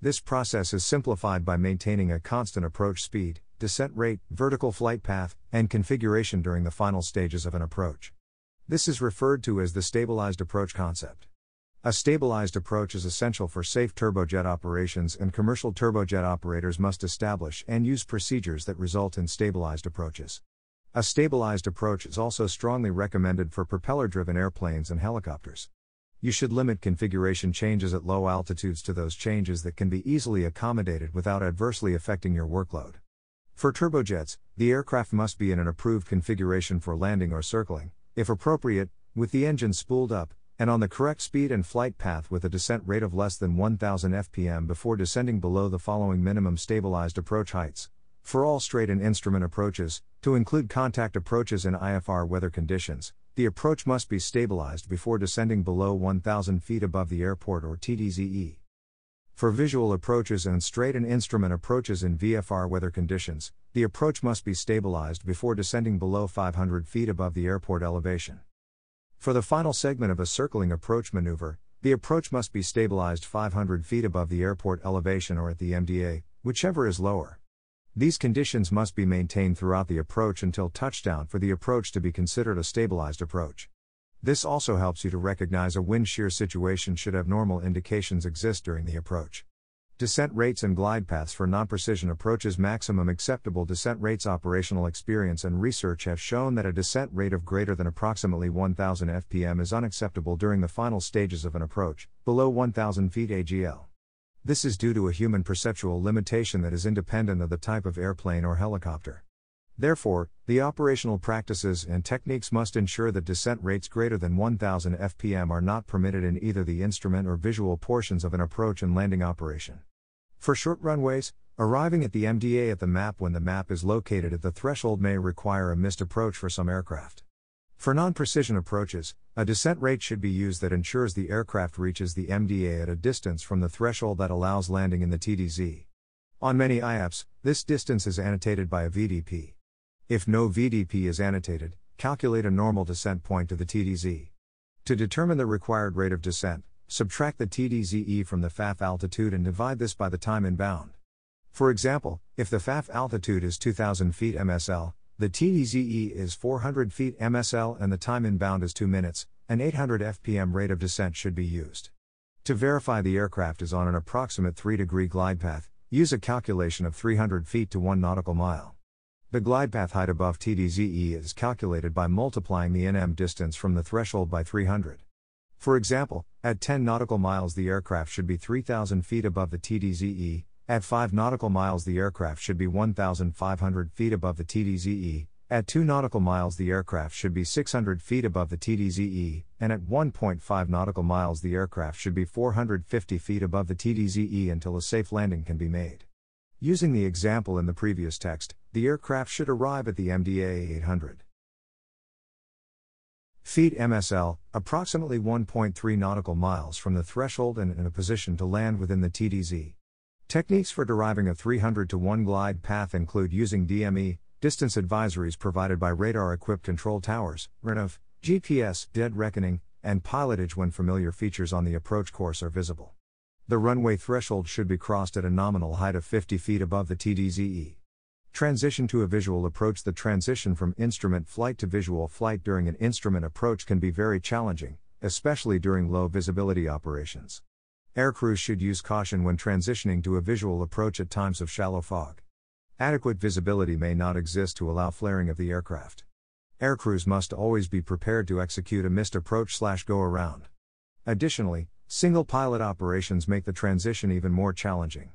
This process is simplified by maintaining a constant approach speed, descent rate, vertical flight path, and configuration during the final stages of an approach. This is referred to as the stabilized approach concept. A stabilized approach is essential for safe turbojet operations, and commercial turbojet operators must establish and use procedures that result in stabilized approaches. A stabilized approach is also strongly recommended for propeller-driven airplanes and helicopters. You should limit configuration changes at low altitudes to those changes that can be easily accommodated without adversely affecting your workload. For turbojets, the aircraft must be in an approved configuration for landing or circling, if appropriate, with the engine spooled up, and on the correct speed and flight path with a descent rate of less than 1000 fpm before descending below the following minimum stabilized approach heights. For all straight and instrument approaches, to include contact approaches in IFR weather conditions, the approach must be stabilized before descending below 1000 feet above the airport or TDZE. For visual approaches and straight and instrument approaches in VFR weather conditions, the approach must be stabilized before descending below 500 feet above the airport elevation. For the final segment of a circling approach maneuver, the approach must be stabilized 500 feet above the airport elevation or at the MDA, whichever is lower. These conditions must be maintained throughout the approach until touchdown for the approach to be considered a stabilized approach. This also helps you to recognize a wind shear situation should abnormal indications exist during the approach. Descent rates and glide paths for non-precision approaches. Maximum acceptable descent rates. Operational experience and research have shown that a descent rate of greater than approximately 1000 fpm is unacceptable during the final stages of an approach, below 1000 feet AGL. This is due to a human perceptual limitation that is independent of the type of airplane or helicopter. Therefore, the operational practices and techniques must ensure that descent rates greater than 1000 fpm are not permitted in either the instrument or visual portions of an approach and landing operation. For short runways, arriving at the MDA at the map when the map is located at the threshold may require a missed approach for some aircraft. For non-precision approaches, a descent rate should be used that ensures the aircraft reaches the MDA at a distance from the threshold that allows landing in the TDZ. On many IAPs, this distance is annotated by a VDP. If no VDP is annotated, calculate a normal descent point to the TDZ. To determine the required rate of descent, subtract the TDZE from the FAF altitude and divide this by the time inbound. For example, if the FAF altitude is 2000 feet MSL, the TDZE is 400 feet MSL and the time inbound is 2 minutes, an 800 fpm rate of descent should be used. To verify the aircraft is on an approximate 3-degree glide path, use a calculation of 300 feet to 1 nautical mile. The glide path height above TDZE is calculated by multiplying the NM distance from the threshold by 300. For example, at 10 nautical miles the aircraft should be 3000 feet above the TDZE, at 5 nautical miles the aircraft should be 1500 feet above the TDZE, at 2 nautical miles the aircraft should be 600 feet above the TDZE, and at 1.5 nautical miles the aircraft should be 450 feet above the TDZE until a safe landing can be made. Using the example in the previous text, the aircraft should arrive at the MDA 800 feet MSL, approximately 1.3 nautical miles from the threshold and in a position to land within the TDZ. Techniques for deriving a 300 to 1 glide path include using DME, distance advisories provided by radar-equipped control towers, RNAV, GPS, dead reckoning, and pilotage when familiar features on the approach course are visible. The runway threshold should be crossed at a nominal height of 50 feet above the TDZE. Transition to a visual approach. The transition from instrument flight to visual flight during an instrument approach can be very challenging, especially during low visibility operations. Aircrews should use caution when transitioning to a visual approach at times of shallow fog. Adequate visibility may not exist to allow flaring of the aircraft. Aircrews must always be prepared to execute a missed approach/go around. Additionally, single pilot operations make the transition even more challenging.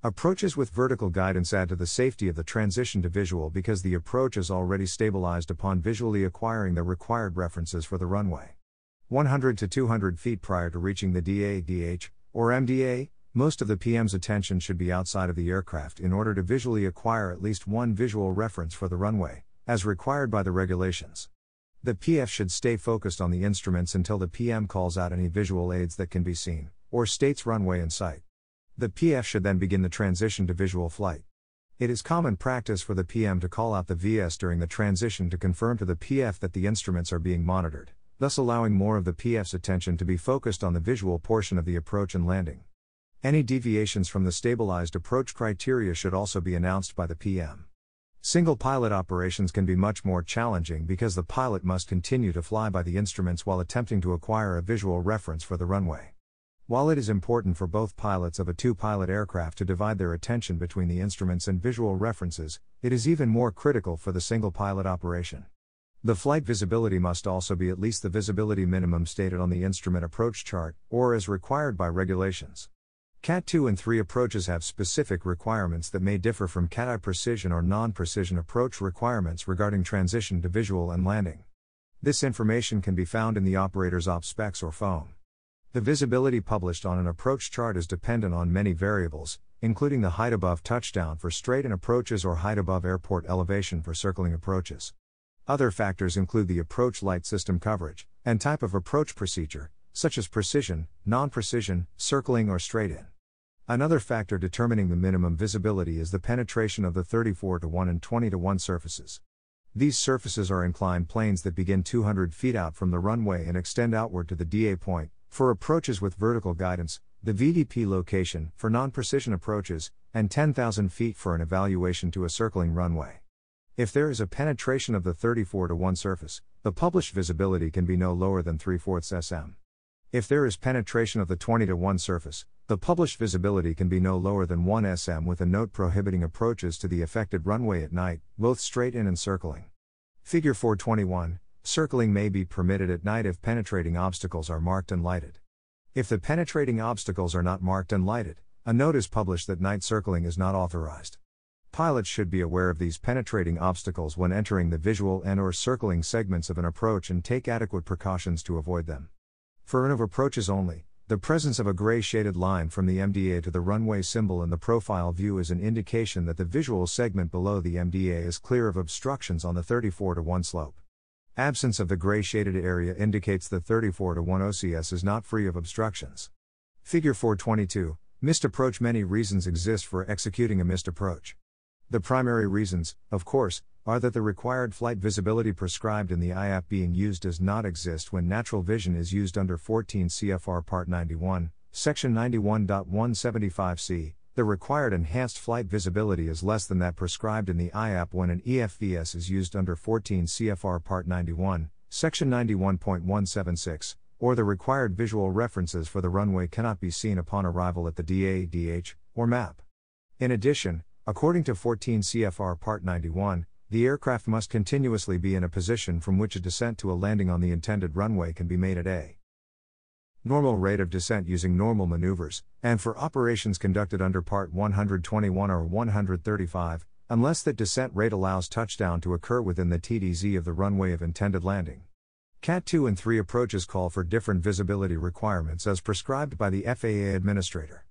Approaches with vertical guidance add to the safety of the transition to visual because the approach is already stabilized upon visually acquiring the required references for the runway. 100 to 200 feet prior to reaching the DA/DH, or MDA, most of the PM's attention should be outside of the aircraft in order to visually acquire at least one visual reference for the runway, as required by the regulations. The PF should stay focused on the instruments until the PM calls out any visual aids that can be seen, or states runway in sight. The PF should then begin the transition to visual flight. It is common practice for the PM to call out the VS during the transition to confirm to the PF that the instruments are being monitored, thus allowing more of the PF's attention to be focused on the visual portion of the approach and landing. Any deviations from the stabilized approach criteria should also be announced by the PM. Single pilot operations can be much more challenging because the pilot must continue to fly by the instruments while attempting to acquire a visual reference for the runway. While it is important for both pilots of a two-pilot aircraft to divide their attention between the instruments and visual references, it is even more critical for the single pilot operation. The flight visibility must also be at least the visibility minimum stated on the instrument approach chart, or as required by regulations. Cat 2 and 3 approaches have specific requirements that may differ from Cat I precision or non-precision approach requirements regarding transition to visual and landing. This information can be found in the operator's OpSpecs or FOAM. The visibility published on an approach chart is dependent on many variables, including the height above touchdown for straight-in approaches or height above airport elevation for circling approaches. Other factors include the approach light system coverage, and type of approach procedure, such as precision, non-precision, circling or straight-in. Another factor determining the minimum visibility is the penetration of the 34:1 and 20:1 surfaces. These surfaces are inclined planes that begin 200 feet out from the runway and extend outward to the DA point, for approaches with vertical guidance, the VDP location for non-precision approaches, and 10,000 feet for an evaluation to a circling runway. If there is a penetration of the 34:1 surface, the published visibility can be no lower than 3/4 sm. If there is penetration of the 20:1 surface, the published visibility can be no lower than 1 sm with a note prohibiting approaches to the affected runway at night, both straight in and circling. Figure 421, circling may be permitted at night if penetrating obstacles are marked and lighted. If the penetrating obstacles are not marked and lighted, a note is published that night circling is not authorized. Pilots should be aware of these penetrating obstacles when entering the visual and/or circling segments of an approach and take adequate precautions to avoid them. For of approaches only, the presence of a gray shaded line from the MDA to the runway symbol in the profile view is an indication that the visual segment below the MDA is clear of obstructions on the 34:1 slope. Absence of the gray shaded area indicates that 34:1 OCS is not free of obstructions. Figure 422, missed approach. Many reasons exist for executing a missed approach. The primary reasons, of course, are that the required flight visibility prescribed in the IAP being used does not exist when natural vision is used under 14 CFR Part 91, Section 91.175c. The required enhanced flight visibility is less than that prescribed in the IAP when an EFVS is used under 14 CFR Part 91, Section 91.176, or the required visual references for the runway cannot be seen upon arrival at the DA/DH, or map. In addition, according to 14 CFR Part 91, the aircraft must continuously be in a position from which a descent to a landing on the intended runway can be made at a normal rate of descent using normal maneuvers, and for operations conducted under Part 121 or 135, unless that descent rate allows touchdown to occur within the TDZ of the runway of intended landing. Cat 2 and 3 approaches call for different visibility requirements as prescribed by the FAA administrator.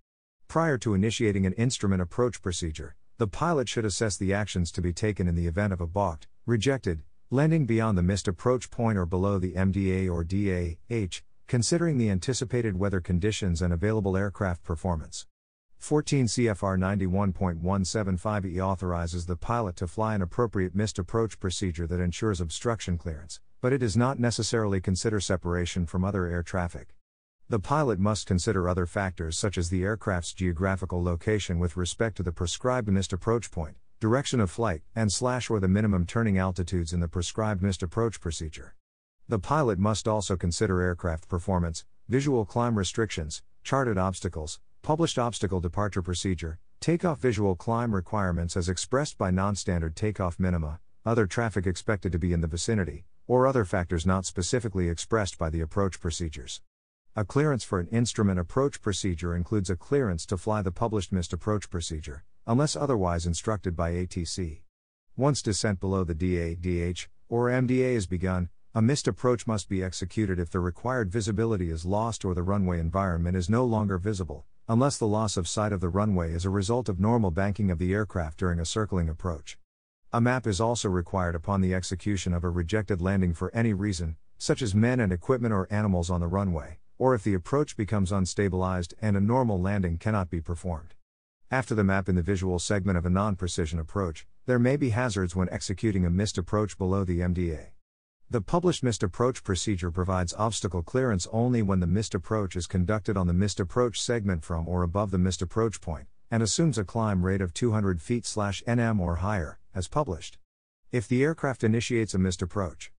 Prior to initiating an instrument approach procedure, the pilot should assess the actions to be taken in the event of a balked, rejected, landing beyond the missed approach point or below the MDA or DA/H, considering the anticipated weather conditions and available aircraft performance. 14 CFR 91.175e authorizes the pilot to fly an appropriate missed approach procedure that ensures obstruction clearance, but it does not necessarily consider separation from other air traffic. The pilot must consider other factors such as the aircraft's geographical location with respect to the prescribed missed approach point, direction of flight, and/or the minimum turning altitudes in the prescribed missed approach procedure. The pilot must also consider aircraft performance, visual climb restrictions, charted obstacles, published obstacle departure procedure, takeoff visual climb requirements as expressed by non-standard takeoff minima, other traffic expected to be in the vicinity, or other factors not specifically expressed by the approach procedures. A clearance for an instrument approach procedure includes a clearance to fly the published missed approach procedure, unless otherwise instructed by ATC. Once descent below the DA/DH, or MDA is begun, a missed approach must be executed if the required visibility is lost or the runway environment is no longer visible, unless the loss of sight of the runway is a result of normal banking of the aircraft during a circling approach. A map is also required upon the execution of a rejected landing for any reason, such as men and equipment or animals on the runway, or if the approach becomes unstabilized and a normal landing cannot be performed. After the map in the visual segment of a non-precision approach, there may be hazards when executing a missed approach below the MDA. The published missed approach procedure provides obstacle clearance only when the missed approach is conducted on the missed approach segment from or above the missed approach point, and assumes a climb rate of 200 feet/nm or higher, as published. If the aircraft initiates a missed approach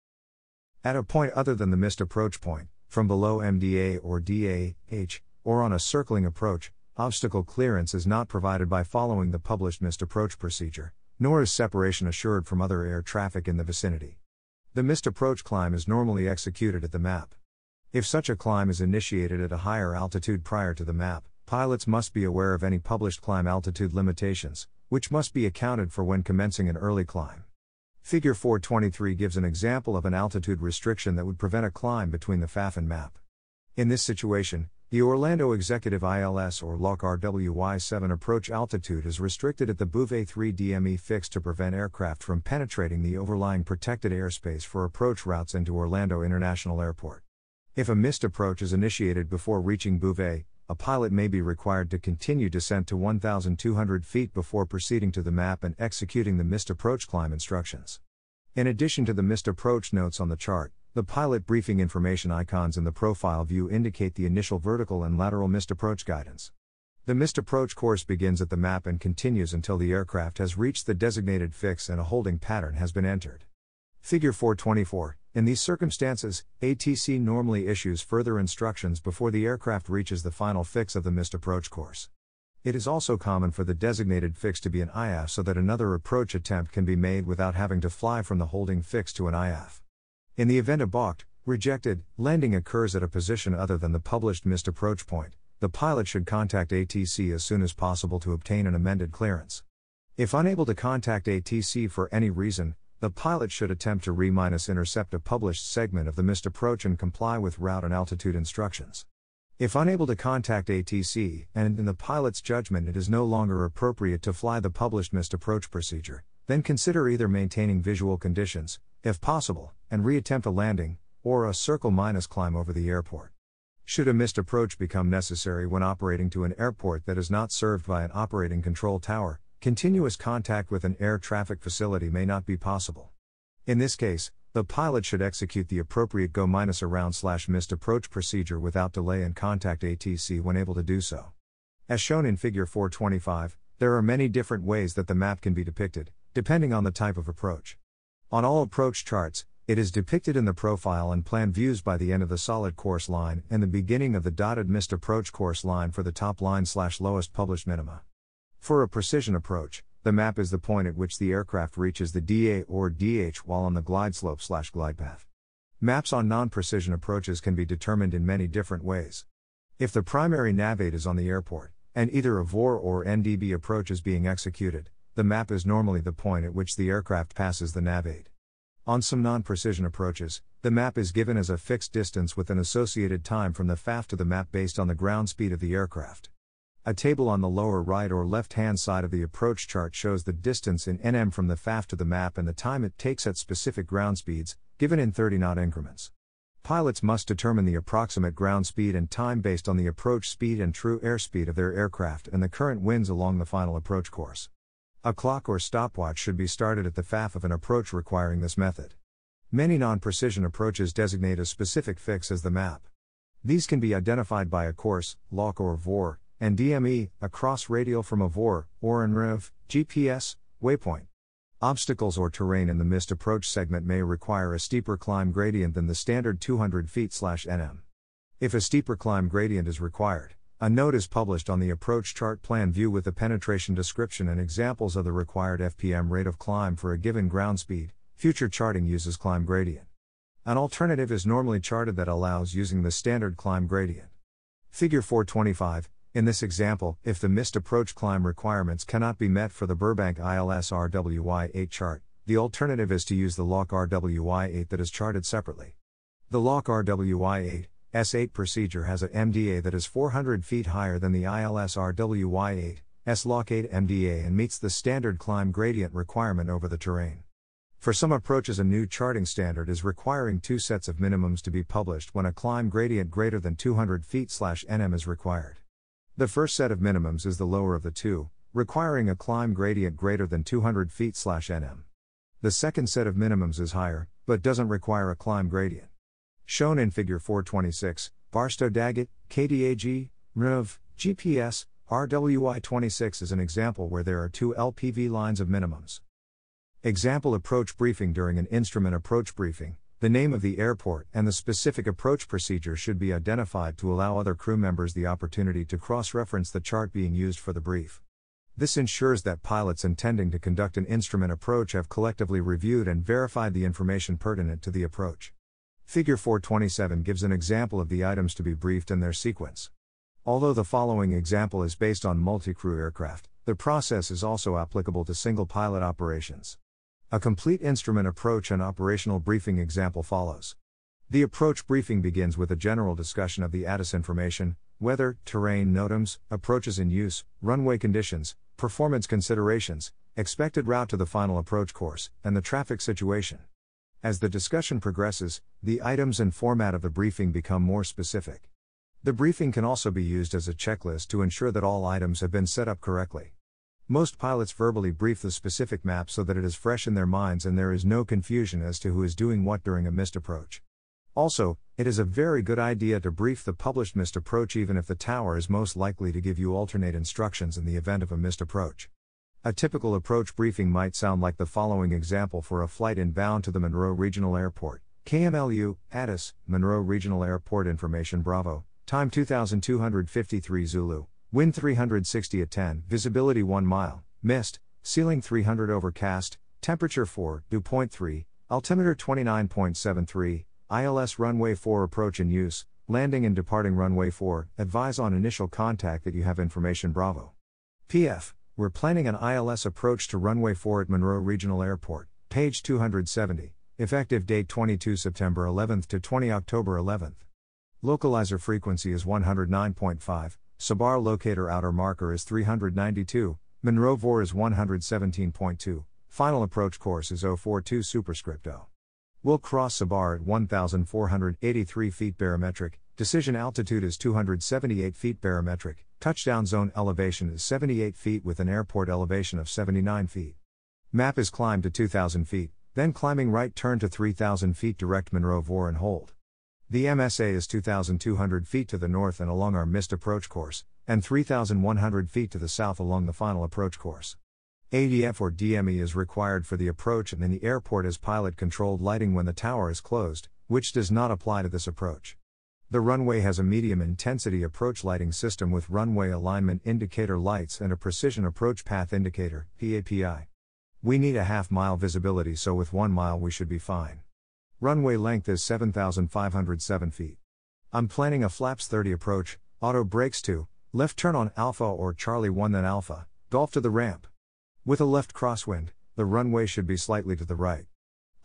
at a point other than the missed approach point, from below MDA or DA/H, or on a circling approach, obstacle clearance is not provided by following the published missed approach procedure, nor is separation assured from other air traffic in the vicinity. The missed approach climb is normally executed at the map. If such a climb is initiated at a higher altitude prior to the map, pilots must be aware of any published climb altitude limitations, which must be accounted for when commencing an early climb. Figure 423 gives an example of an altitude restriction that would prevent a climb between the FAF and map. In this situation, the Orlando Executive ILS or LOC RWY-7 approach altitude is restricted at the Bouvet 3 DME fix to prevent aircraft from penetrating the overlying protected airspace for approach routes into Orlando International Airport. If a missed approach is initiated before reaching Bouvet, a pilot may be required to continue descent to 1,200 feet before proceeding to the map and executing the missed approach climb instructions. In addition to the missed approach notes on the chart, the pilot briefing information icons in the profile view indicate the initial vertical and lateral missed approach guidance. The missed approach course begins at the map and continues until the aircraft has reached the designated fix and a holding pattern has been entered. Figure 424. In these circumstances, ATC normally issues further instructions before the aircraft reaches the final fix of the missed approach course. It is also common for the designated fix to be an IAF so that another approach attempt can be made without having to fly from the holding fix to an IAF. In the event a balked, rejected, landing occurs at a position other than the published missed approach point, the pilot should contact ATC as soon as possible to obtain an amended clearance. If unable to contact ATC for any reason, the pilot should attempt to re-intercept a published segment of the missed approach and comply with route and altitude instructions. If unable to contact ATC, and in the pilot's judgment it is no longer appropriate to fly the published missed approach procedure, then consider either maintaining visual conditions, if possible, and re-attempt a landing, or a circle-climb over the airport. Should a missed approach become necessary when operating to an airport that is not served by an operating control tower, continuous contact with an air traffic facility may not be possible. In this case, the pilot should execute the appropriate go-around/missed approach procedure without delay and contact ATC when able to do so. As shown in Figure 425, there are many different ways that the map can be depicted, depending on the type of approach. On all approach charts, it is depicted in the profile and plan views by the end of the solid course line and the beginning of the dotted missed approach course line for the top line/lowest published minima. For a precision approach, the map is the point at which the aircraft reaches the DA or DH while on the glide slope/glide path. Maps on non-precision approaches can be determined in many different ways. If the primary Navaid is on the airport, and either a VOR or Ndb approach is being executed, the map is normally the point at which the aircraft passes the Navaid. On some non-precision approaches, the map is given as a fixed distance with an associated time from the FAF to the map based on the ground speed of the aircraft. A table on the lower right or left-hand side of the approach chart shows the distance in nm from the FAF to the map and the time it takes at specific ground speeds, given in 30-knot increments. Pilots must determine the approximate ground speed and time based on the approach speed and true airspeed of their aircraft and the current winds along the final approach course. A clock or stopwatch should be started at the FAF of an approach requiring this method. Many non-precision approaches designate a specific fix as the map. These can be identified by a course, LOC or VOR, and DME, a cross-radial from a VOR, or an REV, GPS, waypoint. Obstacles or terrain in the missed approach segment may require a steeper climb gradient than the standard 200 feet/nm. If a steeper climb gradient is required, a note is published on the approach chart plan view with the penetration description and examples of the required FPM rate of climb for a given ground speed. Future charting uses climb gradient. An alternative is normally charted that allows using the standard climb gradient. Figure 425. In this example, if the missed approach climb requirements cannot be met for the Burbank ILS RWY-8 chart, the alternative is to use the LOC RWY-8 that is charted separately. The LOC RWY-8 S8 procedure has a MDA that is 400 feet higher than the ILS RWY-8 SLOC-8 MDA and meets the standard climb gradient requirement over the terrain. For some approaches, a new charting standard is requiring two sets of minimums to be published when a climb gradient greater than 200 feet/nm is required. The first set of minimums is the lower of the two, requiring a climb gradient greater than 200 feet/nm. The second set of minimums is higher, but doesn't require a climb gradient. Shown in Figure 426, Barstow Daggett, KDAG, REV, GPS, RWY-26 is an example where there are two LPV lines of minimums. Example approach briefing. During an instrument approach briefing, the name of the airport and the specific approach procedure should be identified to allow other crew members the opportunity to cross-reference the chart being used for the brief. This ensures that pilots intending to conduct an instrument approach have collectively reviewed and verified the information pertinent to the approach. Figure 427 gives an example of the items to be briefed and their sequence. Although the following example is based on multi-crew aircraft, the process is also applicable to single-pilot operations. A complete instrument approach and operational briefing example follows. The approach briefing begins with a general discussion of the Atis information, weather, terrain, NOTAMs, approaches in use, runway conditions, performance considerations, expected route to the final approach course, and the traffic situation. As the discussion progresses, the items and format of the briefing become more specific. The briefing can also be used as a checklist to ensure that all items have been set up correctly. Most pilots verbally brief the specific map so that it is fresh in their minds and there is no confusion as to who is doing what during a missed approach. Also, it is a very good idea to brief the published missed approach even if the tower is most likely to give you alternate instructions in the event of a missed approach. A typical approach briefing might sound like the following example for a flight inbound to the Monroe Regional Airport. KMLU, Atis, Monroe Regional Airport Information Bravo, time 2253 Zulu, wind 360 at 10, visibility 1 mile, mist, ceiling 300 overcast, temperature 4, dew point 3, altimeter 29.73, ILS runway 4 approach in use, landing and departing runway 4, advise on initial contact that you have information Bravo. PF, we're planning an ILS approach to runway 4 at Monroe Regional Airport, page 270, effective date 22 September 11th to 20 October 11th. Localizer frequency is 109.5, Sabar locator outer marker is 392, Monroe VOR is 117.2, final approach course is 042 superscript O. We'll cross Sabar at 1,483 feet barometric, decision altitude is 278 feet barometric, touchdown zone elevation is 78 feet with an airport elevation of 79 feet. Map is climbed to 2,000 feet, then climbing right turn to 3,000 feet direct Monroe VOR and hold. The MSA is 2,200 feet to the north and along our missed approach course, and 3,100 feet to the south along the final approach course. ADF or DME is required for the approach and in the airport has pilot-controlled lighting when the tower is closed, which does not apply to this approach. The runway has a medium-intensity approach lighting system with runway alignment indicator lights and a precision approach path indicator, PAPI. We need a half-mile visibility, so with 1 mile we should be fine. Runway length is 7,507 feet. I'm planning a flaps 30 approach, auto brakes 2, left turn on Alpha or Charlie 1 then Alpha, Golf to the ramp. With a left crosswind, the runway should be slightly to the right.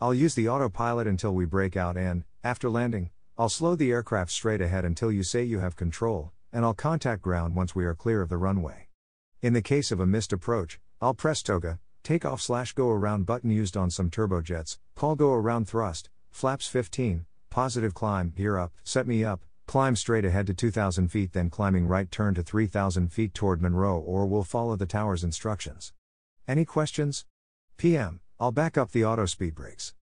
I'll use the autopilot until we break out and, after landing, I'll slow the aircraft straight ahead until you say you have control, and I'll contact ground once we are clear of the runway. In the case of a missed approach, I'll press TOGA, takeoff/go around button used on some turbojets, call go around thrust, flaps 15, positive climb, gear up, set me up, climb straight ahead to 2,000 feet then climbing right turn to 3,000 feet toward Monroe or we'll follow the tower's instructions. Any questions? PM, I'll back up the auto speed brakes.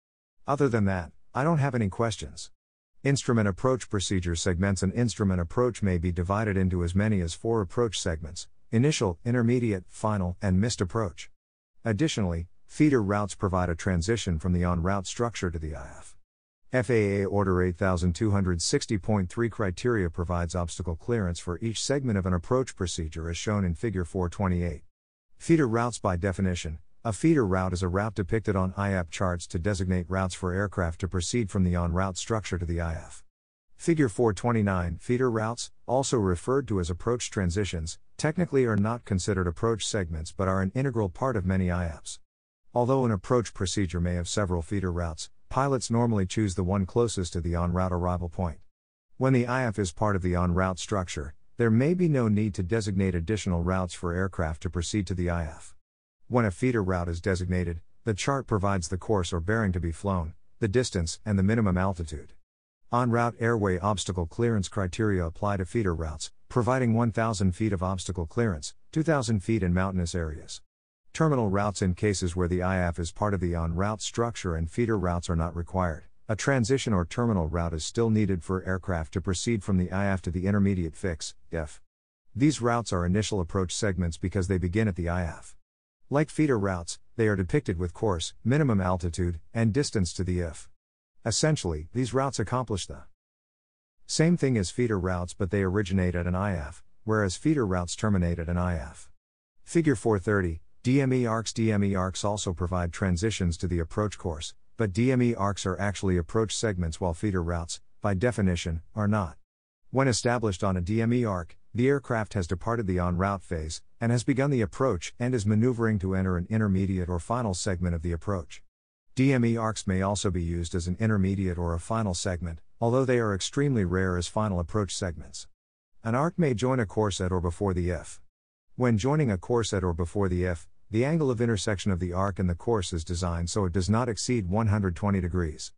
Other than that, I don't have any questions. Instrument approach procedure segments. An instrument approach may be divided into as many as 4 approach segments: initial, intermediate, final, and missed approach. Additionally, feeder routes provide a transition from the en-route structure to the IF. FAA Order 8260.3 criteria provides obstacle clearance for each segment of an approach procedure as shown in Figure 428. Feeder routes. By definition, a feeder route is a route depicted on IAP charts to designate routes for aircraft to proceed from the en-route structure to the IF. Figure 429. Feeder routes, also referred to as approach transitions, technically are not considered approach segments but are an integral part of many IAPs. Although an approach procedure may have several feeder routes, pilots normally choose the one closest to the en-route arrival point. When the IF is part of the en-route structure, there may be no need to designate additional routes for aircraft to proceed to the IF. When a feeder route is designated, the chart provides the course or bearing to be flown, the distance, and the minimum altitude. En-route airway obstacle clearance criteria apply to feeder routes, providing 1,000 feet of obstacle clearance, 2,000 feet in mountainous areas. Terminal routes. In cases where the IF is part of the en-route structure and feeder routes are not required, a transition or terminal route is still needed for aircraft to proceed from the IF to the intermediate fix, IF. These routes are initial approach segments because they begin at the IF. Like feeder routes, they are depicted with course, minimum altitude, and distance to the IF. Essentially, these routes accomplish the same thing as feeder routes but they originate at an IF, whereas feeder routes terminate at an IF. Figure 430, DME arcs. DME arcs also provide transitions to the approach course, but DME arcs are actually approach segments while feeder routes, by definition, are not. When established on a DME arc, the aircraft has departed the en route phase, and has begun the approach and is maneuvering to enter an intermediate or final segment of the approach. DME arcs may also be used as an intermediate or a final segment, although they are extremely rare as final approach segments. An arc may join a course at or before the if. When joining a course at or before the if, the angle of intersection of the arc and the course is designed so it does not exceed 120 degrees.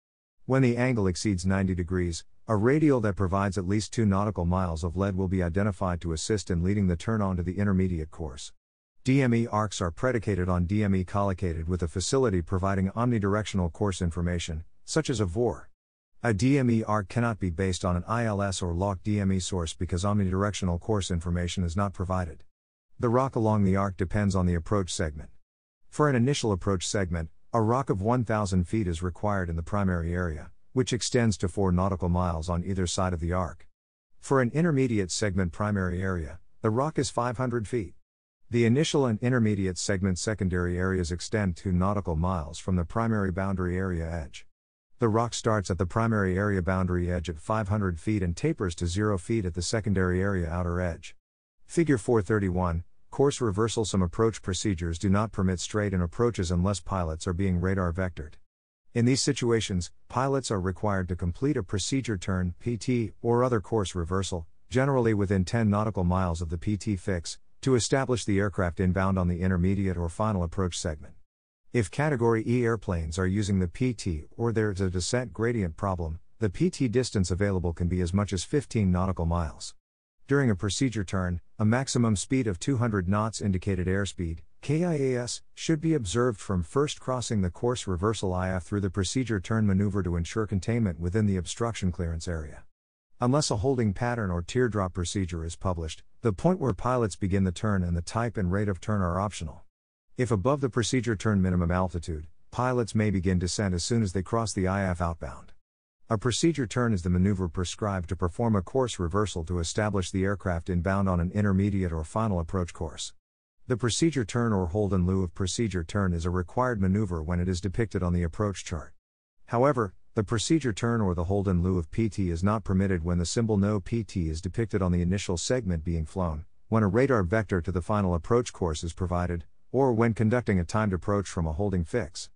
When the angle exceeds 90 degrees, a radial that provides at least 2 nautical miles of lead will be identified to assist in leading the turn onto the intermediate course. DME arcs are predicated on DME collocated with a facility providing omnidirectional course information, such as a VOR. A DME arc cannot be based on an ILS or locked DME source because omnidirectional course information is not provided. The rock along the arc depends on the approach segment. For an initial approach segment, a rock of 1,000 feet is required in the primary area, which extends to 4 nautical miles on either side of the arc. For an intermediate segment primary area, the rock is 500 feet. The initial and intermediate segment secondary areas extend 2 nautical miles from the primary boundary area edge. The rock starts at the primary area boundary edge at 500 feet and tapers to 0 feet at the secondary area outer edge. Figure 431, Course reversal. Some approach procedures do not permit straight-in approaches unless pilots are being radar vectored. In these situations, pilots are required to complete a procedure turn, PT, or other course reversal, generally within 10 nautical miles of the PT fix, to establish the aircraft inbound on the intermediate or final approach segment. If Category E airplanes are using the PT or there is a descent gradient problem, the PT distance available can be as much as 15 nautical miles. During a procedure turn, a maximum speed of 200 knots indicated airspeed, KIAS, should be observed from first crossing the course reversal IF through the procedure turn maneuver to ensure containment within the obstruction clearance area. Unless a holding pattern or teardrop procedure is published, the point where pilots begin the turn and the type and rate of turn are optional. If above the procedure turn minimum altitude, pilots may begin descent as soon as they cross the IF outbound. A procedure turn is the maneuver prescribed to perform a course reversal to establish the aircraft inbound on an intermediate or final approach course. The procedure turn or hold in lieu of procedure turn is a required maneuver when it is depicted on the approach chart. However, the procedure turn or the hold in lieu of PT is not permitted when the symbol no PT is depicted on the initial segment being flown, when a radar vector to the final approach course is provided, or when conducting a timed approach from a holding fix.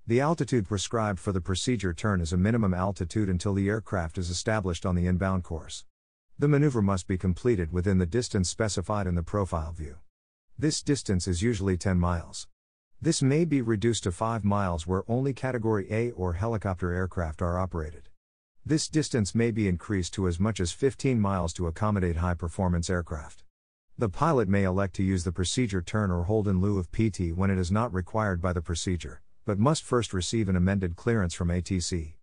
The altitude prescribed for the procedure turn is a minimum altitude until the aircraft is established on the inbound course. The maneuver must be completed within the distance specified in the profile view. This distance is usually 10 miles. This may be reduced to 5 miles where only Category A or helicopter aircraft are operated. This distance may be increased to as much as 15 miles to accommodate high-performance aircraft. The pilot may elect to use the procedure turn or hold in lieu of PT when it is not required by the procedure, but must first receive an amended clearance from ATC.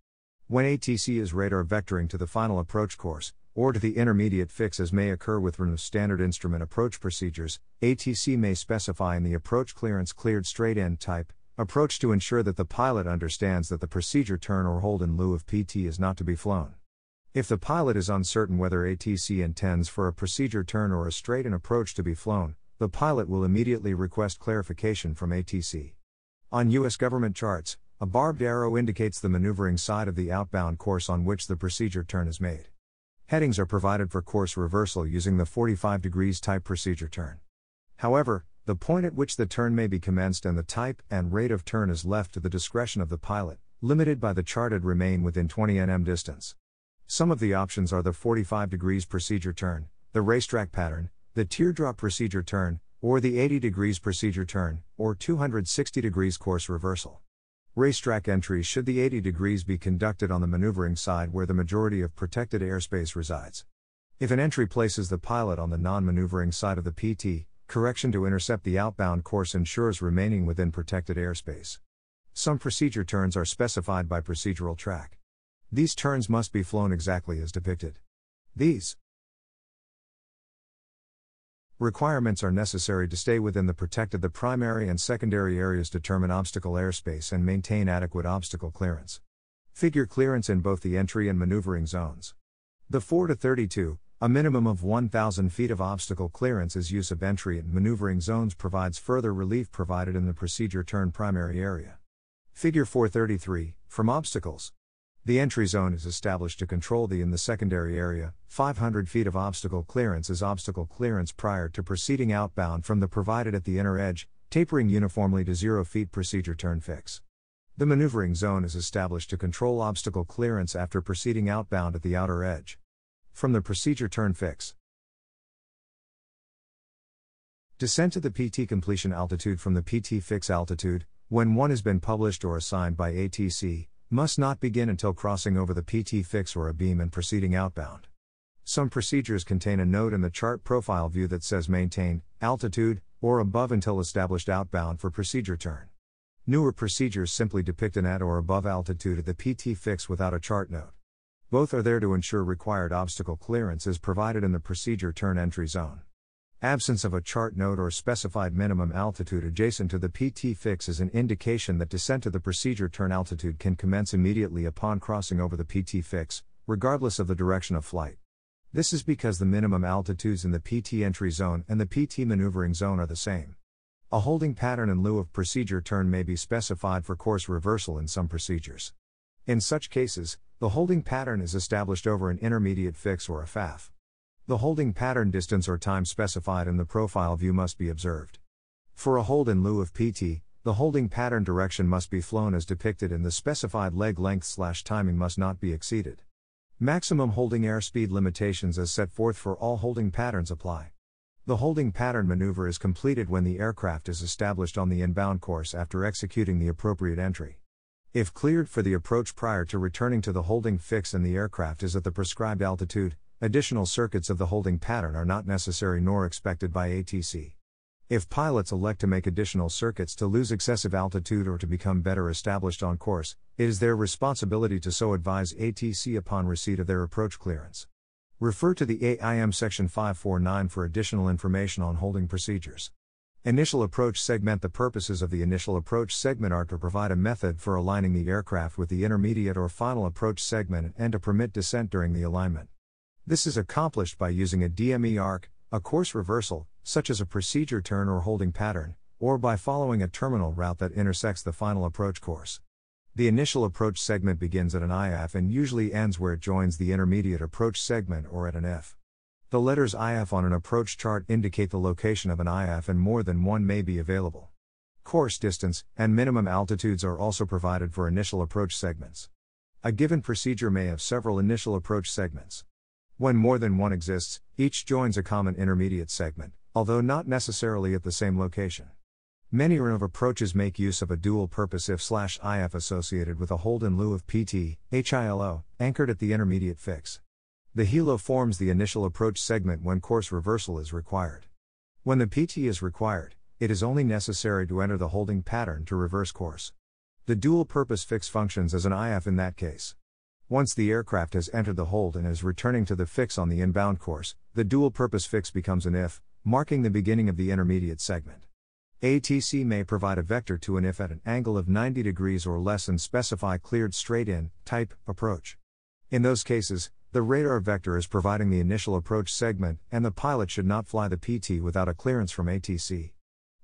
When ATC is radar vectoring to the final approach course, or to the intermediate fix as may occur with RNAV standard instrument approach procedures, ATC may specify in the approach clearance cleared straight-in type approach to ensure that the pilot understands that the procedure turn or hold in lieu of PT is not to be flown. If the pilot is uncertain whether ATC intends for a procedure turn or a straight-in approach to be flown, the pilot will immediately request clarification from ATC. On U.S. government charts, a barbed arrow indicates the maneuvering side of the outbound course on which the procedure turn is made. Headings are provided for course reversal using the 45 degrees type procedure turn. However, the point at which the turn may be commenced and the type and rate of turn is left to the discretion of the pilot, limited by the charted remain within 20 nm distance. Some of the options are the 45 degrees procedure turn, the racetrack pattern, the teardrop procedure turn, or the 80 degrees procedure turn, or 260 degrees course reversal. Racetrack entries should the 80 degrees be conducted on the maneuvering side where the majority of protected airspace resides. If an entry places the pilot on the non-maneuvering side of the PT, correction to intercept the outbound course ensures remaining within protected airspace. Some procedure turns are specified by procedural track. These turns must be flown exactly as depicted. These requirements are necessary to stay within the protected. The primary and secondary areas determine obstacle airspace and maintain adequate obstacle clearance. Figure clearance in both the entry and maneuvering zones. The 4-32, A minimum of 1,000 feet of obstacle clearance is use of entry and maneuvering zones provides further relief provided in the procedure turn primary area. Figure 433, from obstacles. The entry zone is established to control the in the secondary area. 500 feet of obstacle clearance is obstacle clearance prior to proceeding outbound from the provided at the inner edge, tapering uniformly to 0 feet procedure turn fix. The maneuvering zone is established to control obstacle clearance after proceeding outbound at the outer edge. From the procedure turn fix. Descent to the PT completion altitude from the PT fix altitude, when one has been published or assigned by ATC, must not begin until crossing over the PT fix or a beam and proceeding outbound. Some procedures contain a note in the chart profile view that says maintain altitude or above until established outbound for procedure turn. Newer procedures simply depict an at or above altitude at the PT fix without a chart note. Both are there to ensure required obstacle clearance is provided in the procedure turn entry zone. Absence of a chart note or specified minimum altitude adjacent to the PT fix is an indication that descent to the procedure turn altitude can commence immediately upon crossing over the PT fix, regardless of the direction of flight. This is because the minimum altitudes in the PT entry zone and the PT maneuvering zone are the same. A holding pattern in lieu of procedure turn may be specified for course reversal in some procedures. In such cases, the holding pattern is established over an intermediate fix or a FAA. The holding pattern distance or time specified in the profile view must be observed. For a hold in lieu of PT, the holding pattern direction must be flown as depicted and the specified leg length/timing must not be exceeded. Maximum holding airspeed limitations as set forth for all holding patterns apply. The holding pattern maneuver is completed when the aircraft is established on the inbound course after executing the appropriate entry. If cleared for the approach prior to returning to the holding fix and the aircraft is at the prescribed altitude, additional circuits of the holding pattern are not necessary nor expected by ATC. If pilots elect to make additional circuits to lose excessive altitude or to become better established on course, it is their responsibility to so advise ATC upon receipt of their approach clearance. Refer to the AIM Section 549 for additional information on holding procedures. Initial approach segment. The purposes of the initial approach segment are to provide a method for aligning the aircraft with the intermediate or final approach segment and to permit descent during the alignment. This is accomplished by using a DME arc, a course reversal, such as a procedure turn or holding pattern, or by following a terminal route that intersects the final approach course. The initial approach segment begins at an IF and usually ends where it joins the intermediate approach segment or at an F. The letters IF on an approach chart indicate the location of an IF and more than one may be available. Course distance and minimum altitudes are also provided for initial approach segments. A given procedure may have several initial approach segments. When more than one exists, each joins a common intermediate segment, although not necessarily at the same location. Many RNAV approaches make use of a dual-purpose IF/IF associated with a hold in lieu of PT, HILO, anchored at the intermediate fix. The HILO forms the initial approach segment when course reversal is required. When the PT is required, it is only necessary to enter the holding pattern to reverse course. The dual-purpose fix functions as an IF in that case. Once the aircraft has entered the hold and is returning to the fix on the inbound course, the dual-purpose fix becomes an IF, marking the beginning of the intermediate segment. ATC may provide a vector to an IF at an angle of 90 degrees or less and specify cleared straight-in type approach. In those cases, the radar vector is providing the initial approach segment, and the pilot should not fly the PT without a clearance from ATC.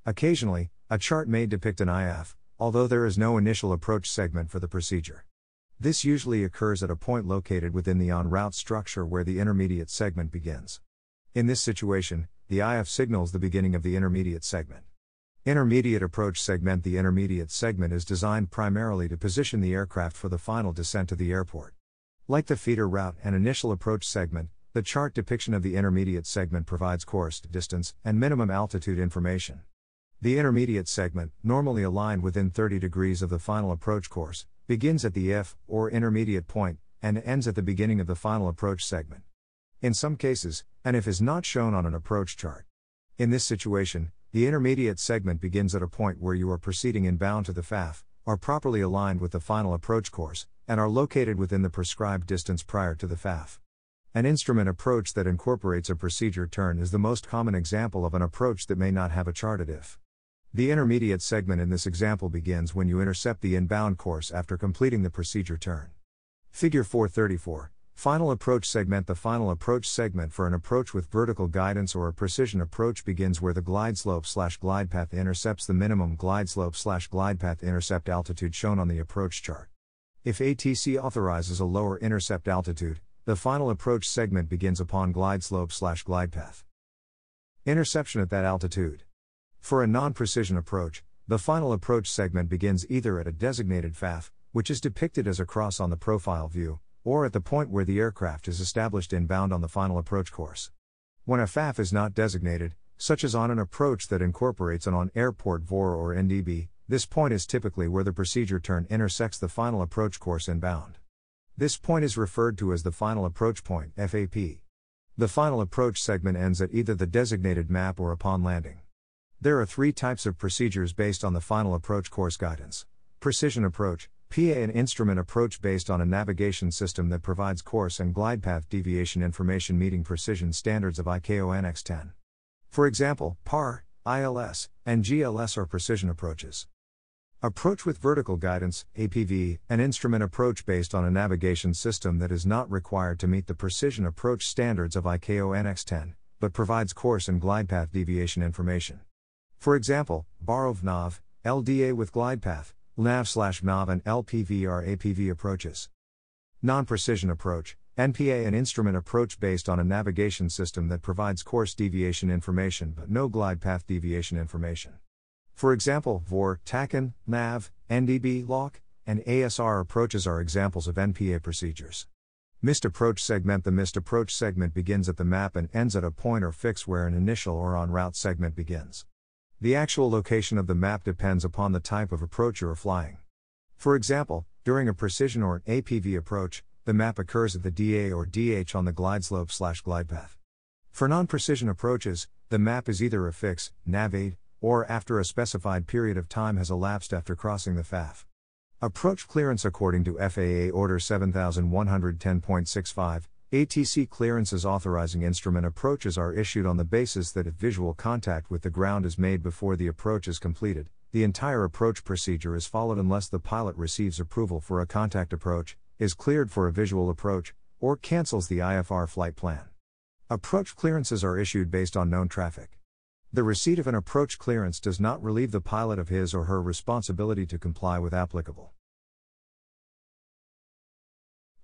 Occasionally, a chart may depict an IF, although there is no initial approach segment for the procedure. This usually occurs at a point located within the en route structure where the intermediate segment begins. In this situation, the IF signals the beginning of the intermediate segment. Intermediate approach segment. The intermediate segment is designed primarily to position the aircraft for the final descent to the airport. Like the feeder route and initial approach segment, the chart depiction of the intermediate segment provides course, distance, and minimum altitude information. The intermediate segment, normally aligned within 30 degrees of the final approach course, begins at the IF, or intermediate point, and ends at the beginning of the final approach segment. In some cases, an IF is not shown on an approach chart. In this situation, the intermediate segment begins at a point where you are proceeding inbound to the FAF, are properly aligned with the final approach course, and are located within the prescribed distance prior to the FAF. An instrument approach that incorporates a procedure turn is the most common example of an approach that may not have a charted IF. The intermediate segment in this example begins when you intercept the inbound course after completing the procedure turn. Figure 434, Final approach segment. The final approach segment for an approach with vertical guidance or a precision approach begins where the glide slope/glide path intercepts the minimum glide slope/glide path intercept altitude shown on the approach chart. If ATC authorizes a lower intercept altitude, the final approach segment begins upon glide slope/glide path interception at that altitude. For a non-precision approach, the final approach segment begins either at a designated FAF, which is depicted as a cross on the profile view, or at the point where the aircraft is established inbound on the final approach course. When a FAF is not designated, such as on an approach that incorporates an on-airport VOR or Ndb, this point is typically where the procedure turn intersects the final approach course inbound. This point is referred to as the final approach point, FAP. The final approach segment ends at either the designated map or upon landing. There are three types of procedures based on the final approach course guidance: precision approach, PA, an instrument approach based on a navigation system that provides course and glide path deviation information meeting precision standards of ICAO Annex 10. For example, PAR, ILS, and GLS are precision approaches. Approach with vertical guidance, APV, an instrument approach based on a navigation system that is not required to meet the precision approach standards of ICAO Annex 10, but provides course and glide path deviation information. For example, BAROV-NAV, LDA with glide path, LNAV/NAV and LPV are APV approaches. Non-precision approach, NPA, an instrument approach based on a navigation system that provides course deviation information but no glide path deviation information. For example, VOR, TACAN, NAV, Ndb, LOC, and ASR approaches are examples of NPA procedures. Missed approach segment. The missed approach segment begins at the map and ends at a point or fix where an initial or en route segment begins. The actual location of the map depends upon the type of approach you are flying. For example, during a precision or APV approach, the map occurs at the DA or DH on the glide slope/glide path. For non-precision approaches, the map is either a fix, Navaid, or after a specified period of time has elapsed after crossing the FAF. Approach clearance. According to FAA Order 7110.65, ATC clearances authorizing instrument approaches are issued on the basis that if visual contact with the ground is made before the approach is completed, the entire approach procedure is followed unless the pilot receives approval for a contact approach, is cleared for a visual approach, or cancels the IFR flight plan. Approach clearances are issued based on known traffic. The receipt of an approach clearance does not relieve the pilot of his or her responsibility to comply with applicable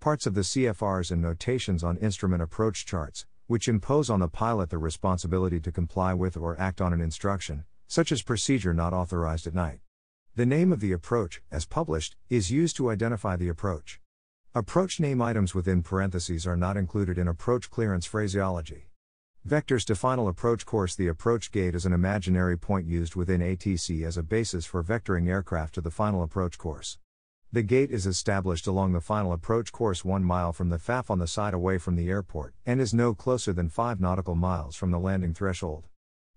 parts of the CFRs and notations on instrument approach charts, which impose on the pilot the responsibility to comply with or act on an instruction, such as procedure not authorized at night. The name of the approach, as published, is used to identify the approach. Approach name items within parentheses are not included in approach clearance phraseology. Vectors to final approach course. The approach gate is an imaginary point used within ATC as a basis for vectoring aircraft to the final approach course. The gate is established along the final approach course 1 mile from the FAF on the side away from the airport and is no closer than 5 nautical miles from the landing threshold.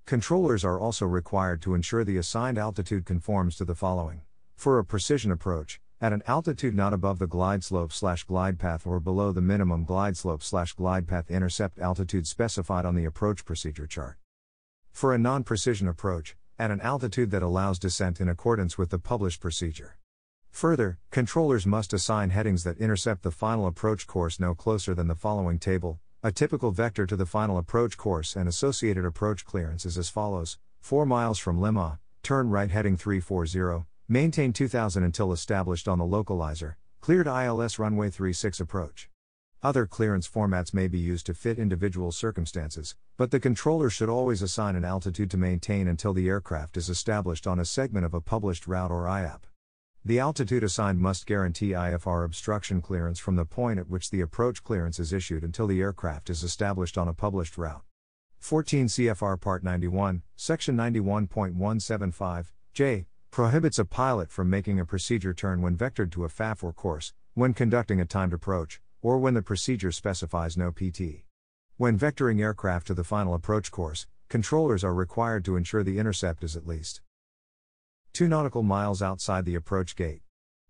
Controllers are also required to ensure the assigned altitude conforms to the following. For a precision approach, at an altitude not above the glide slope/glide path or below the minimum glide slope/glide path intercept altitude specified on the approach procedure chart. For a non-precision approach, at an altitude that allows descent in accordance with the published procedure. Further, controllers must assign headings that intercept the final approach course no closer than the following table. A typical vector to the final approach course and associated approach clearance is as follows: 4 miles from Lima, turn right heading 340, maintain 2000 until established on the localizer, cleared ILS runway 36 approach. Other clearance formats may be used to fit individual circumstances, but the controller should always assign an altitude to maintain until the aircraft is established on a segment of a published route or IAP. The altitude assigned must guarantee IFR obstruction clearance from the point at which the approach clearance is issued until the aircraft is established on a published route. 14 CFR Part 91, Section 91.175, J, prohibits a pilot from making a procedure turn when vectored to a FAF or course, when conducting a timed approach, or when the procedure specifies no PT. When vectoring aircraft to the final approach course, controllers are required to ensure the intercept is at least 2 nautical miles outside the approach gate.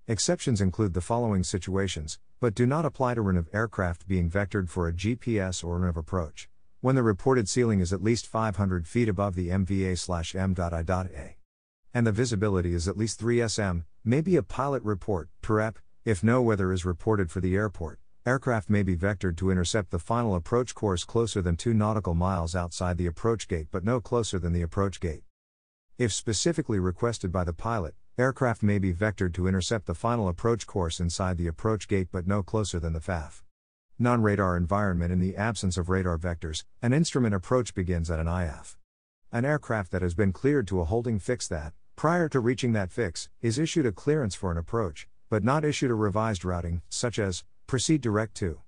Exceptions include the following situations, but do not apply to RNAV aircraft being vectored for a GPS or RNAV approach: when the reported ceiling is at least 500 feet above the MVA/M.I.A, and the visibility is at least 3 sm, may be a pilot report, PREP, if no weather is reported for the airport, Aircraft may be vectored to intercept the final approach course closer than 2 nautical miles outside the approach gate but no closer than the approach gate. If specifically requested by the pilot, aircraft may be vectored to intercept the final approach course inside the approach gate but no closer than the FAA. Non-radar environment. In the absence of radar vectors, an instrument approach begins at an IF. An aircraft that has been cleared to a holding fix that, prior to reaching that fix, is issued a clearance for an approach, but not issued a revised routing, such as, proceed direct to,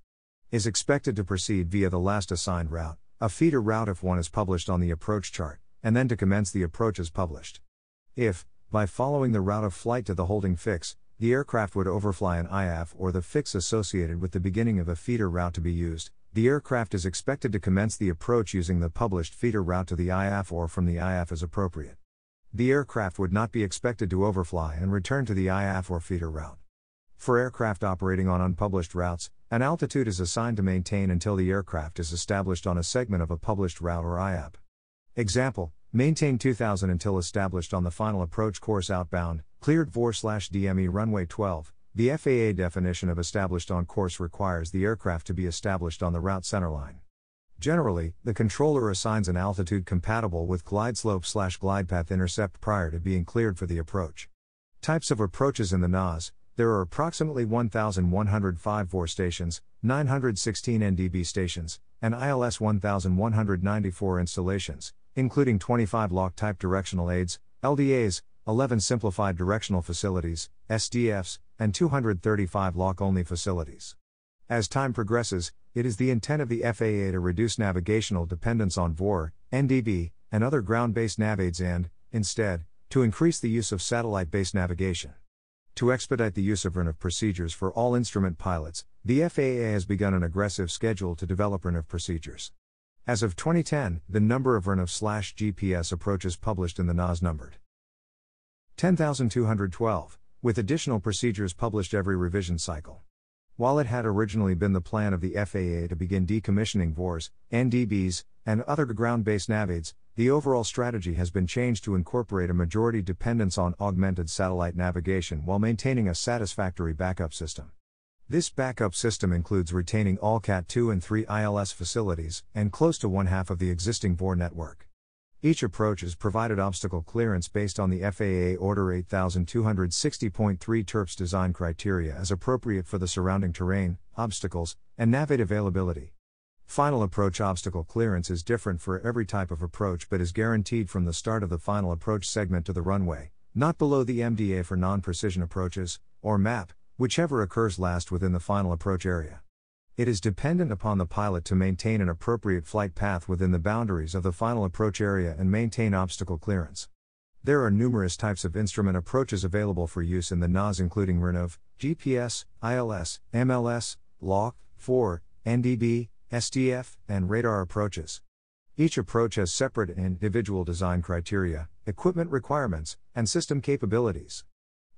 is expected to proceed via the last assigned route, a feeder route if one is published on the approach chart, and then to commence the approach as published. If, by following the route of flight to the holding fix, the aircraft would overfly an IF or the fix associated with the beginning of a feeder route to be used, the aircraft is expected to commence the approach using the published feeder route to the IF or from the IF as appropriate. The aircraft would not be expected to overfly and return to the IF or feeder route. For aircraft operating on unpublished routes, an altitude is assigned to maintain until the aircraft is established on a segment of a published route or IAP. Example, maintain 2000 until established on the final approach course outbound, cleared VOR/DME runway 12. The FAA definition of established on course requires the aircraft to be established on the route centerline. Generally, the controller assigns an altitude compatible with glide slope/glide path intercept prior to being cleared for the approach. Types of approaches in the NAS. There are approximately 1,105 VOR stations, 916 Ndb stations, and ILS 1,194 installations, including 25 lock-type directional aids, LDAs, 11 simplified directional facilities, SDFs, and 235 lock-only facilities. As time progresses, it is the intent of the FAA to reduce navigational dependence on VOR, Ndb, and other ground-based navaids and, instead, to increase the use of satellite-based navigation. To expedite the use of RNAV procedures for all instrument pilots, the FAA has begun an aggressive schedule to develop RNAV procedures. As of 2010, the number of RNAV/GPS approaches published in the NAS numbered 10,212, with additional procedures published every revision cycle. While it had originally been the plan of the FAA to begin decommissioning VORs, NDBs, and other ground-based navaids, the overall strategy has been changed to incorporate a majority dependence on augmented satellite navigation while maintaining a satisfactory backup system. This backup system includes retaining all Cat 2 and 3 ILS facilities, and close to one-half of the existing VOR network. Each approach is provided obstacle clearance based on the FAA Order 8260.3 TERPS design criteria as appropriate for the surrounding terrain, obstacles, and Navaid availability. Final approach obstacle clearance is different for every type of approach but is guaranteed from the start of the final approach segment to the runway, not below the MDA for non-precision approaches, or MAP, whichever occurs last within the final approach area. It is dependent upon the pilot to maintain an appropriate flight path within the boundaries of the final approach area and maintain obstacle clearance. There are numerous types of instrument approaches available for use in the NAS including RNAV, GPS, ILS, MLS, LOC, 4, NDB, SDF, and radar approaches. Each approach has separate and individual design criteria, equipment requirements, and system capabilities.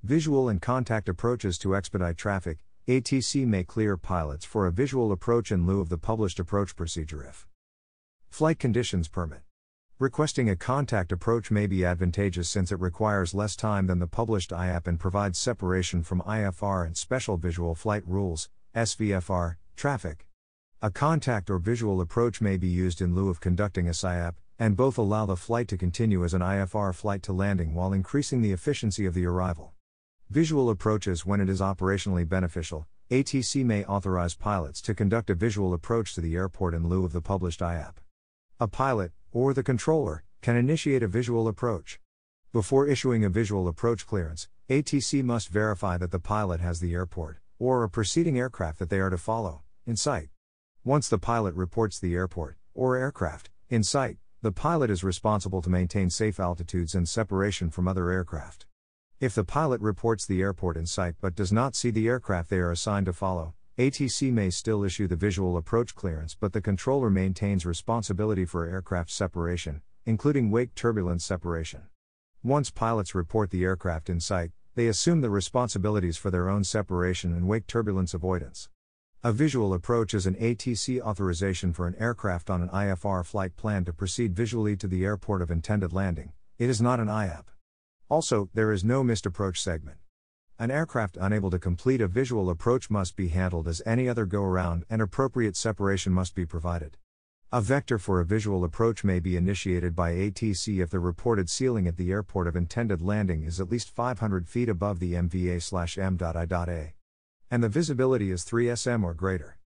Visual and contact approaches to expedite traffic. ATC may clear pilots for a visual approach in lieu of the published approach procedure if flight conditions permit. Requesting a contact approach may be advantageous since it requires less time than the published IAP and provides separation from IFR and Special Visual Flight Rules, SVFR, traffic. A contact or visual approach may be used in lieu of conducting a SIAP, and both allow the flight to continue as an IFR flight to landing while increasing the efficiency of the arrival. Visual approaches. When it is operationally beneficial, ATC may authorize pilots to conduct a visual approach to the airport in lieu of the published IAP. A pilot, or the controller, can initiate a visual approach. Before issuing a visual approach clearance, ATC must verify that the pilot has the airport, or a preceding aircraft that they are to follow, in sight. Once the pilot reports the airport, or aircraft, in sight, the pilot is responsible to maintain safe altitudes and separation from other aircraft. If the pilot reports the airport in sight but does not see the aircraft they are assigned to follow, ATC may still issue the visual approach clearance but the controller maintains responsibility for aircraft separation, including wake turbulence separation. Once pilots report the aircraft in sight, they assume the responsibilities for their own separation and wake turbulence avoidance. A visual approach is an ATC authorization for an aircraft on an IFR flight plan to proceed visually to the airport of intended landing. It is not an IAP. Also, there is no missed approach segment. An aircraft unable to complete a visual approach must be handled as any other go-around and appropriate separation must be provided. A vector for a visual approach may be initiated by ATC if the reported ceiling at the airport of intended landing is at least 500 feet above the MVA/M.I.A. and the visibility is 3 sm or greater.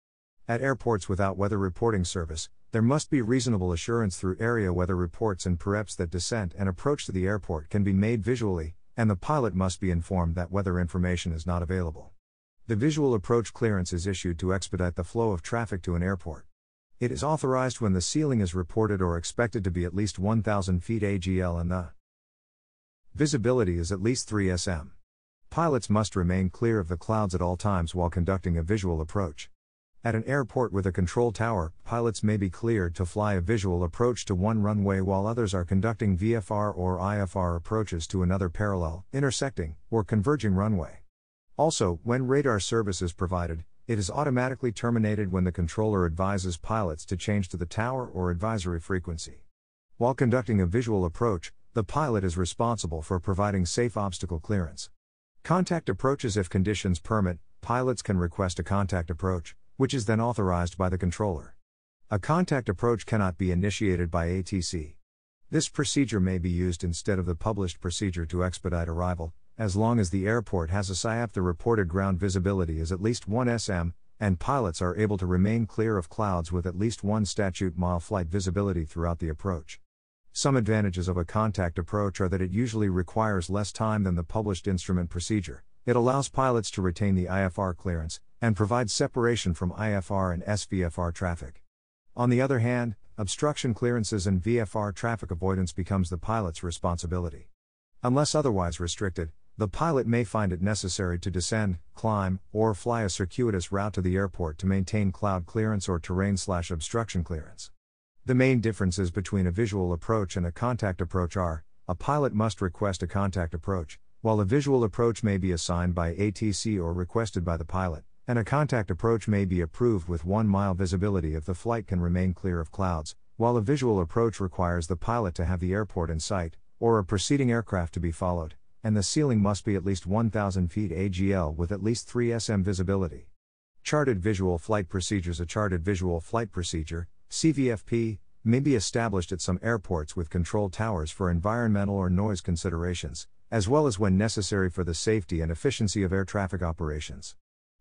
At airports without weather reporting service, there must be reasonable assurance through area weather reports and perhaps that descent and approach to the airport can be made visually, and the pilot must be informed that weather information is not available. The visual approach clearance is issued to expedite the flow of traffic to an airport. It is authorized when the ceiling is reported or expected to be at least 1,000 feet AGL and the visibility is at least 3 sm. Pilots must remain clear of the clouds at all times while conducting a visual approach. At an airport with a control tower, pilots may be cleared to fly a visual approach to one runway while others are conducting VFR or IFR approaches to another parallel, intersecting, or converging runway. Also, when radar service is provided, it is automatically terminated when the controller advises pilots to change to the tower or advisory frequency. While conducting a visual approach, the pilot is responsible for providing safe obstacle clearance. Contact approaches. If conditions permit, pilots can request a contact approach, which is then authorized by the controller. A contact approach cannot be initiated by ATC. This procedure may be used instead of the published procedure to expedite arrival, as long as the airport has a SIAP. The reported ground visibility is at least 1 sm, and pilots are able to remain clear of clouds with at least 1 statute mile flight visibility throughout the approach. Some advantages of a contact approach are that it usually requires less time than the published instrument procedure. It allows pilots to retain the IFR clearance, and provides separation from IFR and SVFR traffic. On the other hand, obstruction clearances and VFR traffic avoidance becomes the pilot's responsibility. Unless otherwise restricted, the pilot may find it necessary to descend, climb, or fly a circuitous route to the airport to maintain cloud clearance or terrain/obstruction clearance. The main differences between a visual approach and a contact approach are: a pilot must request a contact approach, while a visual approach may be assigned by ATC or requested by the pilot, and a contact approach may be approved with 1 mile visibility if the flight can remain clear of clouds, while a visual approach requires the pilot to have the airport in sight, or a preceding aircraft to be followed, and the ceiling must be at least 1,000 feet AGL with at least 3 sm visibility. Charted Visual Flight Procedures. A charted visual flight procedure, CVFP, may be established at some airports with control towers for environmental or noise considerations, as well as when necessary for the safety and efficiency of air traffic operations.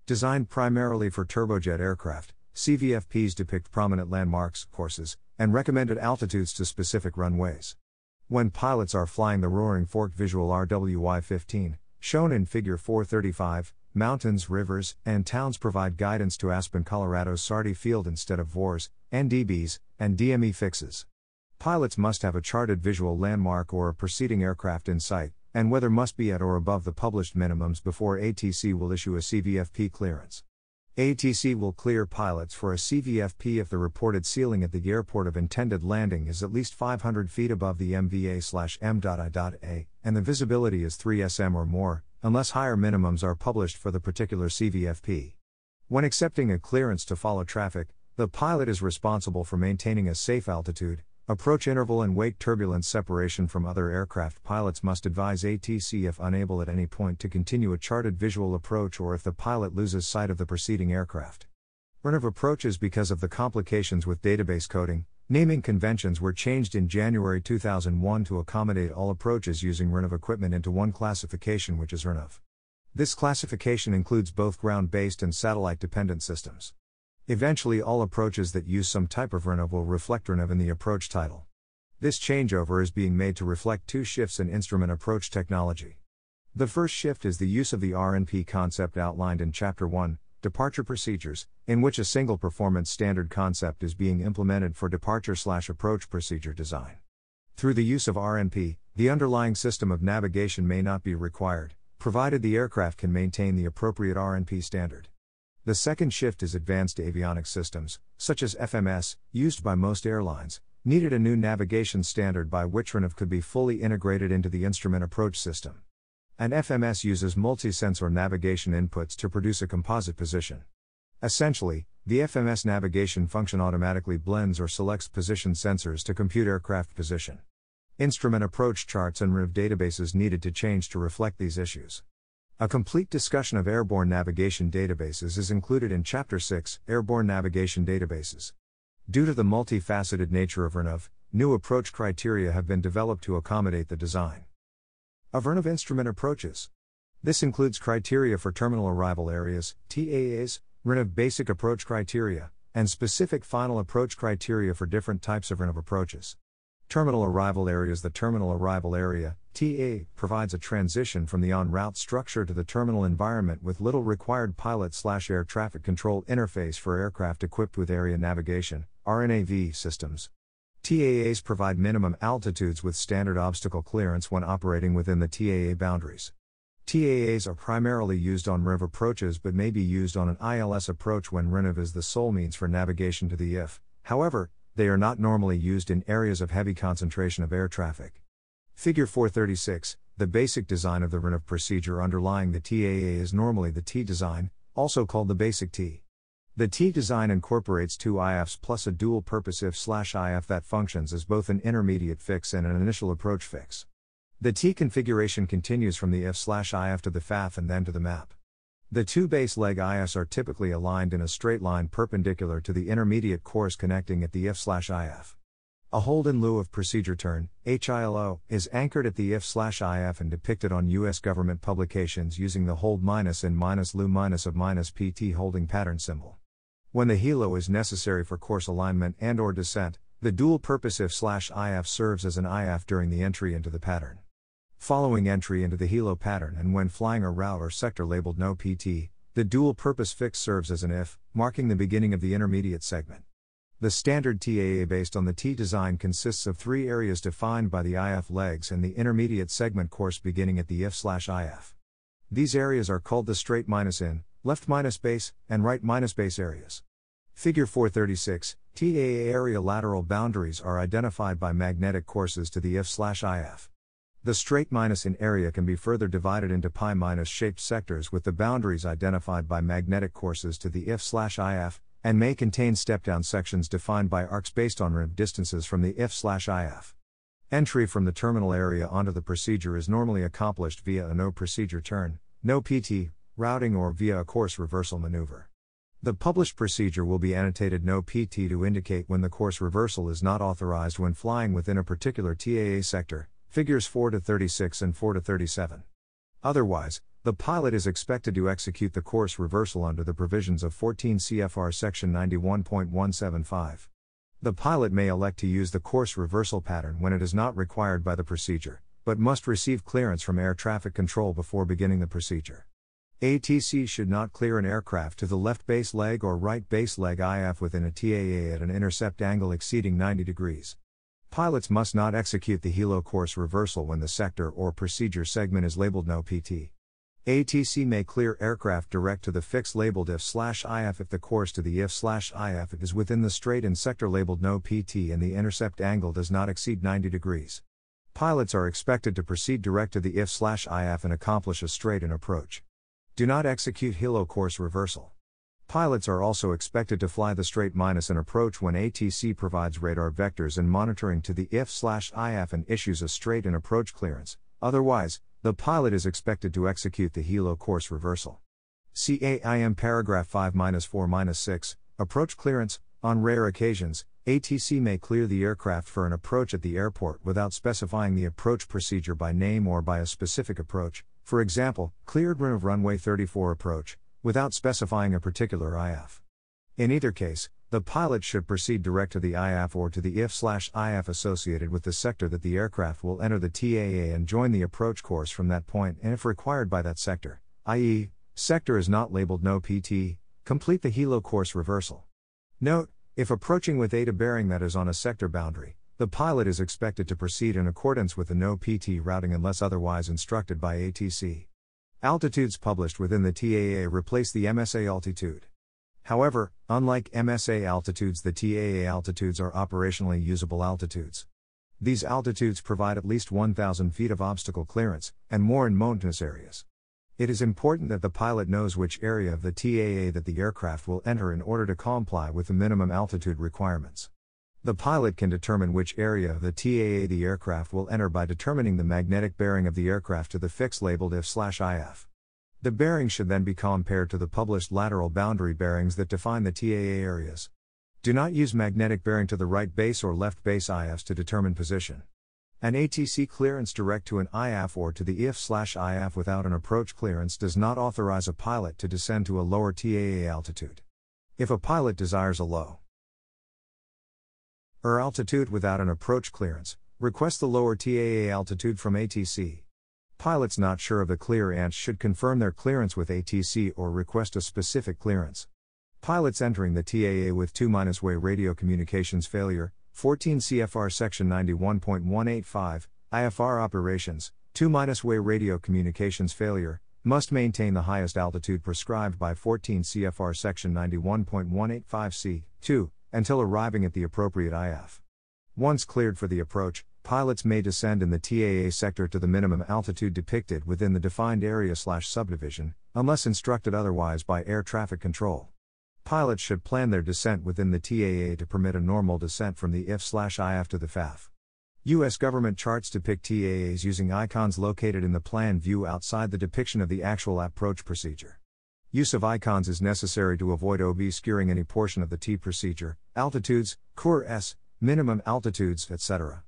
Designed primarily for turbojet aircraft, CVFPs depict prominent landmarks, courses, and recommended altitudes to specific runways. When pilots are flying the Roaring Fork Visual RWI-15, shown in Figure 435, mountains, rivers, and towns provide guidance to Aspen, Colorado's Sardi Field instead of VORs, NDBs, and DME fixes. Pilots must have a charted visual landmark or a preceding aircraft in sight, and weather must be at or above the published minimums before ATC will issue a CVFP clearance. ATC will clear pilots for a CVFP if the reported ceiling at the airport of intended landing is at least 500 feet above the MVA/M.I.A, and the visibility is 3 sm or more, unless higher minimums are published for the particular CVFP. When accepting a clearance to follow traffic, the pilot is responsible for maintaining a safe altitude, approach interval and wake turbulence separation from other aircraft. Pilots must advise ATC if unable at any point to continue a charted visual approach or if the pilot loses sight of the preceding aircraft. Run of approaches. Because of the complications with database coding, naming conventions were changed in January 2001 to accommodate all approaches using run of equipment into one classification, which is run of. This classification includes both ground-based and satellite-dependent systems. Eventually all approaches that use some type of RNAV will reflect RNAV in the approach title. This changeover is being made to reflect 2 shifts in instrument approach technology. The first shift is the use of the RNP concept outlined in Chapter 1, Departure Procedures, in which a single performance standard concept is being implemented for departure/approach procedure design. Through the use of RNP, the underlying system of navigation may not be required, provided the aircraft can maintain the appropriate RNP standard. The second shift is advanced avionics systems, such as FMS, used by most airlines, needed a new navigation standard by which RNAV could be fully integrated into the instrument approach system. An FMS uses multi-sensor navigation inputs to produce a composite position. Essentially, the FMS navigation function automatically blends or selects position sensors to compute aircraft position. Instrument approach charts and RNAV databases needed to change to reflect these issues. A complete discussion of airborne navigation databases is included in Chapter 6, Airborne Navigation Databases. Due to the multifaceted nature of RNAV, new approach criteria have been developed to accommodate the design of RNAV instrument approaches. This includes criteria for terminal arrival areas, TAAs, RNAV basic approach criteria, and specific final approach criteria for different types of RNAV approaches. Terminal arrival areas. The terminal arrival area, TA, provides a transition from the en route structure to the terminal environment with little required pilot/air traffic control interface for aircraft equipped with area navigation, RNAV systems. TAAs provide minimum altitudes with standard obstacle clearance when operating within the TAA boundaries. TAAs are primarily used on RNAV approaches but may be used on an ILS approach when RNAV is the sole means for navigation to the IF. However, they are not normally used in areas of heavy concentration of air traffic. Figure 436, the basic design of the RNAV procedure underlying the TAA is normally the T design, also called the basic T. The T design incorporates two IFs plus a dual-purpose IF/IF that functions as both an intermediate fix and an initial approach fix. The T configuration continues from the IF/IF to the FAF and then to the MAP. The two base leg IFs are typically aligned in a straight line perpendicular to the intermediate course connecting at the IF/IF. A hold in lieu of procedure turn, HILO, is anchored at the IF/IF and depicted on U.S. government publications using the hold -in-lu-of-PT holding pattern symbol. When the helo is necessary for course alignment and/or descent, the dual-purpose IF/IF serves as an IF during the entry into the pattern. Following entry into the helo pattern and when flying a route or sector labeled no PT, the dual-purpose fix serves as an IF, marking the beginning of the intermediate segment. The standard TAA based on the T design consists of three areas defined by the IF legs and the intermediate segment course beginning at the IF/IF. These areas are called the straight -in, left -base, and right -base areas. Figure 436, TAA area lateral boundaries are identified by magnetic courses to the IF/IF. The straight -in area can be further divided into pi-shaped sectors with the boundaries identified by magnetic courses to the IF/IF, and may contain step-down sections defined by arcs based on RNAV distances from the IF/IF. Entry from the terminal area onto the procedure is normally accomplished via a no procedure turn, no PT, routing or via a course reversal maneuver. The published procedure will be annotated no PT to indicate when the course reversal is not authorized when flying within a particular TAA sector, figures 4-36 and 4-37. Otherwise, the pilot is expected to execute the course reversal under the provisions of 14 CFR Section 91.175. The pilot may elect to use the course reversal pattern when it is not required by the procedure, but must receive clearance from air traffic control before beginning the procedure. ATC should not clear an aircraft to the left base leg or right base leg IF within a TAA at an intercept angle exceeding 90 degrees. Pilots must not execute the helo course reversal when the sector or procedure segment is labeled no PT. ATC may clear aircraft direct to the fix labeled IF/IF if the course to the IF/IF is within the straight in sector labeled no PT and the intercept angle does not exceed 90 degrees. Pilots are expected to proceed direct to the IF/IF and accomplish a straight in approach. Do not execute helo course reversal. Pilots are also expected to fly the straight -in approach when ATC provides radar vectors and monitoring to the IF/IF and issues a straight in approach clearance. Otherwise, the pilot is expected to execute the helo course reversal. CAIM paragraph 5-4-6, approach clearance. On rare occasions, ATC may clear the aircraft for an approach at the airport without specifying the approach procedure by name or by a specific approach, for example, cleared RNAV runway 34 approach, without specifying a particular IF. In either case, the pilot should proceed direct to the IF or to the IF/IF associated with the sector that the aircraft will enter the TAA and join the approach course from that point, and if required by that sector, i.e., sector is not labeled no PT, complete the helo course reversal. Note, if approaching with ATA bearing that is on a sector boundary, the pilot is expected to proceed in accordance with the no PT routing unless otherwise instructed by ATC. Altitudes published within the TAA replace the MSA altitude. However, unlike MSA altitudes, the TAA altitudes are operationally usable altitudes. These altitudes provide at least 1,000 feet of obstacle clearance, and more in mountainous areas. It is important that the pilot knows which area of the TAA that the aircraft will enter in order to comply with the minimum altitude requirements. The pilot can determine which area of the TAA the aircraft will enter by determining the magnetic bearing of the aircraft to the fix labeled IF/IF. The bearing should then be compared to the published lateral boundary bearings that define the TAA areas. Do not use magnetic bearing to the right base or left base IFs to determine position. An ATC clearance direct to an IF or to the IF/IF without an approach clearance does not authorize a pilot to descend to a lower TAA altitude. If a pilot desires a lower altitude without an approach clearance, request the lower TAA altitude from ATC. Pilots not sure of the clearance should confirm their clearance with ATC or request a specific clearance. Pilots entering the TAA with 2-way radio communications failure, 14 CFR Section 91.185, IFR operations, 2-way radio communications failure, must maintain the highest altitude prescribed by 14 CFR Section 91.185 C2, until arriving at the appropriate IF. Once cleared for the approach, pilots may descend in the TAA sector to the minimum altitude depicted within the defined area/subdivision, unless instructed otherwise by air traffic control. Pilots should plan their descent within the TAA to permit a normal descent from the IF/IF to the FAF. U.S. government charts depict TAAs using icons located in the plan view outside the depiction of the actual approach procedure. Use of icons is necessary to avoid obscuring any portion of the T procedure, altitudes, CORS, minimum altitudes, etc.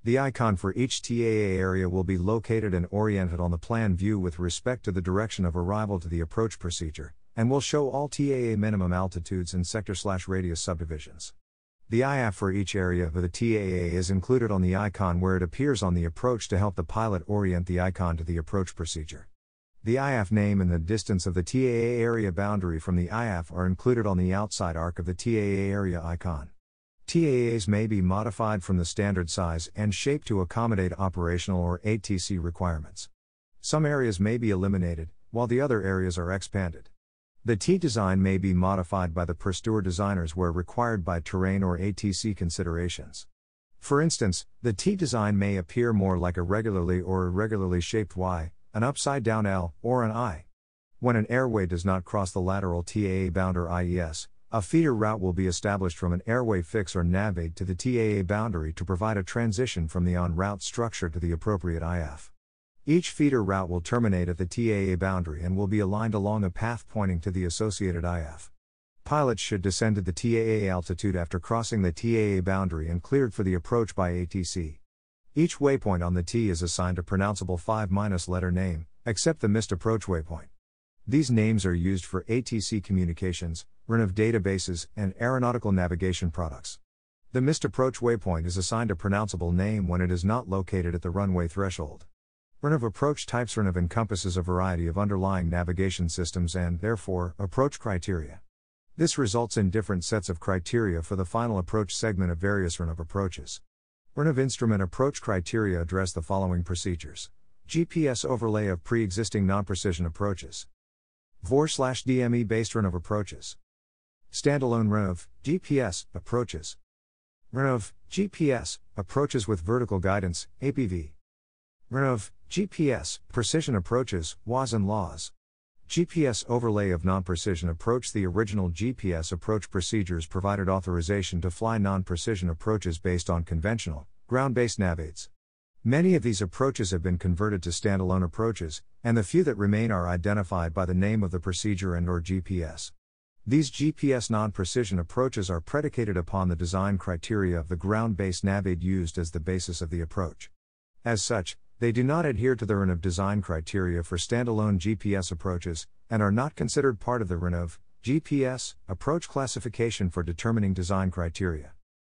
The icon for each TAA area will be located and oriented on the plan view with respect to the direction of arrival to the approach procedure, and will show all TAA minimum altitudes and sector/radius subdivisions. The IF for each area of the TAA is included on the icon where it appears on the approach to help the pilot orient the icon to the approach procedure. The IF name and the distance of the TAA area boundary from the IF are included on the outside arc of the TAA area icon. TAAs may be modified from the standard size and shape to accommodate operational or ATC requirements. Some areas may be eliminated, while the other areas are expanded. The T design may be modified by the pursuer designers where required by terrain or ATC considerations. For instance, the T design may appear more like a regularly or irregularly shaped Y, an upside-down L, or an I. When an airway does not cross the lateral TAA boundary IES, a feeder route will be established from an airway fix or Navaid to the TAA boundary to provide a transition from the en-route structure to the appropriate IF. Each feeder route will terminate at the TAA boundary and will be aligned along a path pointing to the associated IF. Pilots should descend to the TAA altitude after crossing the TAA boundary and cleared for the approach by ATC. Each waypoint on the T is assigned a pronounceable 5-letter name, except the missed approach waypoint. These names are used for ATC communications, RNAV databases, and aeronautical navigation products. The missed approach waypoint is assigned a pronounceable name when it is not located at the runway threshold. RNAV approach types RNAV encompasses a variety of underlying navigation systems and, therefore, approach criteria. This results in different sets of criteria for the final approach segment of various RNAV approaches. RNAV instrument approach criteria address the following procedures: GPS overlay of pre-existing non-precision approaches, VOR/DME based RNAV approaches, standalone RNAV GPS approaches, RNAV GPS approaches with vertical guidance (APV), RNAV GPS precision approaches (WAS and LAWS). GPS overlay of non-precision approach. The original GPS approach procedures provided authorization to fly non-precision approaches based on conventional, ground-based Navaids. Many of these approaches have been converted to standalone approaches, and the few that remain are identified by the name of the procedure and/or GPS. These GPS non-precision approaches are predicated upon the design criteria of the ground-based Navaid used as the basis of the approach. As such, they do not adhere to the RNAV design criteria for standalone GPS approaches, and are not considered part of the RNAV GPS approach classification for determining design criteria.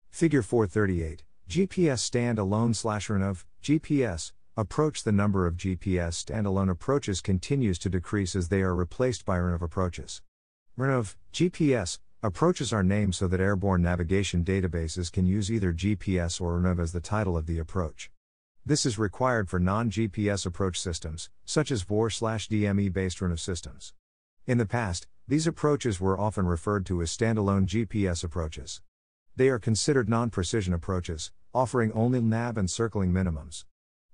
Figure 438, GPS standalone/RNAV GPS approach. The number of GPS standalone approaches continues to decrease as they are replaced by RNAV approaches. RNAV GPS approaches are named so that airborne navigation databases can use either GPS or RNAV as the title of the approach. This is required for non-GPS approach systems, such as VOR/DME based RNAV systems. In the past, these approaches were often referred to as standalone GPS approaches. They are considered non-precision approaches, offering only nav encircling minimums.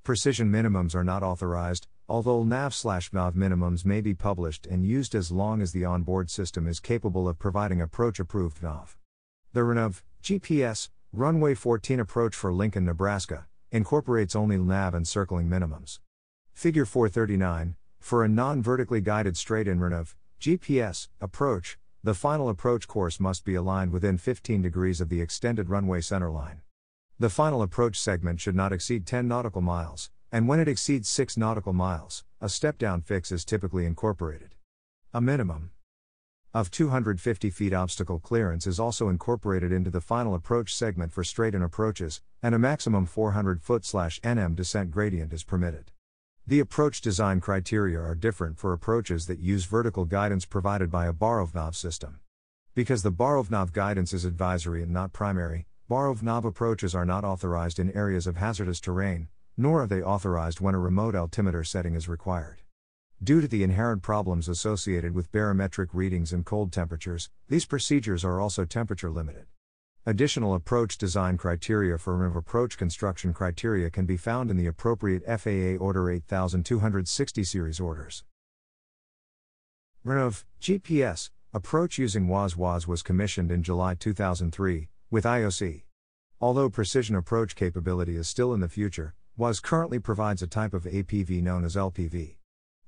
Precision minimums are not authorized, although nav/nav minimums may be published and used as long as the onboard system is capable of providing approach-approved nav. The RNAV GPS Runway 14 approach for Lincoln, Nebraska, incorporates only nav encircling minimums. Figure 439, For a non-vertically guided straight-in RNAV, GPS, approach, the final approach course must be aligned within 15 degrees of the extended runway centerline. The final approach segment should not exceed 10 nautical miles, and when it exceeds 6 nautical miles, a step-down fix is typically incorporated. A minimum of 250 feet obstacle clearance is also incorporated into the final approach segment for straight-in approaches, and a maximum 400-foot/nm descent gradient is permitted. The approach design criteria are different for approaches that use vertical guidance provided by a Borovnov system. Because the Borovnov guidance is advisory and not primary, Borovnov approaches are not authorized in areas of hazardous terrain, nor are they authorized when a remote altimeter setting is required. Due to the inherent problems associated with barometric readings and cold temperatures, these procedures are also temperature limited. Additional approach design criteria for RNAV approach construction criteria can be found in the appropriate FAA Order 8260 series orders. RNAV, GPS, approach using Awss. Awss was commissioned in July 2003, with IOC. Although precision approach capability is still in the future, Awss currently provides a type of APV known as LPV.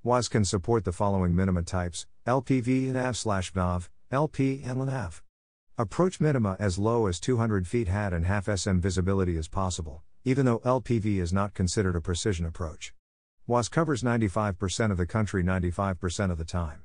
Awss can support the following minima types: LPV, NAV/NAV, LP, and LNAV. Approach minima as low as 200 feet had and half SM visibility is possible, even though LPV is not considered a precision approach. Awss covers 95% of the country 95% of the time.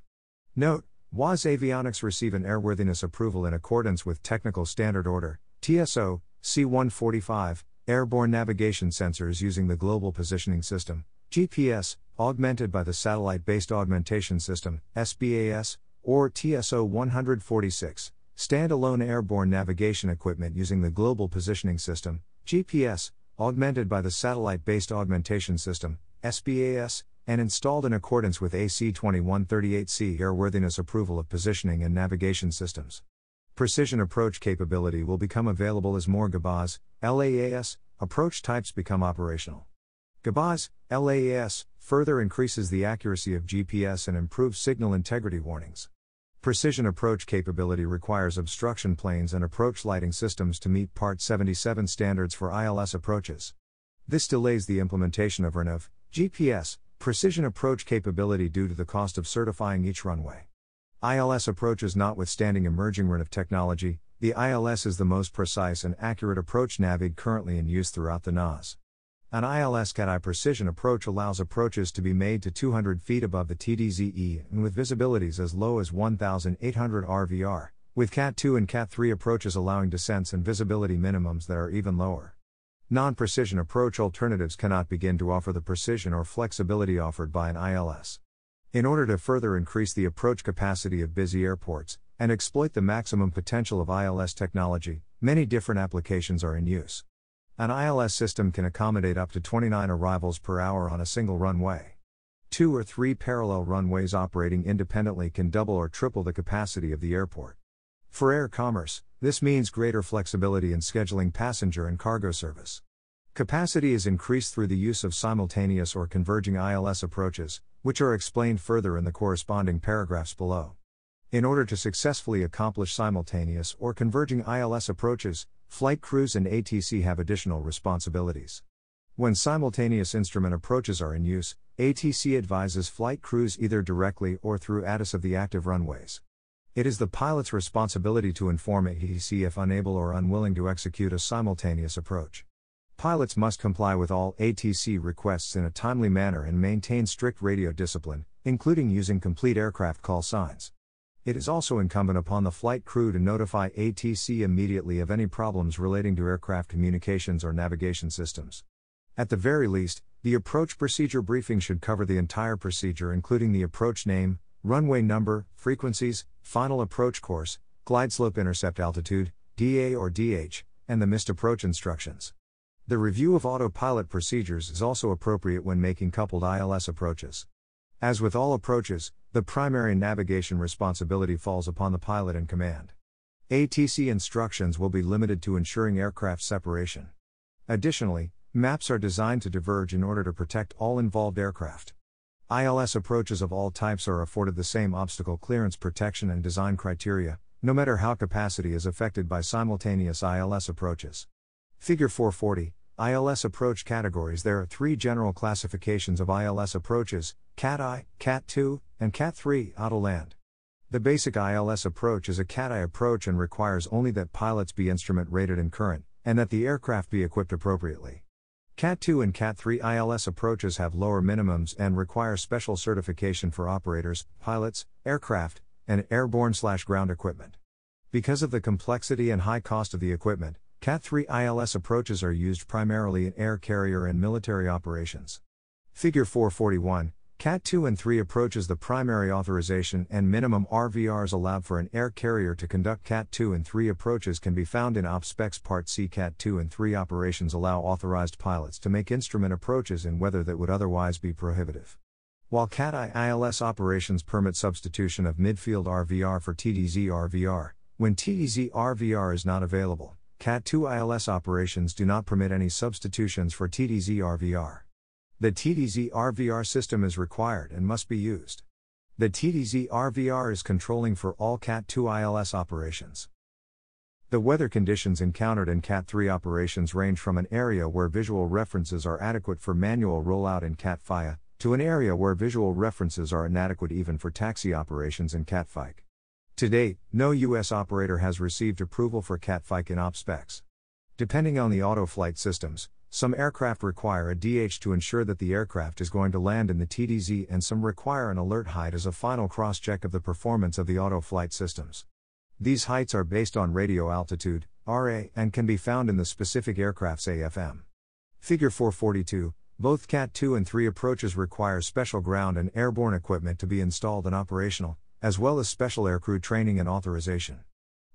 Note, Awss avionics receive an airworthiness approval in accordance with Technical Standard Order, TSO, C145, airborne navigation sensors using the Global Positioning System, GPS, augmented by the Satellite-Based Augmentation System, SBAS, or TSO 146. Standalone airborne navigation equipment using the Global Positioning System, GPS, augmented by the Satellite-Based Augmentation System, SBAS, and installed in accordance with AC 2138C airworthiness approval of positioning and navigation systems. Precision approach capability will become available as more GBAs, LAAS, approach types become operational. GBAs, LAAS, further increases the accuracy of GPS and improves signal integrity warnings. Precision approach capability requires obstruction planes and approach lighting systems to meet Part 77 standards for ILS approaches. This delays the implementation of RNAV, GPS, precision approach capability due to the cost of certifying each runway. ILS approaches notwithstanding emerging RNAV technology, the ILS is the most precise and accurate approach Navaid currently in use throughout the NAS. An ILS Cat I precision approach allows approaches to be made to 200 feet above the TDZE and with visibilities as low as 1,800 RVR, with Cat 2 and Cat 3 approaches allowing descents and visibility minimums that are even lower. Non-precision approach alternatives cannot begin to offer the precision or flexibility offered by an ILS. In order to further increase the approach capacity of busy airports, and exploit the maximum potential of ILS technology, many different applications are in use. An ILS system can accommodate up to 29 arrivals per hour on a single runway. 2 or 3 parallel runways operating independently can double or triple the capacity of the airport. For air commerce, this means greater flexibility in scheduling passenger and cargo service. Capacity is increased through the use of simultaneous or converging ILS approaches, which are explained further in the corresponding paragraphs below. In order to successfully accomplish simultaneous or converging ILS approaches, flight crews and ATC have additional responsibilities. When simultaneous instrument approaches are in use, ATC advises flight crews either directly or through Atis of the active runways. It is the pilot's responsibility to inform ATC if unable or unwilling to execute a simultaneous approach. Pilots must comply with all ATC requests in a timely manner and maintain strict radio discipline, including using complete aircraft call signs. It is also incumbent upon the flight crew to notify ATC immediately of any problems relating to aircraft communications or navigation systems. At the very least, the approach procedure briefing should cover the entire procedure, including the approach name, runway number, frequencies, final approach course, glide slope intercept altitude, DA or DH, and the missed approach instructions. The review of autopilot procedures is also appropriate when making coupled ILS approaches. As with all approaches, the primary navigation responsibility falls upon the pilot in command. ATC instructions will be limited to ensuring aircraft separation. Additionally, maps are designed to diverge in order to protect all involved aircraft. ILS approaches of all types are afforded the same obstacle clearance protection and design criteria, no matter how capacity is affected by simultaneous ILS approaches. Figure 440, ILS approach categories. There are 3 general classifications of ILS approaches: Cat-I, Cat-2, and Cat-3 auto-land. The basic ILS approach is a Cat-I approach and requires only that pilots be instrument rated and current, and that the aircraft be equipped appropriately. Cat-2 and Cat-3 ILS approaches have lower minimums and require special certification for operators, pilots, aircraft, and airborne/ground equipment. Because of the complexity and high cost of the equipment, Cat-3 ILS approaches are used primarily in air carrier and military operations. Figure 441, Cat-2 and 3 approaches. The primary authorization and minimum RVRs allowed for an air carrier to conduct Cat-2 and 3 approaches can be found in OpSpecs Part C. Cat-2 and 3 operations allow authorized pilots to make instrument approaches in weather that would otherwise be prohibitive. While Cat-I ILS operations permit substitution of midfield RVR for TDZ RVR, when TDZ RVR is not available, Cat-2 ILS operations do not permit any substitutions for TDZ RVR. The TDZ RVR system is required and must be used. The TDZ RVR is controlling for all Cat-2 ILS operations. The weather conditions encountered in Cat-3 operations range from an area where visual references are adequate for manual rollout in Cat-FIA, to an area where visual references are inadequate even for taxi operations in Cat-FIC. To date, no U.S. operator has received approval for Cat-FIC in OpSpecs. Depending on the auto-flight systems, some aircraft require a DH to ensure that the aircraft is going to land in the TDZ, and some require an alert height as a final cross-check of the performance of the auto-flight systems. These heights are based on radio altitude, RA, and can be found in the specific aircraft's AFM. Figure 442, both Cat-2 and 3 approaches require special ground and airborne equipment to be installed and operational, as well as special aircrew training and authorization.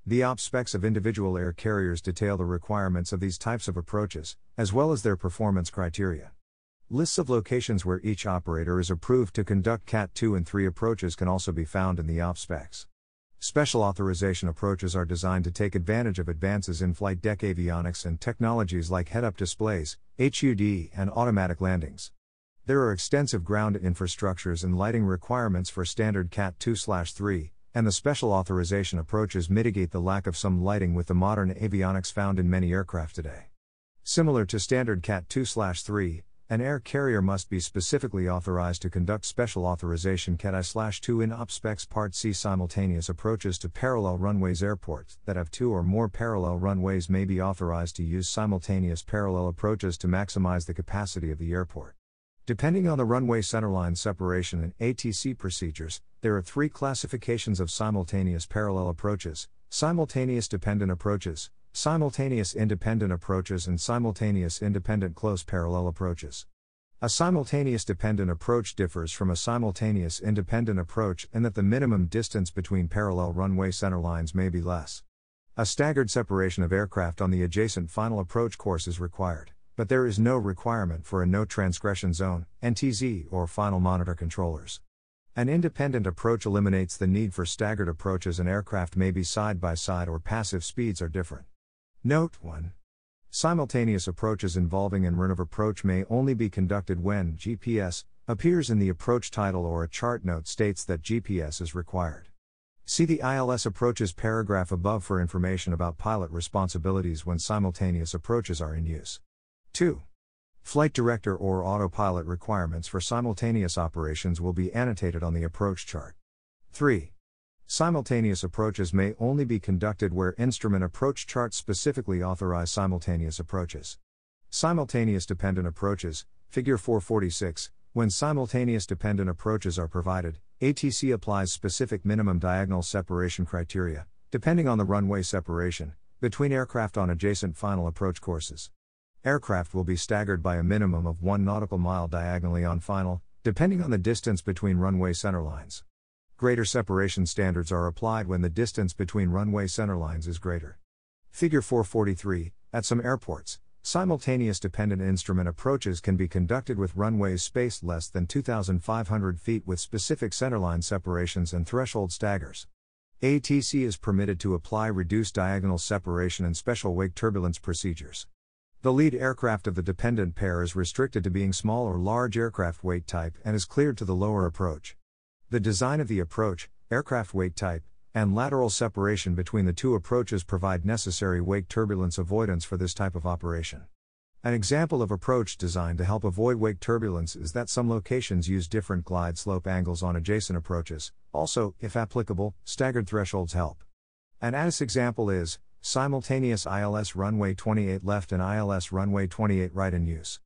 The OpSpecs of individual air carriers detail the requirements of these types of approaches, as well as their performance criteria. Lists of locations where each operator is approved to conduct Cat-2 and 3 approaches can also be found in the OpSpecs. Special authorization approaches are designed to take advantage of advances in flight deck avionics and technologies like head-up displays, HUD, and automatic landings. There are extensive ground infrastructures and lighting requirements for standard Cat-2/3, and the special authorization approaches mitigate the lack of some lighting with the modern avionics found in many aircraft today. Similar to standard Cat-2/3, an air carrier must be specifically authorized to conduct special authorization Cat-I/2 in OpSpecs Part C. Simultaneous approaches to parallel runways. Airports that have 2 or more parallel runways may be authorized to use simultaneous parallel approaches to maximize the capacity of the airport. Depending on the runway centerline separation and ATC procedures, there are 3 classifications of simultaneous parallel approaches: simultaneous dependent approaches, simultaneous independent approaches, and simultaneous independent close parallel approaches. A simultaneous dependent approach differs from a simultaneous independent approach in that the minimum distance between parallel runway centerlines may be less. A staggered separation of aircraft on the adjacent final approach course is required, but there is no requirement for a no transgression zone, NTZ, or final monitor controllers. An independent approach eliminates the need for staggered approaches, and aircraft may be side by side or passive speeds are different. Note 1. Simultaneous approaches involving en route of approach may only be conducted when GPS appears in the approach title or a chart note states that GPS is required. See the ILS approaches paragraph above for information about pilot responsibilities when simultaneous approaches are in use. 2. Flight director or autopilot requirements for simultaneous operations will be annotated on the approach chart. 3. Simultaneous approaches may only be conducted where instrument approach charts specifically authorize simultaneous approaches. Simultaneous dependent approaches, Figure 446, when simultaneous dependent approaches are provided, ATC applies specific minimum diagonal separation criteria, depending on the runway separation, between aircraft on adjacent final approach courses. Aircraft will be staggered by a minimum of 1 nautical mile diagonally on final, depending on the distance between runway centerlines. Greater separation standards are applied when the distance between runway centerlines is greater. Figure 443, at some airports, simultaneous dependent instrument approaches can be conducted with runways spaced less than 2,500 feet with specific centerline separations and threshold staggers. ATC is permitted to apply reduced diagonal separation and special wake turbulence procedures. The lead aircraft of the dependent pair is restricted to being small or large aircraft weight type and is cleared to the lower approach. The design of the approach, aircraft weight type, and lateral separation between the 2 approaches provide necessary wake turbulence avoidance for this type of operation. An example of approach designed to help avoid wake turbulence is that some locations use different glide slope angles on adjacent approaches. Also, if applicable, staggered thresholds help. An Atis example is simultaneous ILS runway 28 left and ILS runway 28 right in use.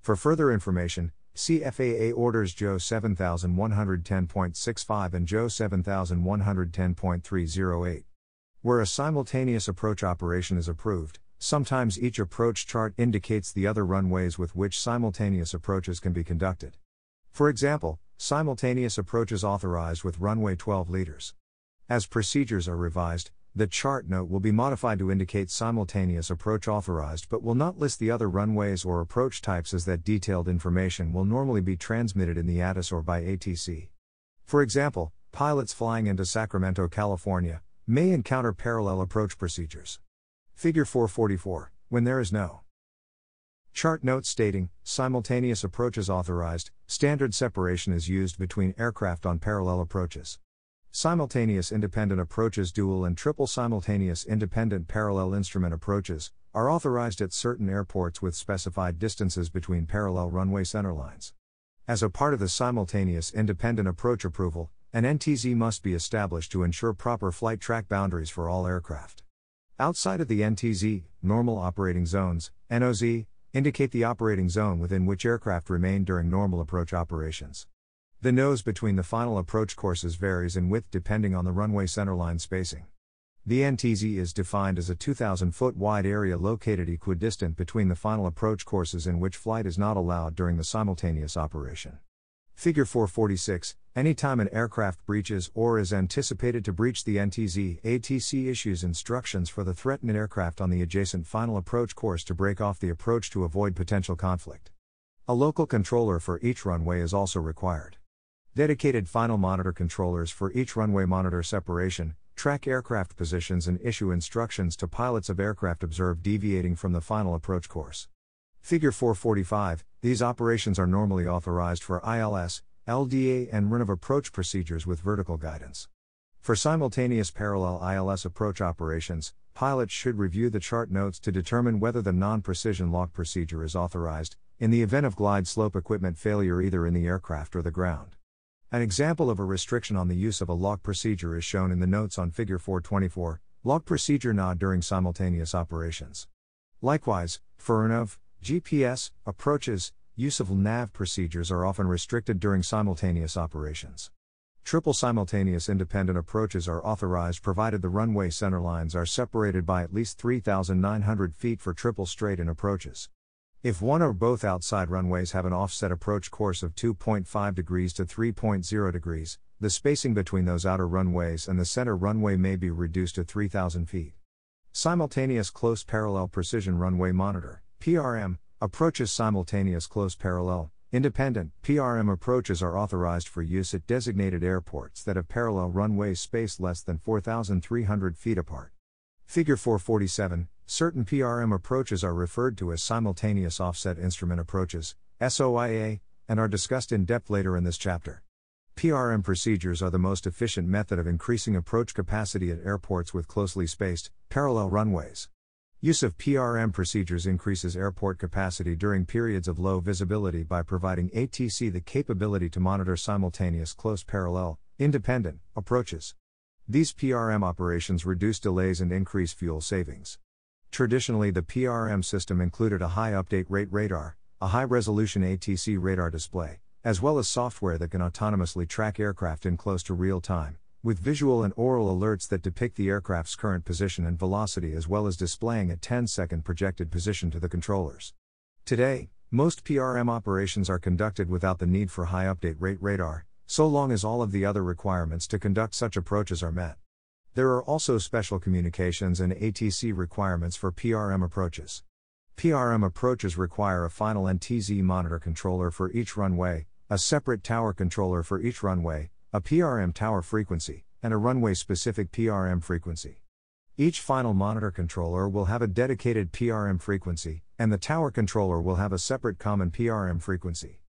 For further information, see FAA Orders JO 7110.65 and JO 7110.308. Where a simultaneous approach operation is approved, sometimes each approach chart indicates the other runways with which simultaneous approaches can be conducted. For example, simultaneous approaches authorized with runway 12 liters. As procedures are revised, the chart note will be modified to indicate simultaneous approach authorized but will not list the other runways or approach types, as that detailed information will normally be transmitted in the Atis or by ATC. For example, pilots flying into Sacramento, California, may encounter parallel approach procedures. Figure 444, when there is no chart note stating, simultaneous approaches authorized, standard separation is used between aircraft on parallel approaches. Simultaneous independent approaches, dual and triple simultaneous independent parallel instrument approaches, are authorized at certain airports with specified distances between parallel runway centerlines. As a part of the simultaneous independent approach approval, an NTZ must be established to ensure proper flight track boundaries for all aircraft. Outside of the NTZ, normal operating zones, NOZ, indicate the operating zone within which aircraft remain during normal approach operations. The nose between the final approach courses varies in width depending on the runway centerline spacing. The NTZ is defined as a 2,000-foot wide area located equidistant between the final approach courses in which flight is not allowed during the simultaneous operation. Figure 446, anytime an aircraft breaches or is anticipated to breach the NTZ, ATC issues instructions for the threatened aircraft on the adjacent final approach course to break off the approach to avoid potential conflict. A local controller for each runway is also required. Dedicated final monitor controllers for each runway monitor separation, track aircraft positions and issue instructions to pilots of aircraft observed deviating from the final approach course. Figure 445, these operations are normally authorized for ILS, LDA and RN of approach procedures with vertical guidance. For simultaneous parallel ILS approach operations, pilots should review the chart notes to determine whether the non-precision lock procedure is authorized, in the event of glide slope equipment failure either in the aircraft or the ground. An example of a restriction on the use of a lock procedure is shown in the notes on Figure 424, lock procedure not during simultaneous operations. Likewise, for RNAV, GPS, approaches, use of nav procedures are often restricted during simultaneous operations. Triple simultaneous independent approaches are authorized provided the runway centerlines are separated by at least 3,900 feet for triple straight-in approaches. If one or both outside runways have an offset approach course of 2.5 degrees to 3.0 degrees, the spacing between those outer runways and the center runway may be reduced to 3,000 feet. Simultaneous close parallel precision runway monitor, PRM, approaches. Simultaneous close parallel, independent, PRM approaches are authorized for use at designated airports that have parallel runways spaced less than 4,300 feet apart. Figure 447, certain PRM approaches are referred to as simultaneous offset instrument approaches, SOIA, and are discussed in depth later in this chapter. PRM procedures are the most efficient method of increasing approach capacity at airports with closely spaced, parallel runways. Use of PRM procedures increases airport capacity during periods of low visibility by providing ATC the capability to monitor simultaneous close parallel, independent, approaches. These PRM operations reduce delays and increase fuel savings. Traditionally, the PRM system included a high update rate radar, a high-resolution ATC radar display, as well as software that can autonomously track aircraft in close to real time, with visual and oral alerts that depict the aircraft's current position and velocity as well as displaying a 10-second projected position to the controllers. Today, most PRM operations are conducted without the need for high update rate radar, so long as all of the other requirements to conduct such approaches are met. There are also special communications and ATC requirements for PRM approaches. PRM approaches require a final NTZ monitor controller for each runway, a separate tower controller for each runway, a PRM tower frequency, and a runway-specific PRM frequency. Each final monitor controller will have a dedicated PRM frequency, and the tower controller will have a separate common PRM frequency.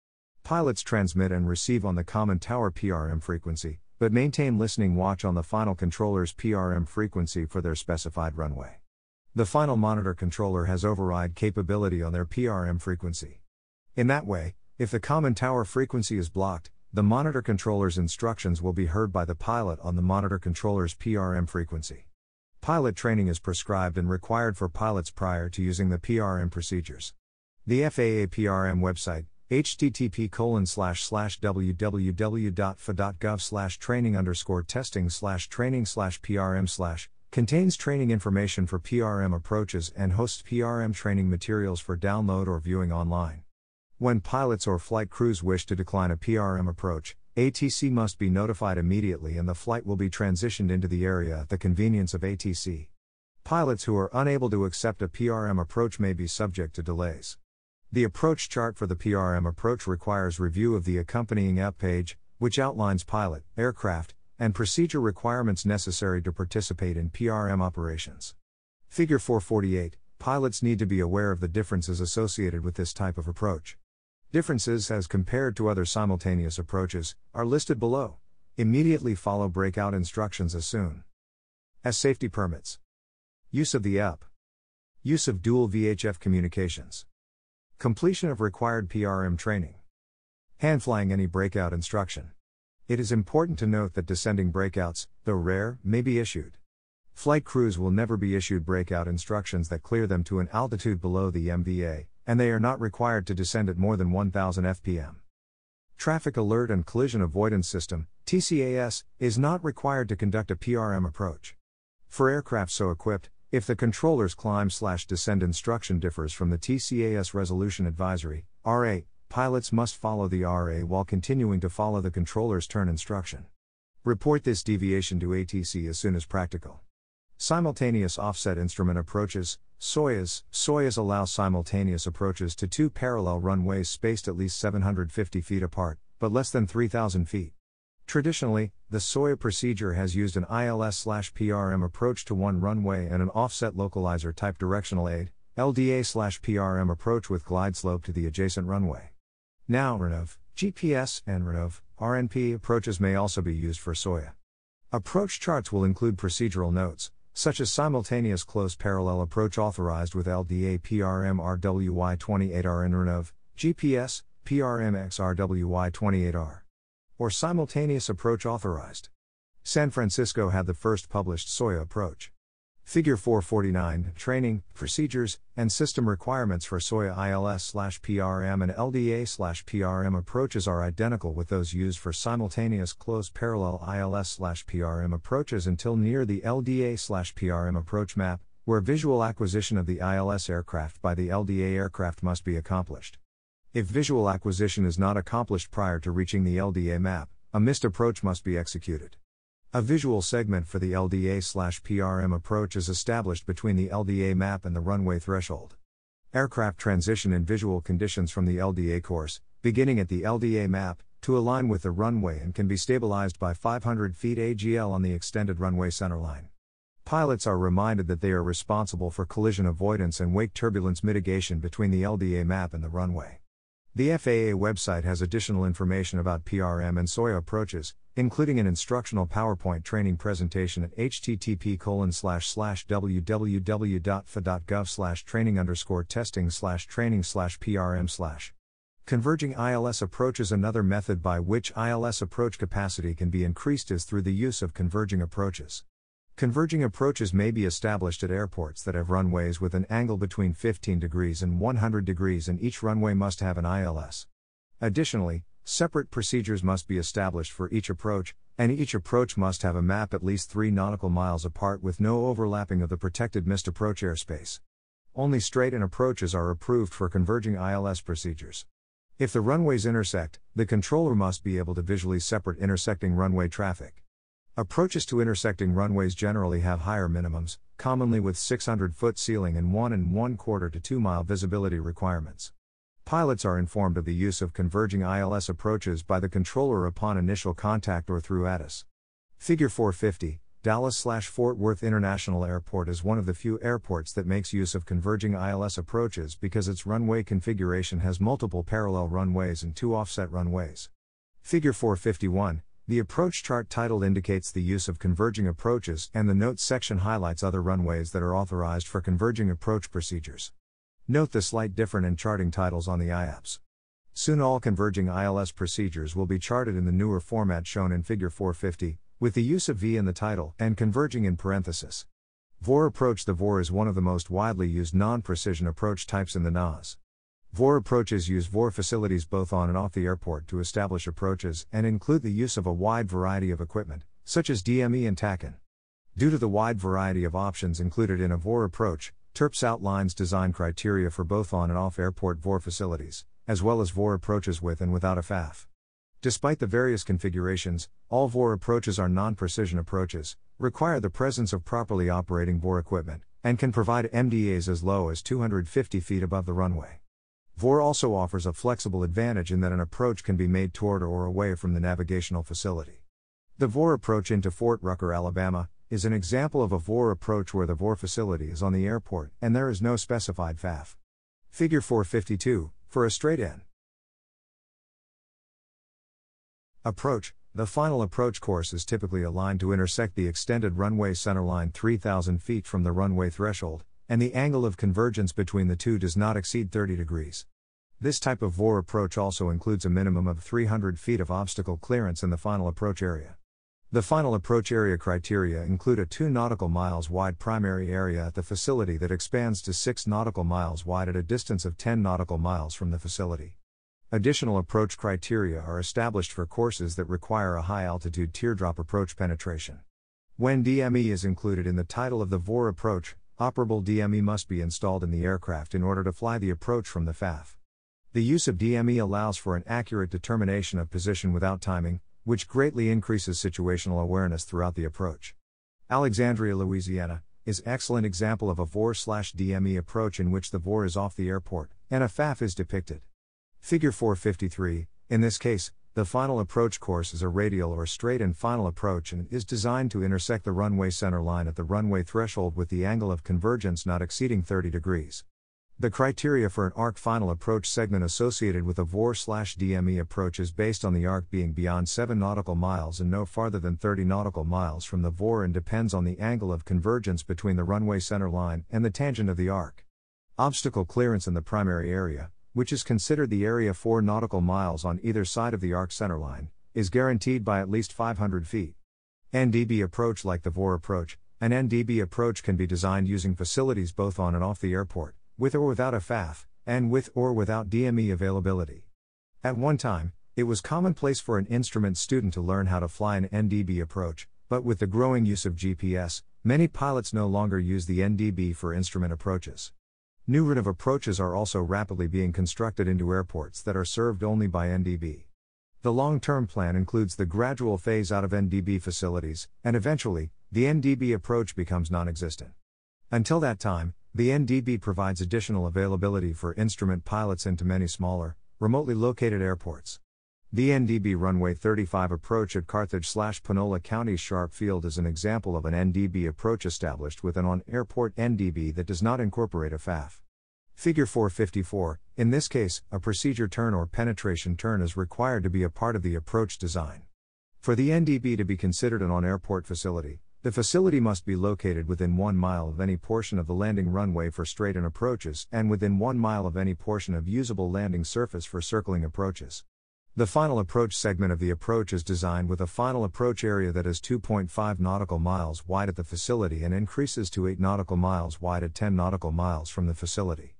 Pilots transmit and receive on the common tower PRM frequency, but maintain listening watch on the final controller's PRM frequency for their specified runway. The final monitor controller has override capability on their PRM frequency. In that way, if the common tower frequency is blocked, the monitor controller's instructions will be heard by the pilot on the monitor controller's PRM frequency. Pilot training is prescribed and required for pilots prior to using the PRM procedures. The FAA PRM website, http://www.faa.gov/training_testing/training/PRM/ contains training information for PRM approaches and hosts PRM training materials for download or viewing online. When pilots or flight crews wish to decline a PRM approach, ATC must be notified immediately and the flight will be transitioned into the area at the convenience of ATC. Pilots who are unable to accept a PRM approach may be subject to delays. The approach chart for the PRM approach requires review of the accompanying app page, which outlines pilot, aircraft, and procedure requirements necessary to participate in PRM operations. Figure 448, pilots need to be aware of the differences associated with this type of approach. Differences as compared to other simultaneous approaches are listed below. Immediately follow breakout instructions as soon as safety permits. Use of the app. Use of dual VHF communications. Completion of required PRM training. Hand flying any breakout instruction. It is important to note that descending breakouts, though rare, may be issued. Flight crews will never be issued breakout instructions that clear them to an altitude below the MVA, and they are not required to descend at more than 1000 fpm. Traffic Alert and Collision Avoidance System, TCAS, is not required to conduct a PRM approach. For aircraft so equipped, if the controller's climb/descend instruction differs from the TCAS Resolution Advisory, RA, pilots must follow the RA while continuing to follow the controller's turn instruction. Report this deviation to ATC as soon as practical. Simultaneous Offset Instrument Approaches, SOIAs. SOIAs allow simultaneous approaches to two parallel runways spaced at least 750 feet apart, but less than 3,000 feet. Traditionally, the SOIA procedure has used an ILS/PRM approach to one runway and an offset localizer type directional aid, LDA/PRM approach with glide slope to the adjacent runway. Now, RNAV, GPS, and RNAV, RNP approaches may also be used for SOIA. Approach charts will include procedural notes, such as simultaneous close parallel approach authorized with LDA PRM RWY28R and RNAV, GPS, PRM XRWY28R. Or simultaneous approach authorized. San Francisco had the first published SOIA approach. Figure 449, Training, Procedures, and System Requirements for SOIA ILS/PRM and LDA/PRM approaches are identical with those used for simultaneous close parallel ILS/PRM approaches until near the LDA/PRM approach map, where visual acquisition of the ILS aircraft by the LDA aircraft must be accomplished. If visual acquisition is not accomplished prior to reaching the LDA map, a missed approach must be executed. A visual segment for the LDA/PRM approach is established between the LDA map and the runway threshold. Aircraft transition in visual conditions from the LDA course, beginning at the LDA map, to align with the runway and can be stabilized by 500 feet AGL on the extended runway centerline. Pilots are reminded that they are responsible for collision avoidance and wake turbulence mitigation between the LDA map and the runway. The FAA website has additional information about PRM and SOIA approaches, including an instructional PowerPoint training presentation at http://www.faa.gov/training_testing/training/PRM/. Converging ILS approaches. Another method by which ILS approach capacity can be increased is through the use of converging approaches. Converging approaches may be established at airports that have runways with an angle between 15 degrees and 100 degrees, and each runway must have an ILS. Additionally, separate procedures must be established for each approach, and each approach must have a map at least 3 nautical miles apart with no overlapping of the protected missed approach airspace. Only straight-in approaches are approved for converging ILS procedures. If the runways intersect, the controller must be able to visually separate intersecting runway traffic. Approaches to intersecting runways generally have higher minimums, commonly with 600-foot ceiling and 1 1/4 to 2 mile visibility requirements. Pilots are informed of the use of converging ILS approaches by the controller upon initial contact or through Atis. Figure 450, Dallas/Fort Worth International Airport is one of the few airports that makes use of converging ILS approaches because its runway configuration has multiple parallel runways and 2 offset runways. Figure 451, The approach chart title indicates the use of converging approaches, and the notes section highlights other runways that are authorized for converging approach procedures. Note the slight difference in charting titles on the IAPs. Soon all converging ILS procedures will be charted in the newer format shown in Figure 450, with the use of V in the title and converging in parenthesis. VOR approach. The VOR is one of the most widely used non-precision approach types in the NAS. VOR approaches use VOR facilities both on and off the airport to establish approaches and include the use of a wide variety of equipment, such as DME and TACAN. Due to the wide variety of options included in a VOR approach, TERPS outlines design criteria for both on and off airport VOR facilities, as well as VOR approaches with and without a FAF. Despite the various configurations, all VOR approaches are non-precision approaches, require the presence of properly operating VOR equipment, and can provide MDAs as low as 250 feet above the runway. VOR also offers a flexible advantage in that an approach can be made toward or away from the navigational facility. The VOR approach into Fort Rucker, Alabama, is an example of a VOR approach where the VOR facility is on the airport and there is no specified FAF. Figure 452, for a straight-in approach. The final approach course is typically aligned to intersect the extended runway centerline 3,000 feet from the runway threshold, and the angle of convergence between the two does not exceed 30 degrees. This type of VOR approach also includes a minimum of 300 feet of obstacle clearance in the final approach area. The final approach area criteria include a 2 nautical miles wide primary area at the facility that expands to 6 nautical miles wide at a distance of 10 nautical miles from the facility. Additional approach criteria are established for courses that require a high-altitude teardrop approach penetration. When DME is included in the title of the VOR approach, operable DME must be installed in the aircraft in order to fly the approach from the FAF. The use of DME allows for an accurate determination of position without timing, which greatly increases situational awareness throughout the approach. Alexandria, Louisiana, is an excellent example of a VOR/DME approach in which the VOR is off the airport, and a FAF is depicted. Figure 453, in this case, the final approach course is a radial or straight-in final approach and is designed to intersect the runway centerline at the runway threshold with the angle of convergence not exceeding 30 degrees. The criteria for an arc final approach segment associated with a VOR/DME approach is based on the arc being beyond 7 nautical miles and no farther than 30 nautical miles from the VOR and depends on the angle of convergence between the runway centerline and the tangent of the arc. Obstacle clearance in the primary area, which is considered the area 4 nautical miles on either side of the arc centerline, is guaranteed by at least 500 feet. Ndb approach. Like the VOR approach, an Ndb approach can be designed using facilities both on and off the airport, with or without a FAF, and with or without DME availability. At one time, it was commonplace for an instrument student to learn how to fly an Ndb approach, but with the growing use of GPS, many pilots no longer use the Ndb for instrument approaches. New route of approaches are also rapidly being constructed into airports that are served only by Ndb. The long-term plan includes the gradual phase out of Ndb facilities, and eventually, the Ndb approach becomes non-existent. Until that time, the Ndb provides additional availability for instrument pilots into many smaller, remotely located airports. The Ndb Runway 35 approach at Carthage/Panola County's Sharp Field is an example of an Ndb approach established with an on-airport Ndb that does not incorporate a FAF. Figure 454, in this case, a procedure turn or penetration turn is required to be a part of the approach design. For the Ndb to be considered an on-airport facility, the facility must be located within 1 mile of any portion of the landing runway for straight-in approaches and within 1 mile of any portion of usable landing surface for circling approaches. The final approach segment of the approach is designed with a final approach area that is 2.5 nautical miles wide at the facility and increases to 8 nautical miles wide at 10 nautical miles from the facility.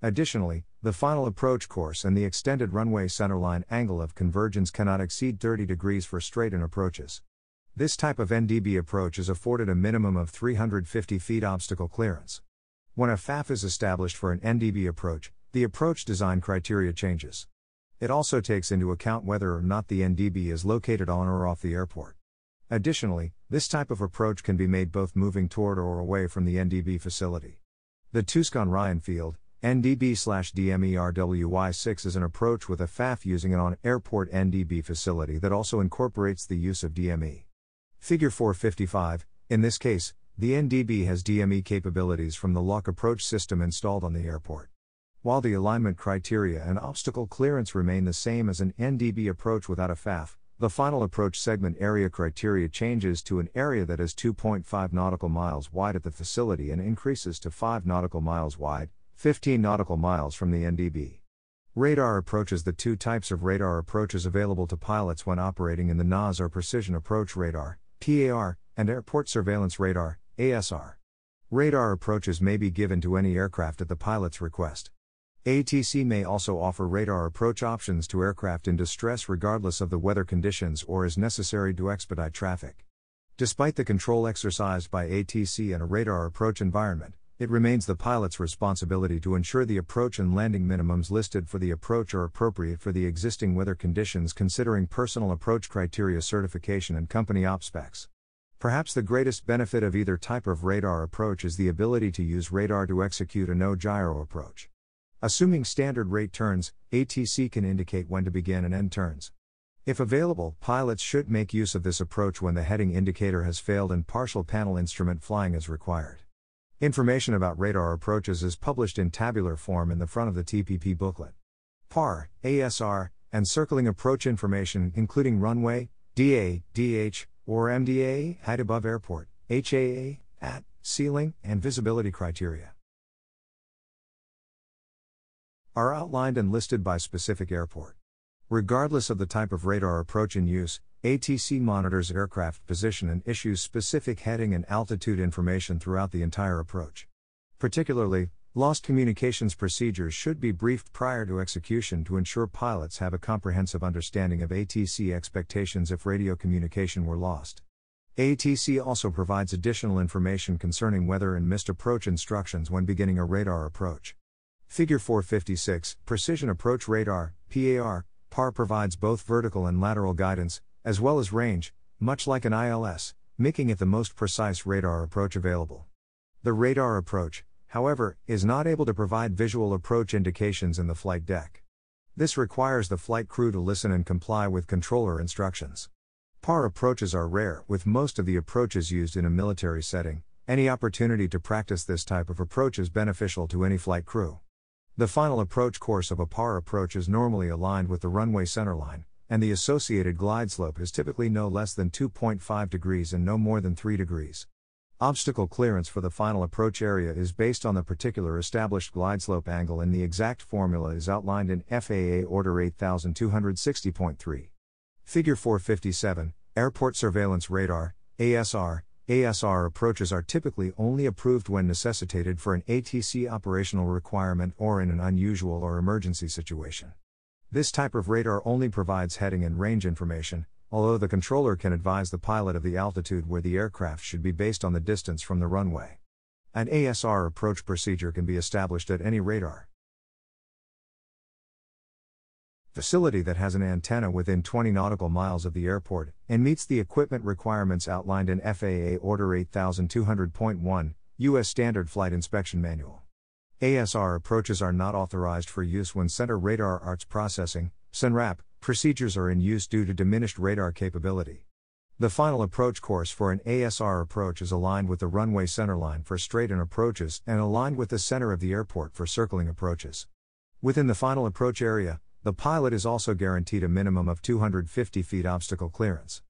Additionally, the final approach course and the extended runway centerline angle of convergence cannot exceed 30 degrees for straight-in approaches. This type of Ndb approach is afforded a minimum of 350 feet obstacle clearance. When a FAF is established for an Ndb approach, the approach design criteria changes. It also takes into account whether or not the Ndb is located on or off the airport. Additionally, this type of approach can be made both moving toward or away from the Ndb facility. The Tucson-Ryan Field, Ndb/DME-RWY6 is an approach with a FAF using an on-airport Ndb facility that also incorporates the use of DME. Figure 455, in this case, the Ndb has DME capabilities from the lock approach system installed on the airport. While the alignment criteria and obstacle clearance remain the same as an Ndb approach without a FAF, The final approach segment area criteria changes to an area that is 2.5 nautical miles wide at the facility and increases to 5 nautical miles wide, 15 nautical miles from the Ndb. Radar approaches. The two types of radar approaches available to pilots when operating in the NAS are precision approach radar, PAR, and airport surveillance radar, ASR. Radar approaches may be given to any aircraft at the pilot's request. ATC may also offer radar approach options to aircraft in distress regardless of the weather conditions or as necessary to expedite traffic. Despite the control exercised by ATC in a radar approach environment, it remains the pilot's responsibility to ensure the approach and landing minimums listed for the approach are appropriate for the existing weather conditions, considering personal approach criteria certification and company OpSpecs. Perhaps the greatest benefit of either type of radar approach is the ability to use radar to execute a no-gyro approach. Assuming standard rate turns, ATC can indicate when to begin and end turns. If available, pilots should make use of this approach when the heading indicator has failed and partial panel instrument flying is required. Information about radar approaches is published in tabular form in the front of the TPP booklet. PAR, ASR, and circling approach information including runway, DA, DH, or MDA, height above airport, HAA, at, ceiling, and visibility criteria are outlined and listed by specific airport. Regardless of the type of radar approach in use, ATC monitors aircraft position and issues specific heading and altitude information throughout the entire approach. Particularly, lost communications procedures should be briefed prior to execution to ensure pilots have a comprehensive understanding of ATC expectations if radio communication were lost. ATC also provides additional information concerning weather and missed approach instructions when beginning a radar approach. Figure 456, Precision Approach Radar, PAR provides both vertical and lateral guidance, as well as range, much like an ILS, making it the most precise radar approach available. The radar approach, however, is not able to provide visual approach indications in the flight deck. This requires the flight crew to listen and comply with controller instructions. PAR approaches are rare, with most of the approaches used in a military setting. Any opportunity to practice this type of approach is beneficial to any flight crew. The final approach course of a PAR approach is normally aligned with the runway centerline, and the associated glide slope is typically no less than 2.5 degrees and no more than 3 degrees. Obstacle clearance for the final approach area is based on the particular established glide slope angle, and the exact formula is outlined in FAA Order 8260.3. Figure 457, Airport Surveillance Radar, ASR. ASR approaches are typically only approved when necessitated for an ATC operational requirement or in an unusual or emergency situation. This type of radar only provides heading and range information, although the controller can advise the pilot of the altitude where the aircraft should be based on the distance from the runway. An ASR approach procedure can be established at any radar facility that has an antenna within 20 nautical miles of the airport, and meets the equipment requirements outlined in FAA Order 8200.1, U.S. Standard Flight Inspection Manual. ASR approaches are not authorized for use when Center Radar Arts Processing, CNRAP, procedures are in use due to diminished radar capability. The final approach course for an ASR approach is aligned with the runway centerline for straight-in approaches and aligned with the center of the airport for circling approaches. Within the final approach area, the pilot is also guaranteed a minimum of 250 feet obstacle clearance.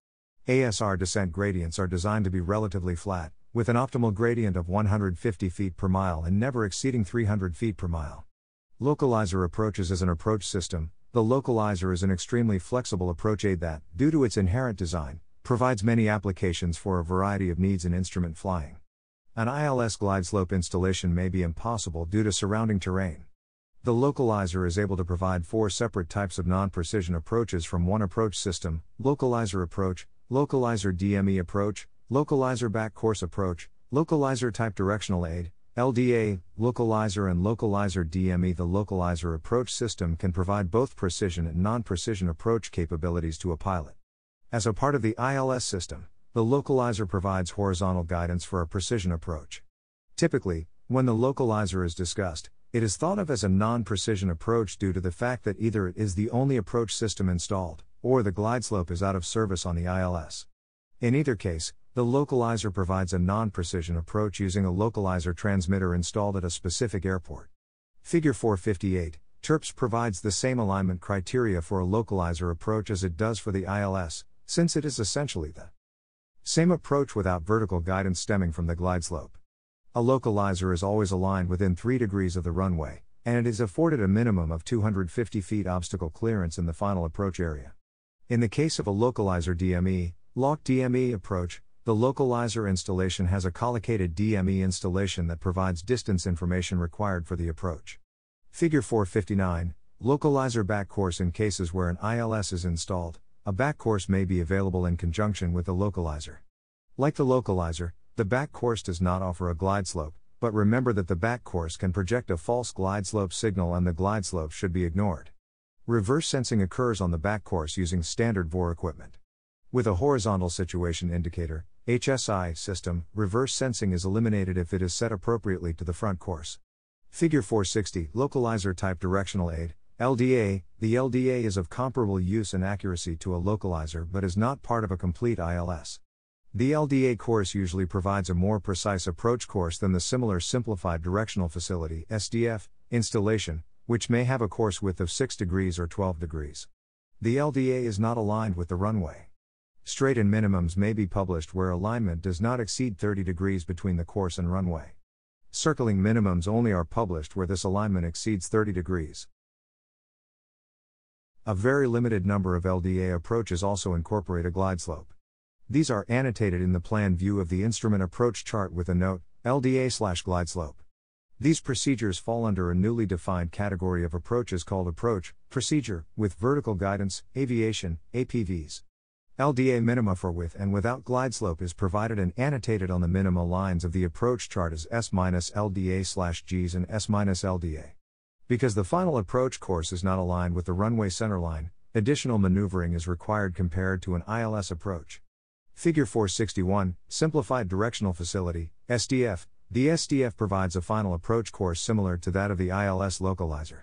ASR descent gradients are designed to be relatively flat, with an optimal gradient of 150 feet per mile and never exceeding 300 feet per mile. Localizer approaches as an approach system. The localizer is an extremely flexible approach aid that, due to its inherent design, provides many applications for a variety of needs in instrument flying. An ILS glide slope installation may be impossible due to surrounding terrain. The localizer is able to provide 4 separate types of non-precision approaches from one approach system: localizer approach, localizer DME approach, localizer back course approach, localizer type directional aid, LDA, localizer and localizer DME. The localizer approach system can provide both precision and non-precision approach capabilities to a pilot. As a part of the ILS system, the localizer provides horizontal guidance for a precision approach. Typically, when the localizer is discussed, it is thought of as a non-precision approach due to the fact that either it is the only approach system installed, or the glide slope is out of service on the ILS. In either case, the localizer provides a non-precision approach using a localizer transmitter installed at a specific airport. Figure 458, TERPS provides the same alignment criteria for a localizer approach as it does for the ILS, since it is essentially the same approach without vertical guidance stemming from the glide slope. A localizer is always aligned within 3 degrees of the runway, and it is afforded a minimum of 250 feet obstacle clearance in the final approach area. In the case of a localizer DME, locked DME approach, the localizer installation has a collocated DME installation that provides distance information required for the approach. Figure 459, localizer back course. In cases where an ILS is installed, a back course may be available in conjunction with the localizer. Like the localizer, the back course does not offer a glide slope, but remember that the back course can project a false glide slope signal and the glide slope should be ignored. Reverse sensing occurs on the back course using standard VOR equipment. With a horizontal situation indicator, HSI system, reverse sensing is eliminated if it is set appropriately to the front course. Figure 460, localizer type directional aid, LDA. The LDA is of comparable use and accuracy to a localizer but is not part of a complete ILS. The LDA course usually provides a more precise approach course than the similar simplified directional facility (SDF) installation, which may have a course width of 6 degrees or 12 degrees. The LDA is not aligned with the runway. Straight-in minimums may be published where alignment does not exceed 30 degrees between the course and runway. Circling minimums only are published where this alignment exceeds 30 degrees. A very limited number of LDA approaches also incorporate a glide slope. These are annotated in the plan view of the instrument approach chart with a note, LDA/glide slope. These procedures fall under a newly defined category of approaches called approach procedure, with vertical guidance, aviation, APVs. LDA minima for with and without glide slope is provided and annotated on the minima lines of the approach chart as S-LDA/Gs and S-LDA. Because the final approach course is not aligned with the runway centerline, additional maneuvering is required compared to an ILS approach. Figure 461, Simplified Directional Facility, SDF. The SDF provides a final approach course similar to that of the ILS localizer.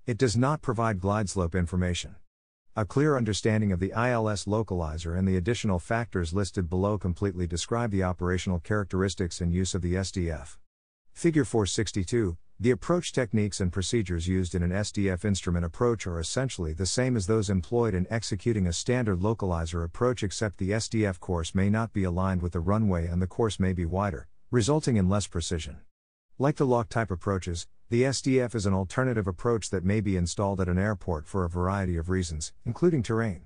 It does not provide glide slope information. A clear understanding of the ILS localizer and the additional factors listed below completely describe the operational characteristics and use of the SDF. Figure 462, the approach techniques and procedures used in an SDF instrument approach are essentially the same as those employed in executing a standard localizer approach, except the SDF course may not be aligned with the runway and the course may be wider, resulting in less precision. Like the lock-type approaches, the SDF is an alternative approach that may be installed at an airport for a variety of reasons, including terrain.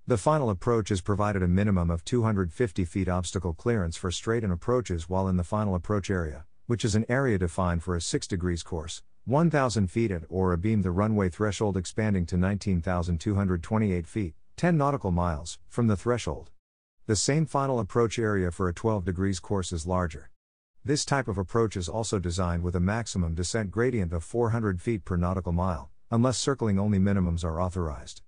The final approach is provided a minimum of 250 feet obstacle clearance for straight-in approaches while in the final approach area, which is an area defined for a 6 degrees course, 1,000 feet at or abeam the runway threshold expanding to 19,228 feet, 10 nautical miles, from the threshold. The same final approach area for a 12 degrees course is larger. This type of approach is also designed with a maximum descent gradient of 400 feet per nautical mile, unless circling only minimums are authorized.